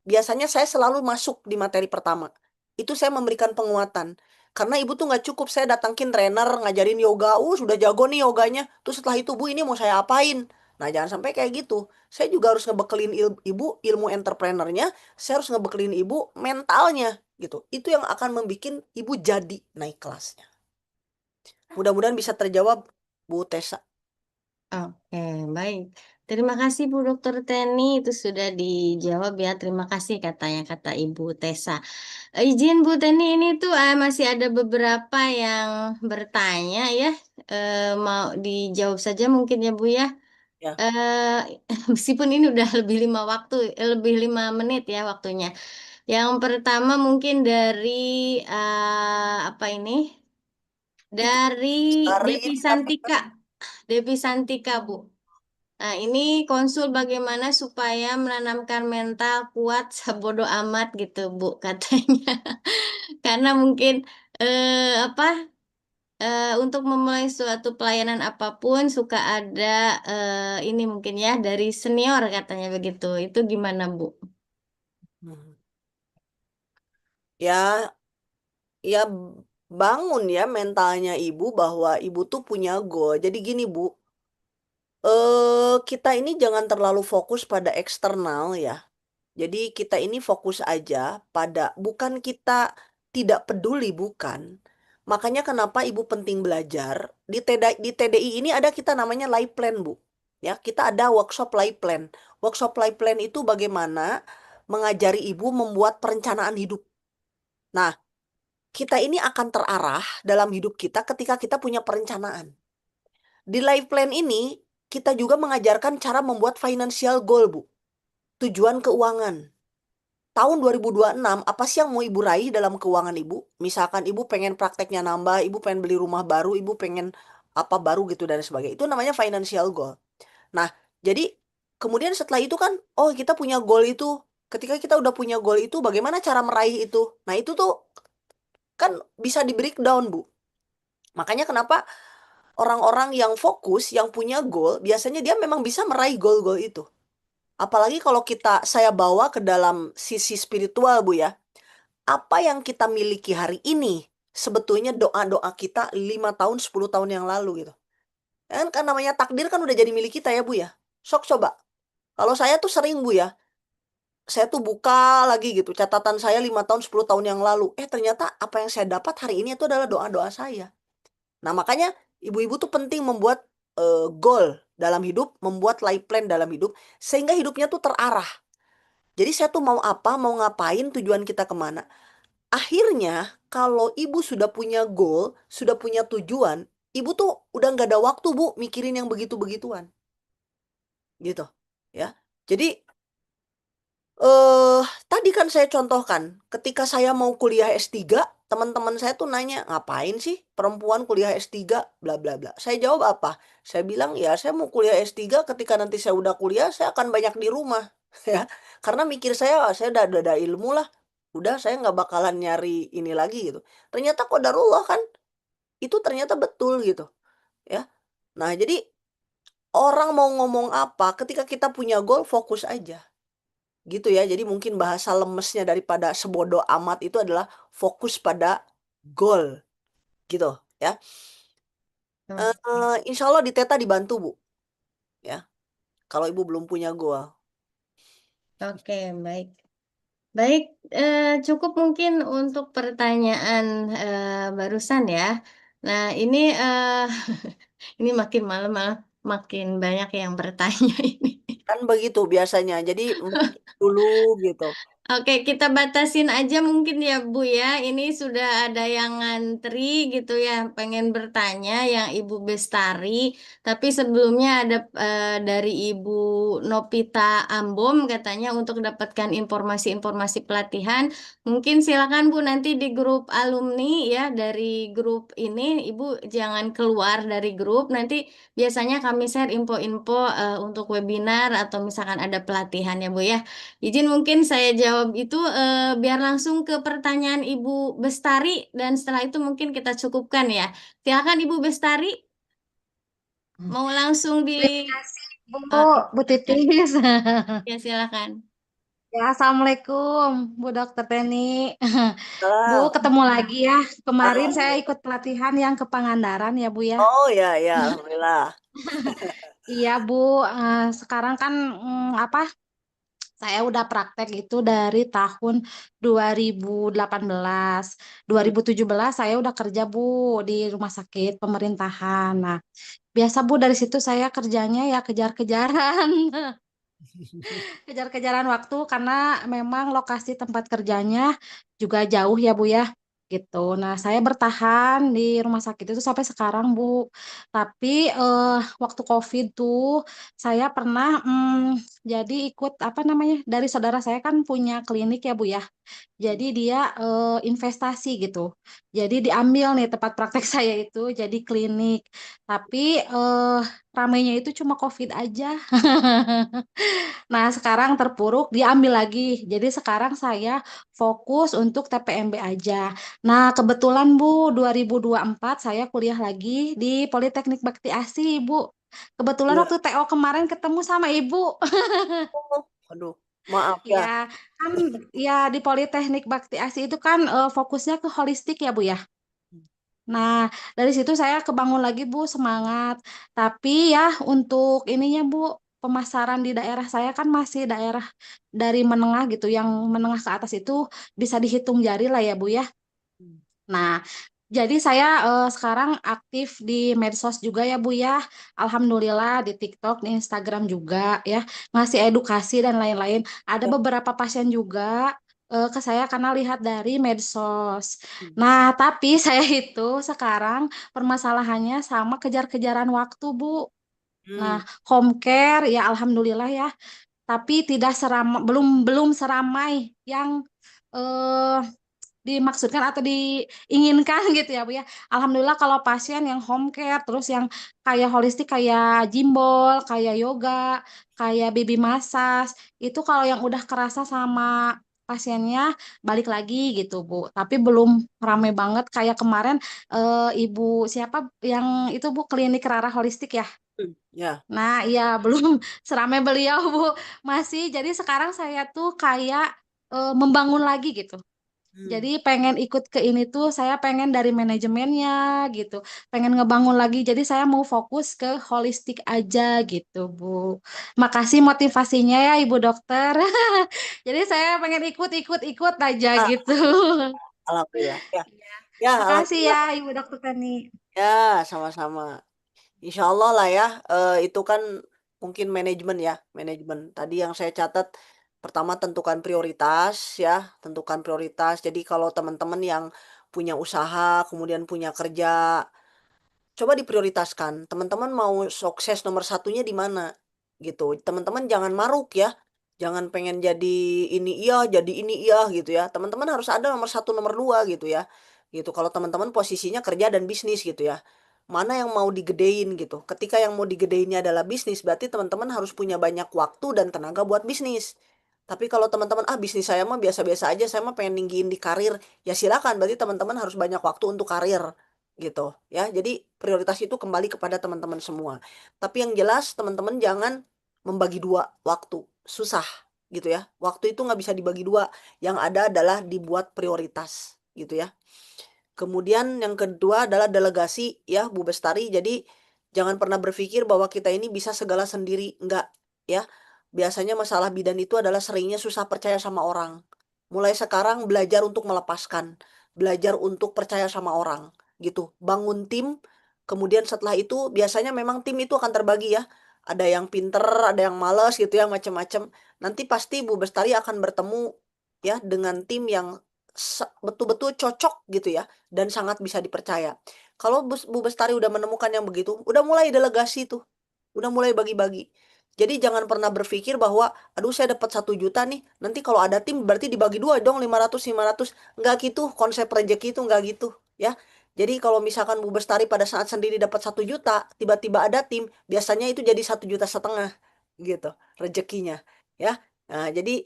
F: biasanya saya selalu masuk di materi pertama. Itu saya memberikan penguatan. Karena Ibu tuh nggak cukup saya datangin trainer ngajarin yoga, sudah jago nih yoganya. Terus setelah itu Bu ini mau saya apain? Nah jangan sampai kayak gitu. Saya juga harus ngebekelin Ibu ilmu entrepreneurnya, saya harus ngebekelin Ibu mentalnya gitu. Itu yang akan membuat Ibu jadi naik kelasnya. Mudah-mudahan bisa terjawab Bu Tessa.
A: Oke, baik. Terima kasih Bu Dokter Teni, itu sudah dijawab ya. Terima kasih katanya kata Ibu Tessa. Izin Bu Teni, ini tuh masih ada beberapa yang bertanya ya. Mau dijawab saja mungkin ya Bu ya.
F: Ya.
A: Meskipun ini udah lebih 5 menit ya waktunya. Yang pertama mungkin dari apa ini? Dari
F: Dari
A: Devi
F: ini
A: Santika. Devi Santika, Bu. Nah, ini konsul bagaimana supaya menanamkan mental kuat sebodo amat gitu, Bu, katanya. Karena mungkin apa untuk memulai suatu pelayanan apapun suka ada ini mungkin ya dari senior katanya begitu. Itu gimana, Bu?
F: Hmm. Ya, ya bangun ya mentalnya ibu bahwa ibu tuh punya goal. Jadi gini Bu, kita ini jangan terlalu fokus pada eksternal ya. Jadi kita ini fokus aja pada bukan kita tidak peduli bukan. Makanya kenapa ibu penting belajar di TDI ini ada kita namanya life plan Bu. Ya, kita ada workshop life plan. Workshop life plan itu bagaimana mengajari ibu membuat perencanaan hidup. Nah, kita ini akan terarah dalam hidup kita ketika kita punya perencanaan. Di life plan ini, kita juga mengajarkan cara membuat financial goal, Bu. Tujuan keuangan. Tahun 2026, apa sih yang mau ibu raih dalam keuangan ibu? Misalkan ibu pengen prakteknya nambah, ibu pengen beli rumah baru, ibu pengen apa baru gitu dan sebagainya. Itu namanya financial goal. Nah, jadi kemudian setelah itu kan, oh kita punya goal itu. Ketika kita udah punya goal itu, bagaimana cara meraih itu? Nah, itu tuh kan bisa di breakdown, Bu. Makanya kenapa orang-orang yang fokus, yang punya goal, biasanya dia memang bisa meraih goal-goal itu. Apalagi kalau saya bawa ke dalam sisi spiritual, Bu ya. Apa yang kita miliki hari ini, sebetulnya doa-doa kita 5 tahun, 10 tahun yang lalu gitu. Kan namanya takdir kan udah jadi milik kita ya, Bu ya. Sok coba. Kalau saya tuh sering, Bu ya, saya tuh buka lagi gitu, catatan saya 5 tahun, 10 tahun yang lalu. Ternyata apa yang saya dapat hari ini itu adalah doa-doa saya. Nah, makanya ibu-ibu tuh penting membuat goal dalam hidup, membuat life plan dalam hidup, sehingga hidupnya tuh terarah. Jadi saya tuh mau apa, mau ngapain, tujuan kita kemana. Akhirnya, kalau ibu sudah punya goal, sudah punya tujuan, ibu tuh udah nggak ada waktu, Bu, mikirin yang begitu-begituan. Gitu. Ya. Jadi, tadi kan saya contohkan, ketika saya mau kuliah S3, teman-teman saya tuh nanya, ngapain sih perempuan kuliah S3, bla bla bla. Saya jawab apa? Saya bilang, ya saya mau kuliah S3 ketika nanti saya udah kuliah, saya akan banyak di rumah. Ya, karena mikir saya udah ada ilmu lah. Udah, saya nggak bakalan nyari ini lagi gitu. Ternyata qadarullah kan, itu ternyata betul gitu. Ya. Nah, jadi orang mau ngomong apa, ketika kita punya goal, fokus aja. Gitu ya, jadi mungkin bahasa lemesnya daripada sebodoh amat itu adalah fokus pada goal, gitu ya. Insya Allah di Teta dibantu Bu, ya. Kalau ibu belum punya goal.
A: Oke, baik. Baik, cukup mungkin untuk pertanyaan barusan ya. Nah, ini ini makin malam malah makin banyak yang bertanya ini.
F: Kan begitu biasanya, jadi dulu gitu.
A: Oke, kita batasin aja mungkin ya Bu ya. Ini sudah ada yang ngantri gitu ya, pengen bertanya yang Ibu Bestari. Tapi sebelumnya ada dari Ibu Nopita Ambom katanya untuk dapatkan informasi-informasi pelatihan. Mungkin silakan Bu nanti di grup alumni ya dari grup ini Ibu jangan keluar dari grup. Nanti biasanya kami share info-info untuk webinar atau misalkan ada pelatihan ya Bu ya. Izin mungkin saya jawab itu biar langsung ke pertanyaan Ibu Bestari dan setelah itu mungkin kita cukupkan ya. Silakan Ibu Bestari, mau langsung di
J: Terima kasih Bu,
A: Oke,
J: Bu Titis.
A: ya silakan.
J: Ya, Assalamualaikum Bu Dokter Teni. Bu,
F: Salam.
J: ketemu lagi ya. Kemarin saya
F: Alhamdulillah.
J: ikut pelatihan yang ke Pangandaran ya Bu ya.
F: Oh ya ya, alhamdulillah.
J: Iya Bu, sekarang kan saya udah praktek itu dari tahun 2018. 2017 saya udah kerja Bu di rumah sakit pemerintahan. Nah, biasa Bu dari situ saya kerjanya ya kejar-kejaran. Kejar-kejaran waktu karena memang lokasi tempat kerjanya juga jauh ya Bu ya. gitu. Nah, saya bertahan di rumah sakit itu sampai sekarang, Bu. Tapi waktu COVID tuh saya pernah jadi ikut apa namanya, dari saudara saya kan punya klinik ya, Bu ya. Jadi dia investasi gitu. Jadi diambil nih tempat praktek saya itu jadi klinik. Tapi ramainya itu cuma COVID aja. Nah, sekarang terpuruk diambil lagi. Jadi sekarang saya fokus untuk TPMB aja. Nah, kebetulan Bu, 2024 saya kuliah lagi di Politeknik Bakti Asi, Bu. Kebetulan
F: Iya.
J: waktu TO kemarin ketemu sama Ibu.
F: Oh, aduh, maaf ya.
J: Ya, kan ya di Politeknik Bakti Asi itu kan fokusnya ke holistik ya, Bu ya. Nah, dari situ saya kebangun lagi Bu semangat. Tapi ya untuk ininya Bu, pemasaran di daerah saya kan masih daerah dari menengah gitu, yang menengah ke atas itu bisa dihitung jari lah ya Bu ya.
F: Hmm.
J: Nah, jadi saya sekarang aktif di medsos juga ya Bu ya. Alhamdulillah di TikTok, di Instagram juga ya, ngasih edukasi dan lain-lain. Ada
F: Ya.
J: beberapa pasien juga ke saya karena lihat dari medsos.
F: Hmm.
J: Nah, tapi saya itu sekarang permasalahannya sama kejar-kejaran waktu Bu. Nah,
F: Hmm.
J: home care ya alhamdulillah ya, tapi tidak seramai, belum belum seramai yang eh dimaksudkan atau diinginkan gitu ya Bu ya. Alhamdulillah kalau pasien yang home care terus yang kayak holistik kayak jimbol, kayak yoga, kayak baby massage, itu kalau yang udah kerasa sama pasiennya balik lagi gitu Bu. Tapi belum rame banget kayak kemarin Ibu siapa yang itu Bu, klinik Rara Holistik ya.
F: Ya.
J: Nah, iya belum seramai beliau Bu. Masih jadi sekarang saya tuh kayak membangun lagi gitu.
F: Hmm.
J: Jadi pengen ikut ke ini tuh, saya pengen dari manajemennya gitu, pengen ngebangun lagi. Jadi saya mau fokus ke holistik aja gitu, Bu. Makasih motivasinya ya, Ibu Dokter. Jadi saya pengen ikut aja
F: Ah,
J: gitu.
F: alhamdulillah. Ya. Ya,
J: Makasih
F: alhamdulillah.
J: ya, Ibu Dokter Tani.
F: Ya, sama-sama. Insya Allah lah ya. Itu kan mungkin manajemen ya, manajemen. Tadi yang saya catat, pertama tentukan prioritas ya, tentukan prioritas. Jadi kalau teman-teman yang punya usaha, kemudian punya kerja, coba diprioritaskan. Teman-teman mau sukses nomor satunya di mana gitu. Teman-teman jangan maruk ya. Jangan pengen jadi ini iya gitu ya. Teman-teman harus ada nomor satu, nomor dua gitu ya. Gitu. Kalau teman-teman posisinya kerja dan bisnis gitu ya. Mana yang mau digedein gitu. Ketika yang mau digedeinnya adalah bisnis, berarti teman-teman harus punya banyak waktu dan tenaga buat bisnis. Tapi kalau teman-teman, bisnis saya mah biasa-biasa aja, saya mah pengen ninggiin di karir, ya silakan. Berarti teman-teman harus banyak waktu untuk karir gitu ya. Jadi prioritas itu kembali kepada teman-teman semua. Tapi yang jelas teman-teman jangan membagi dua waktu. Susah gitu ya. Waktu itu nggak bisa dibagi dua. Yang ada adalah dibuat prioritas gitu ya. Kemudian yang kedua adalah delegasi ya Bu Bestari. Jadi jangan pernah berpikir bahwa kita ini bisa segala sendiri. Enggak ya. Biasanya masalah bidan itu adalah seringnya susah percaya sama orang. Mulai sekarang belajar untuk melepaskan. Belajar untuk percaya sama orang gitu. Bangun tim. Kemudian setelah itu biasanya memang tim itu akan terbagi ya. Ada yang pinter, ada yang males gitu ya, macam-macam. Nanti pasti Bu Bestari akan bertemu ya dengan tim yang betul-betul cocok gitu ya dan sangat bisa dipercaya. Kalau Bu Bestari udah menemukan yang begitu, udah mulai delegasi tuh, udah mulai bagi-bagi. Jadi jangan pernah berpikir bahwa, aduh saya dapat 1 juta nih, nanti kalau ada tim berarti dibagi dua dong 500. Nggak gitu, konsep rezeki itu nggak gitu ya. Jadi kalau misalkan Bu Bestari pada saat sendiri dapat 1 juta, tiba-tiba ada tim, biasanya itu jadi 1,5 juta gitu rezekinya ya. Nah, jadi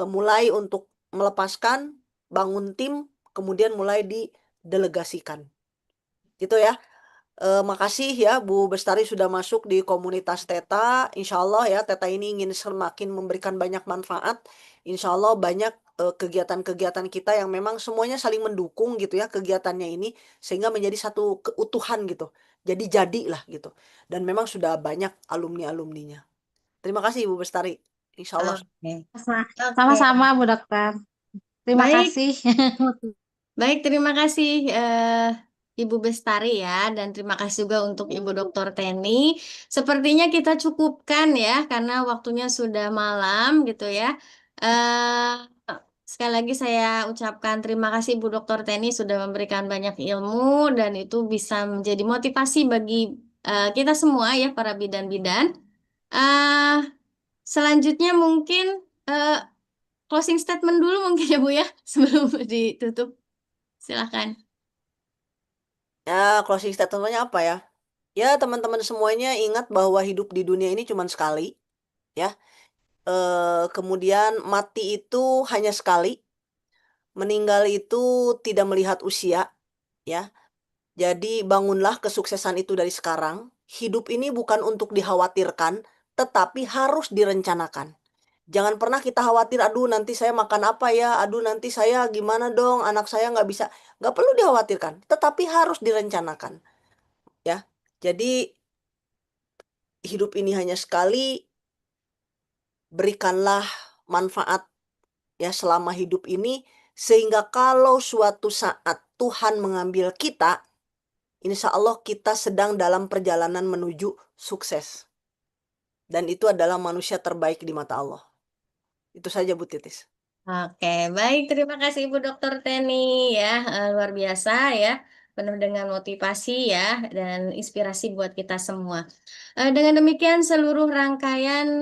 F: mulai untuk melepaskan, bangun tim, kemudian mulai didelegasikan. Gitu ya. Makasih ya Bu Bestari sudah masuk di komunitas Teta. Insya Allah ya Teta ini ingin semakin memberikan banyak manfaat. Insya Allah banyak kegiatan-kegiatan kita yang memang semuanya saling mendukung gitu ya kegiatannya ini sehingga menjadi satu keutuhan gitu. Jadi jadilah gitu. Dan memang sudah banyak alumni-alumninya. Terima kasih Bu Bestari. Insya Allah.
A: Oke.
J: Sama-sama Bu Dokter. Terima
A: Baik,
J: kasih.
A: baik, terima kasih Ibu Bestari ya, dan terima kasih juga untuk Ibu Dokter Teni. Sepertinya kita cukupkan ya, karena waktunya sudah malam gitu ya. Eh, sekali lagi saya ucapkan terima kasih Bu Dr. Teni sudah memberikan banyak ilmu dan itu bisa menjadi motivasi bagi kita semua ya para bidan-bidan. Eh, Selanjutnya mungkin closing statement dulu mungkin ya Bu ya sebelum ditutup. Silahkan.
F: Ya, closing statementnya apa ya? Ya, teman-teman semuanya ingat bahwa hidup di dunia ini cuma sekali, ya. Kemudian mati itu hanya sekali, meninggal itu tidak melihat usia, ya. Jadi bangunlah kesuksesan itu dari sekarang. Hidup ini bukan untuk dikhawatirkan, tetapi harus direncanakan. Jangan pernah kita khawatir, aduh nanti saya makan apa ya, aduh nanti saya gimana dong, anak saya nggak bisa. Nggak perlu dikhawatirkan, tetapi harus direncanakan. Ya, jadi hidup ini hanya sekali, berikanlah manfaat ya selama hidup ini, sehingga kalau suatu saat Tuhan mengambil kita, insya Allah kita sedang dalam perjalanan menuju sukses. Dan itu adalah manusia terbaik di mata Allah. Itu saja Bu Titis.
A: Oke, baik. Terima kasih Ibu Dr. Teni ya, luar biasa ya, penuh dengan motivasi ya dan inspirasi buat kita semua. Dengan demikian seluruh rangkaian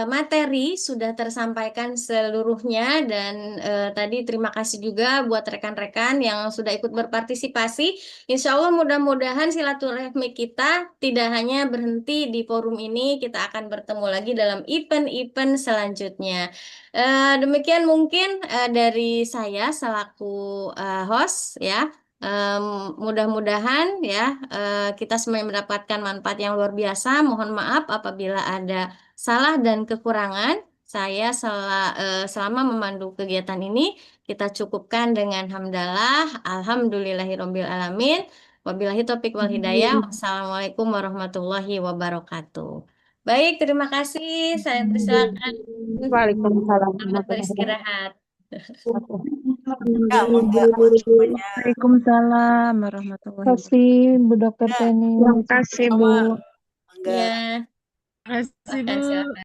A: materi sudah tersampaikan seluruhnya dan tadi terima kasih juga buat rekan-rekan yang sudah ikut berpartisipasi. Insya Allah mudah-mudahan silaturahmi kita tidak hanya berhenti di forum ini, kita akan bertemu lagi dalam event-event selanjutnya. Demikian mungkin dari saya selaku host ya. Mudah-mudahan ya kita semua mendapatkan manfaat yang luar biasa. Mohon maaf apabila ada salah dan kekurangan. Saya selama memandu kegiatan ini kita cukupkan dengan hamdalah, alhamdulillahirabbil alamin. Wabillahi taufik wal hidayah. Wassalamualaikum warahmatullahi wabarakatuh. Baik, terima kasih. Saya persilakan
H: Waalaikumsalam
A: selamat
H: warahmatullahi
A: beristirahat.
F: Ya, mangga semuanya.
C: Waalaikumsalam warahmatullahi
H: Terima kasih Bu Dr.
F: Ya,
H: Teni.
C: Terima kasih, Bu.
F: sama. Mangga.
A: Ya,
C: Terima kasih, Bu.
A: silakan.